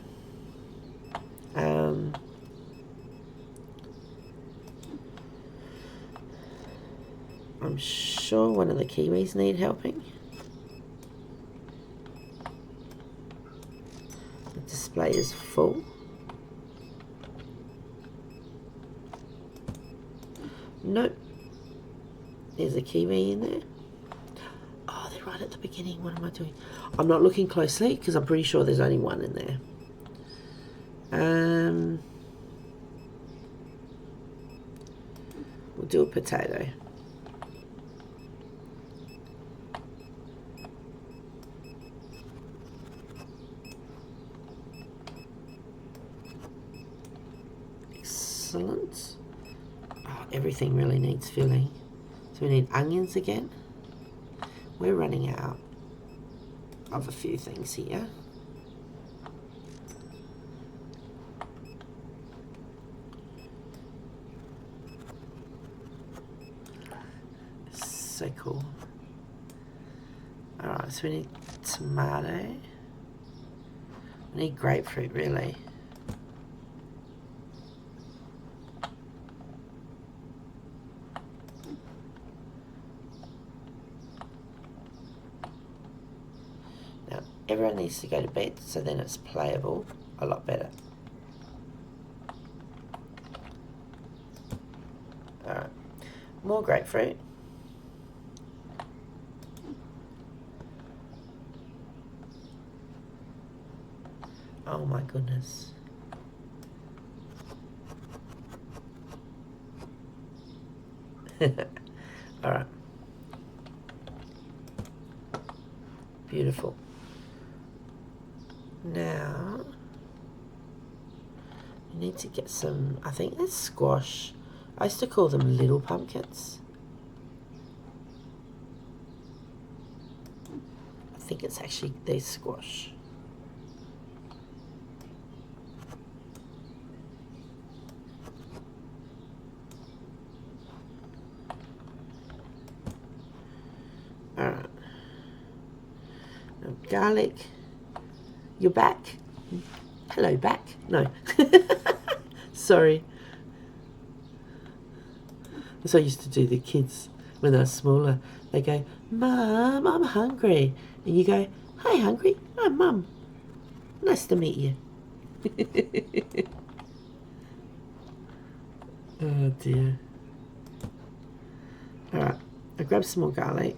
I'm sure one of the kiwis need helping. The display is full. Nope. There's a kiwi in there. Oh, they're right at the beginning. What am I doing? I'm not looking closely because I'm pretty sure there's only one in there. We'll do a potato. Excellent. Oh, everything really needs filling. So we need onions again. We're running out of a few things here. So cool. Alright, so we need tomato. We need grapefruit, really. Now, everyone needs to go to bed, so then it's playable a lot better. Alright, more grapefruit. Oh my goodness. Alright. Beautiful. Now, we need to get some, I think that's squash. I used to call them little pumpkins. I think it's actually, they're squash. Alright. Garlic. You're back. Hello, back. No. Sorry. That's what I used to do the kids when they were smaller. They go, Mum, I'm hungry. And you go, hi, hungry. I'm Mum. Nice to meet you. Oh, dear. Alright. I grabbed some more garlic.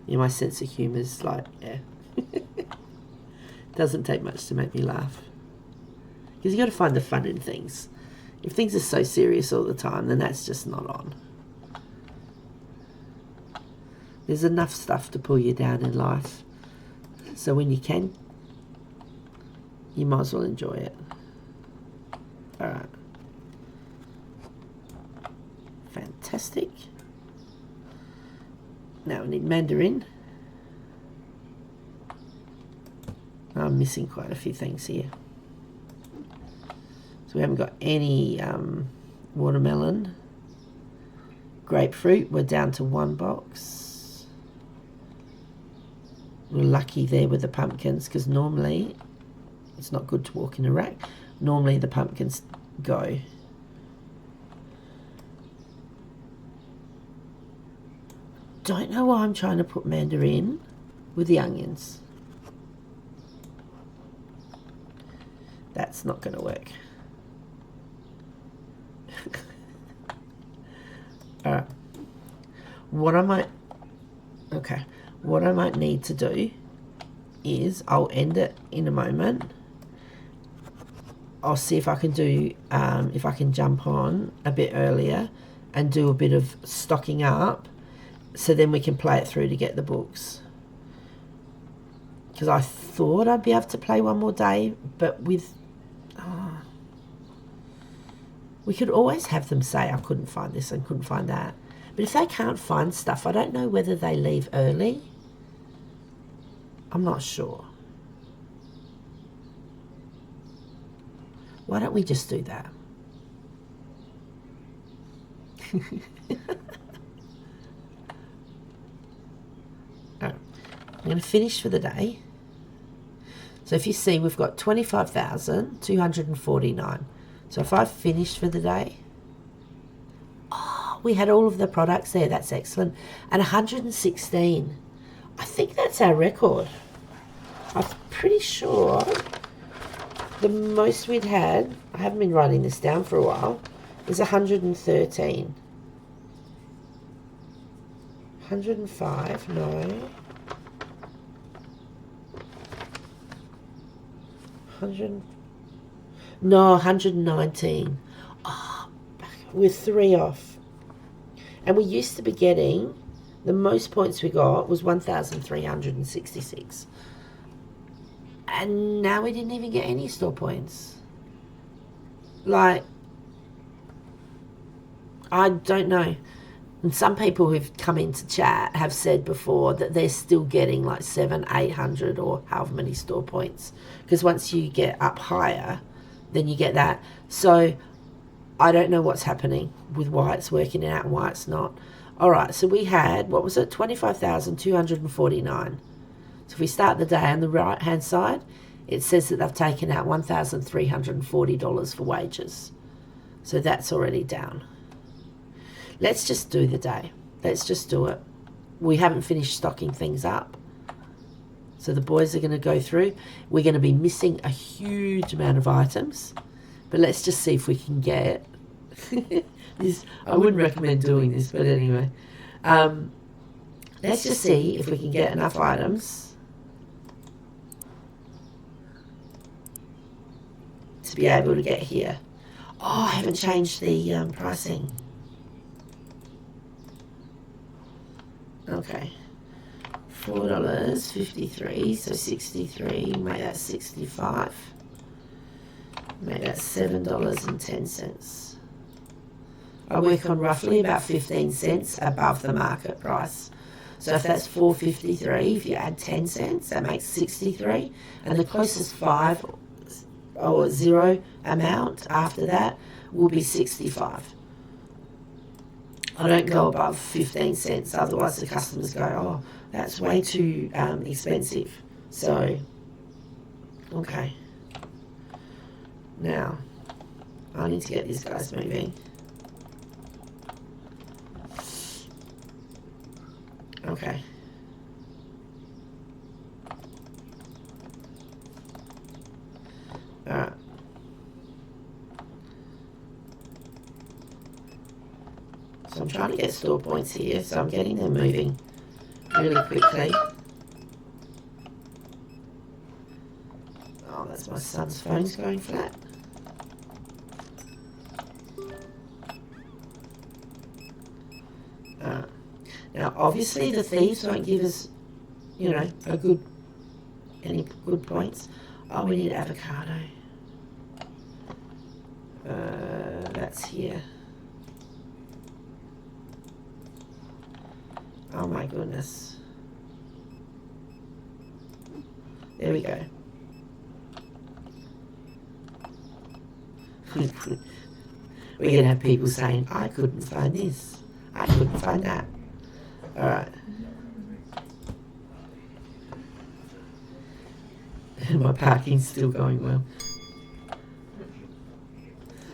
Yeah, my sense of humour is like, yeah. Doesn't take much to make me laugh. Because you got to find the fun in things. If things are so serious all the time, then that's just not on. There's enough stuff to pull you down in life. So when you can, you might as well enjoy it. Alright. Fantastic. Now we need mandarin. I'm missing quite a few things here. So we haven't got any watermelon. Grapefruit, we're down to one box. We're lucky there with the pumpkins because normally it's not good to walk in a rack. Normally the pumpkins go. Don't know why I'm trying to put mandarin with the onions. That's not going to work. Alright. What I might need to do is I'll end it in a moment. I'll see if I can do, if I can jump on a bit earlier and do a bit of stocking up. So then we can play it through to get the books. Because I thought I'd be able to play one more day, but with... we could always have them say, I couldn't find this and couldn't find that. But if they can't find stuff, I don't know whether they leave early. I'm not sure. Why don't we just do that? going to finish for the day. So if you see, we've got 25,249. So if I finished for the day, oh, we had all of the products there. That's excellent. And 116. I think that's our record. I'm pretty sure the most we'd had, I haven't been writing this down for a while, is 113. 105, no. 119. Oh, we're 3 off. And we used to be getting, the most points we got was 1,366. And now we didn't even get any store points. Like, I don't know. And some people who've come into chat have said before that they're still getting like 700, 800 or however many store points. Because once you get up higher, then you get that. So I don't know what's happening with why it's working out and why it's not. All right, so we had, what was it, 25,249. So if we start the day on the right-hand side, it says that they've taken out $1,340 for wages. So that's already down. Let's just do the day. Let's just do it. We haven't finished stocking things up. So the boys are going to go through. We're going to be missing a huge amount of items. But let's just see if we can get this. I wouldn't recommend doing this, but anyway. Let's just see if we can get enough items to be able to get here. Oh, I haven't changed the pricing. Okay. $4.53, so 63, make that 65. Make that $7.10. I work on roughly about 15 cents above the market price. So if that's $4.53, if you add 10 cents, that makes 63. And the closest 5 or 0 amount after that will be 65. I don't go above 15 cents, otherwise the customers go, oh, that's way too expensive. So, okay. Now, I need to get these guys moving. Okay. Alright. So I'm trying to get store points here, so I'm getting them moving really quickly. Oh, that's my son's phone's going flat. Now, obviously, the thieves won't give us, you know, any good points. Oh, we need avocado. That's here. Oh my goodness. There we go. We're going to have people saying, I couldn't find this. I couldn't find that. Alright. And my parking's still going well.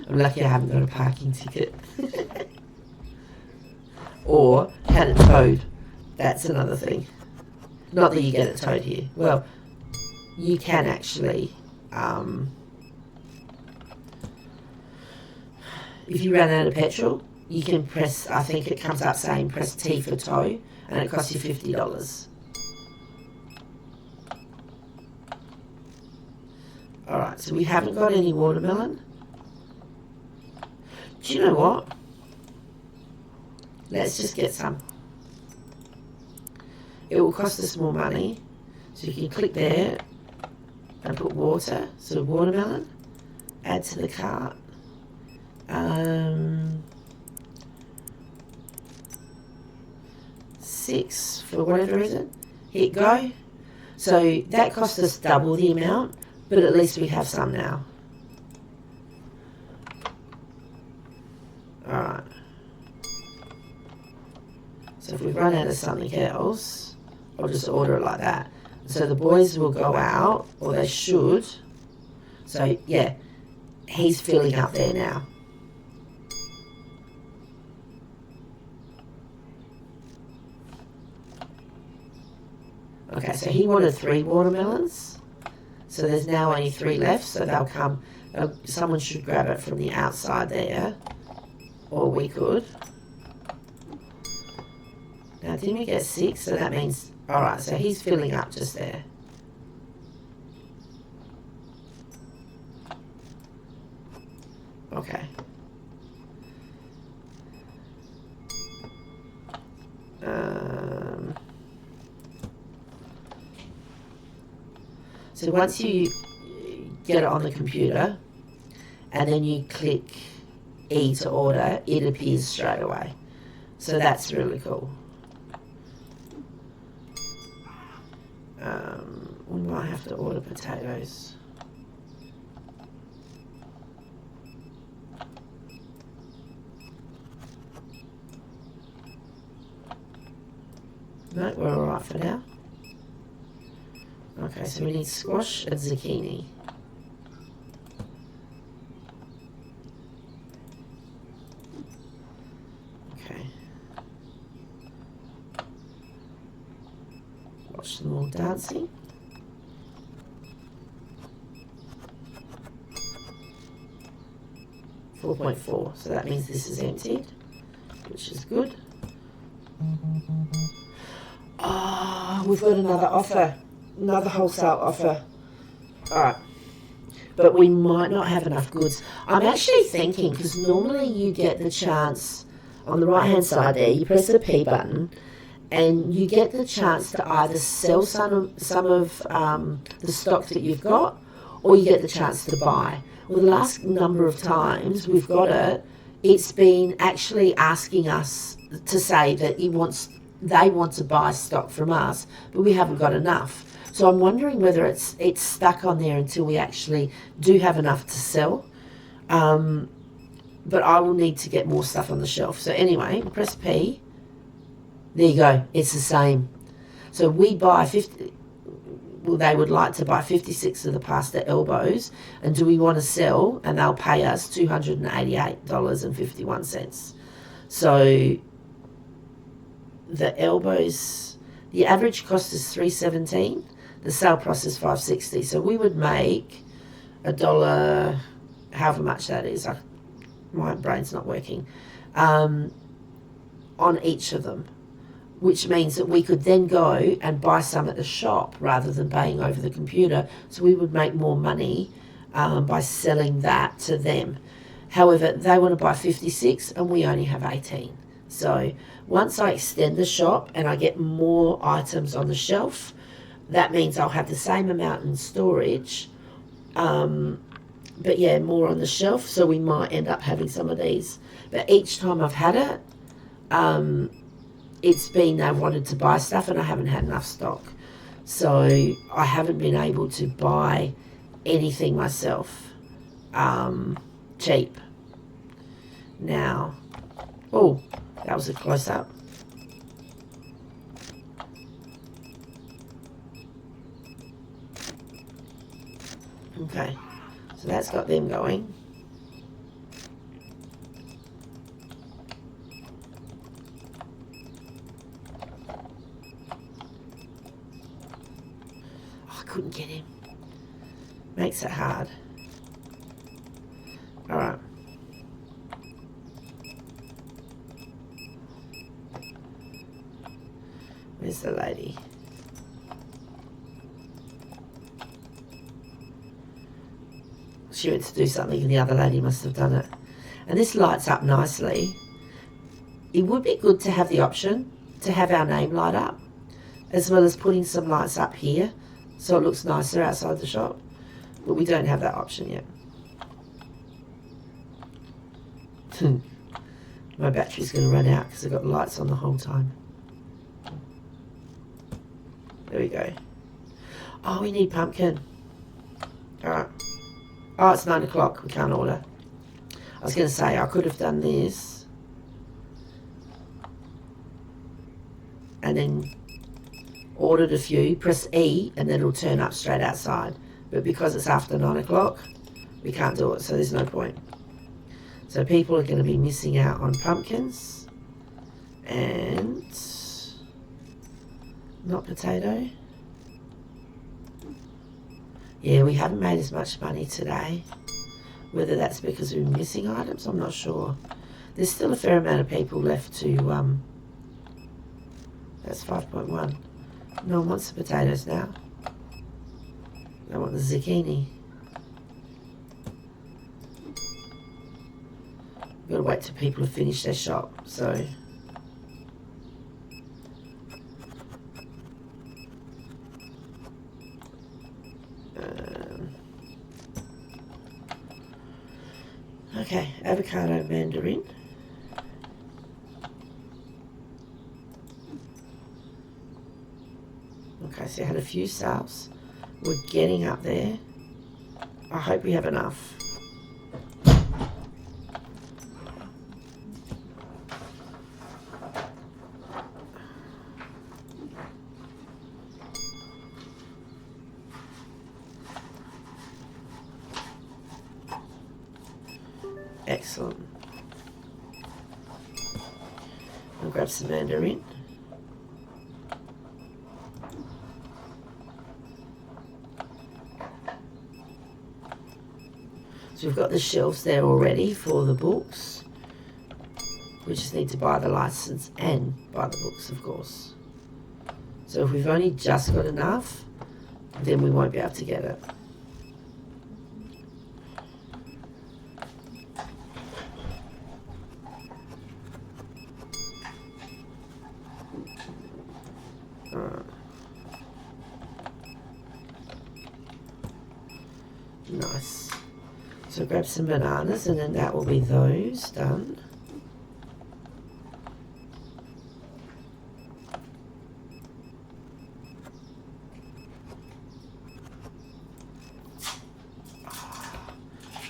I'm lucky I haven't got a parking ticket. Or had it towed. That's another thing. Not that you get it towed here. Well, you can actually, if you run out of petrol, you can press, I think it comes up saying press T for tow, and it costs you $50. Alright, so we haven't got any watermelon. Do you know what? Let's just get some. It will cost us more money. So you can click there and put water, so watermelon, add to the cart. 6 for whatever reason. Hit go. So that cost us double the amount, but at least we have some now. Alright. So if we run out of something else, I'll just order it like that. So the boys will go out, or they should. So yeah, he's filling up there now. Okay, so he wanted 3 watermelons. So there's now only 3 left, so they'll come. Someone should grab it from the outside there, or we could. Now, didn't we get 6? So that means, alright, so he's filling up just there. Okay. So once you get it on the computer, and then you click E to order, it appears straight away. So that's really cool. We might have to order potatoes. No, we're alright for now. Okay, so we need squash and zucchini. Okay. Watch them all dancing. $4.4, so that means this is emptied, which is good. Oh, we've got another offer. Another wholesale offer. Alright. But we might not have enough goods. I'm actually thinking, because normally you get the chance on the right hand side there, you press the P button and you get the chance to either sell some of the stock that you've got, or you get the chance to buy. Well, the last number of times we've got it, it's been actually asking us to say that they want to buy stock from us, but we haven't got enough. So I'm wondering whether it's stuck on there until we actually do have enough to sell. But I will need to get more stuff on the shelf. So anyway, press P. There you go. It's the same. So we buy 50. Well, they would like to buy 56 of the pasta elbows, and do we want to sell? And they'll pay us $288.51. So the elbows, the average cost is $3.17. The sale price is $5.60. So we would make $1, however much that is. My brain's not working. On each of them, which means that we could then go and buy some at the shop rather than paying over the computer. So we would make more money by selling that to them. However, they want to buy 56 and we only have 18. So once I extend the shop and I get more items on the shelf, that means I'll have the same amount in storage, but yeah, more on the shelf. So we might end up having some of these. But each time I've had it, it's been they've wanted to buy stuff and I haven't had enough stock. So I haven't been able to buy anything myself cheap. Now, oh, that was a close-up. Okay, so that's got them going. Oh, I couldn't get him. Makes it hard. All right. Where's the lady? She went to do something and the other lady must have done it. And this lights up nicely. It would be good to have the option to have our name light up, as well as putting some lights up here so it looks nicer outside the shop. But we don't have that option yet. My battery's going to run out because I've got lights on the whole time. There we go. Oh, we need pumpkin. Alright. Oh, it's 9 o'clock. We can't order. I was going to say I could have done this. And then ordered a few, press E and then it'll turn up straight outside. But because it's after 9 o'clock, we can't do it, so there's no point. So people are going to be missing out on pumpkins and not potato. Yeah, we haven't made as much money today. Whether that's because we're missing items, I'm not sure. There's still a fair amount of people left to, that's 5.1. No one wants the potatoes now. They want the zucchini. Got to wait till people have finished their shop, so. Okay, avocado mandarin. Okay, so I had a few sales. We're getting up there. I hope we have enough. Excellent. I'll grab some mandarin. So we've got the shelves there already for the books. We just need to buy the license and buy the books, of course. So if we've only just got enough, then we won't be able to get it. Nice. So grab some bananas and then that will be those done.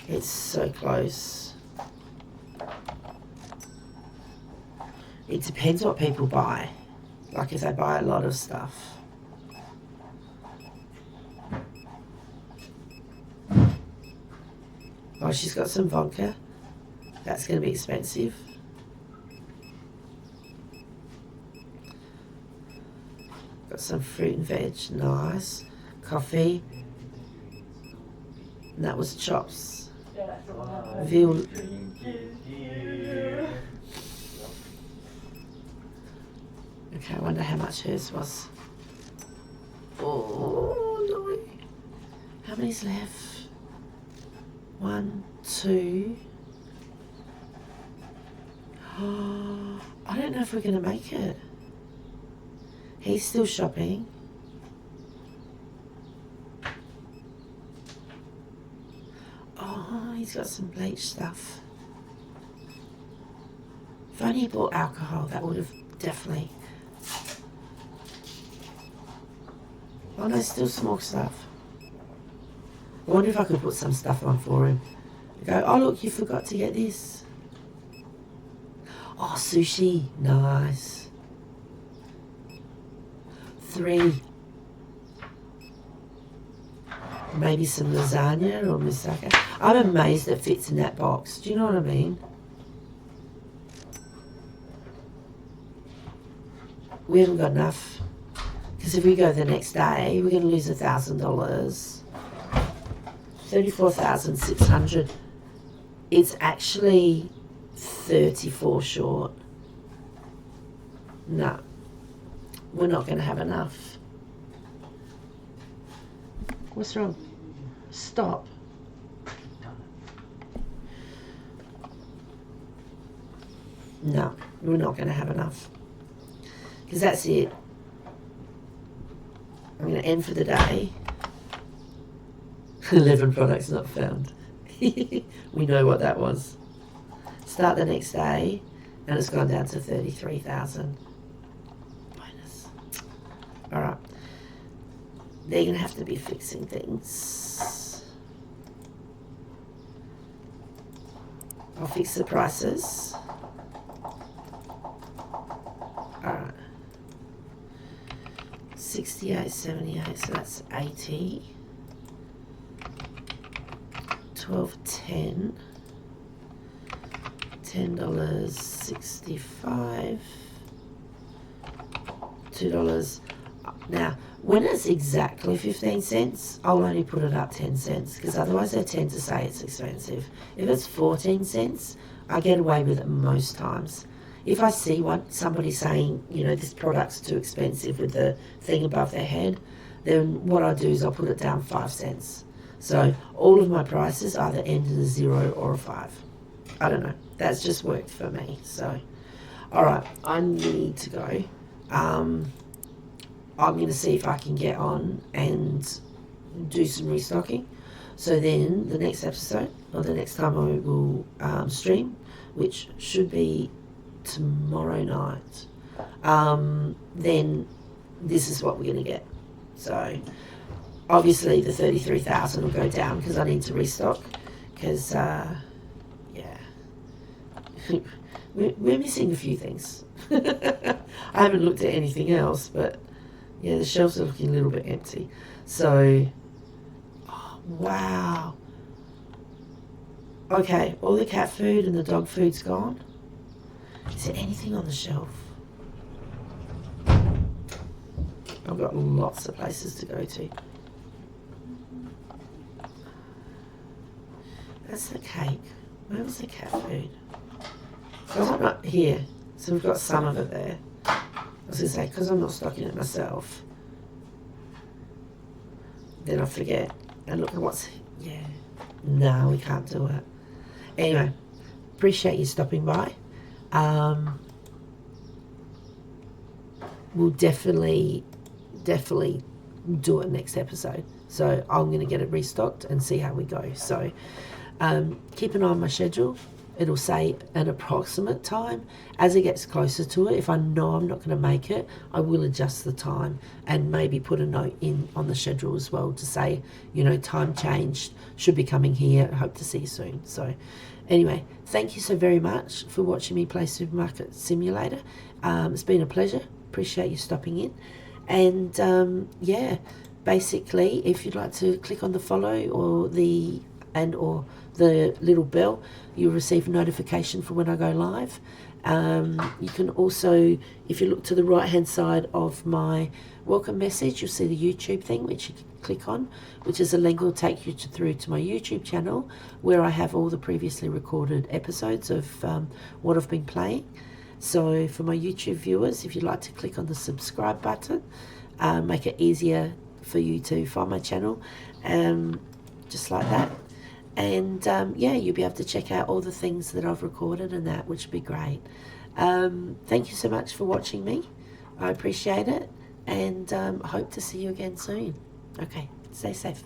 It's so close. It depends what people buy. Like if they buy a lot of stuff. Oh, she's got some vodka. That's going to be expensive. Got some fruit and veg. Nice. Coffee. And that was chops. Veal. Okay, I wonder how much hers was. Oh, no. How many's left? 1, 2. Oh, I don't know if we're going to make it. He's still shopping. Oh, he's got some bleach stuff. If only he bought alcohol, that would have definitely. Oh no, still small stuff. I wonder if I could put some stuff on for him. Go, oh look, you forgot to get this. Oh, sushi, nice. 3. Maybe some lasagna or moussaka. I'm amazed it fits in that box. Do you know what I mean? We haven't got enough. Because if we go the next day, we're going to lose $1,000. 34,600. It's actually 34 short. No, we're not going to have enough. What's wrong? Stop. No, we're not going to have enough. Because that's it. I'm going to end for the day. 11 products not found. We know what that was. Start the next day, and it's gone down to 33,000. Bonus. All right. They're going to have to be fixing things. I'll fix the prices. All right. 68.78, so that's 80. 12.10. $10.65. $2. Now, when it's exactly 15 cents, I'll only put it up 10 cents because otherwise they tend to say it's expensive. If it's 14 cents, I get away with it most times. If I see somebody saying, you know, this product's too expensive with the thing above their head, then what I do is I'll put it down 5 cents. So all of my prices either end in a 0 or a 5. I don't know. That's just worked for me. So, all right, I need to go. I'm going to see if I can get on and do some restocking. So then the next episode, or the next time I will stream, which should be tomorrow night, then this is what we're going to get. So obviously the 33,000 will go down because I need to restock because, yeah, we're missing a few things. I haven't looked at anything else, but yeah, the shelves are looking a little bit empty. So, oh, wow. Okay, all the cat food and the dog food's gone. Is there anything on the shelf? I've got lots of places to go to. That's the cake. Where was the cat food? Because I'm not here, so we've got some of it there. I was going to say, because I'm not stocking it myself, then I forget. And look at what's... Yeah. No, we can't do it. Anyway, appreciate you stopping by. We'll definitely do it next episode. So I'm going to get it restocked and see how we go. So keep an eye on my schedule. It'll say an approximate time. As it gets closer to it, if I know I'm not going to make it, I will adjust the time and maybe put a note in on the schedule as well to say, you know, time changed, should be coming here, hope to see you soon. So anyway, thank you so very much for watching me play Supermarket Simulator. It's been a pleasure. Appreciate you stopping in. And yeah, basically, if you'd like to click on the follow or the little bell, you'll receive a notification for when I go live. You can also, if you look to the right hand side of my welcome message, you'll see the YouTube thing, which you can click on, which is a link that will take you through to my YouTube channel, where I have all the previously recorded episodes of what I've been playing. So for my YouTube viewers, if you'd like to click on the subscribe button, make it easier for you to find my channel, just like that. And yeah, you'll be able to check out all the things that I've recorded and that, which would be great. Thank you so much for watching me. I appreciate it, and hope to see you again soon. Okay, stay safe.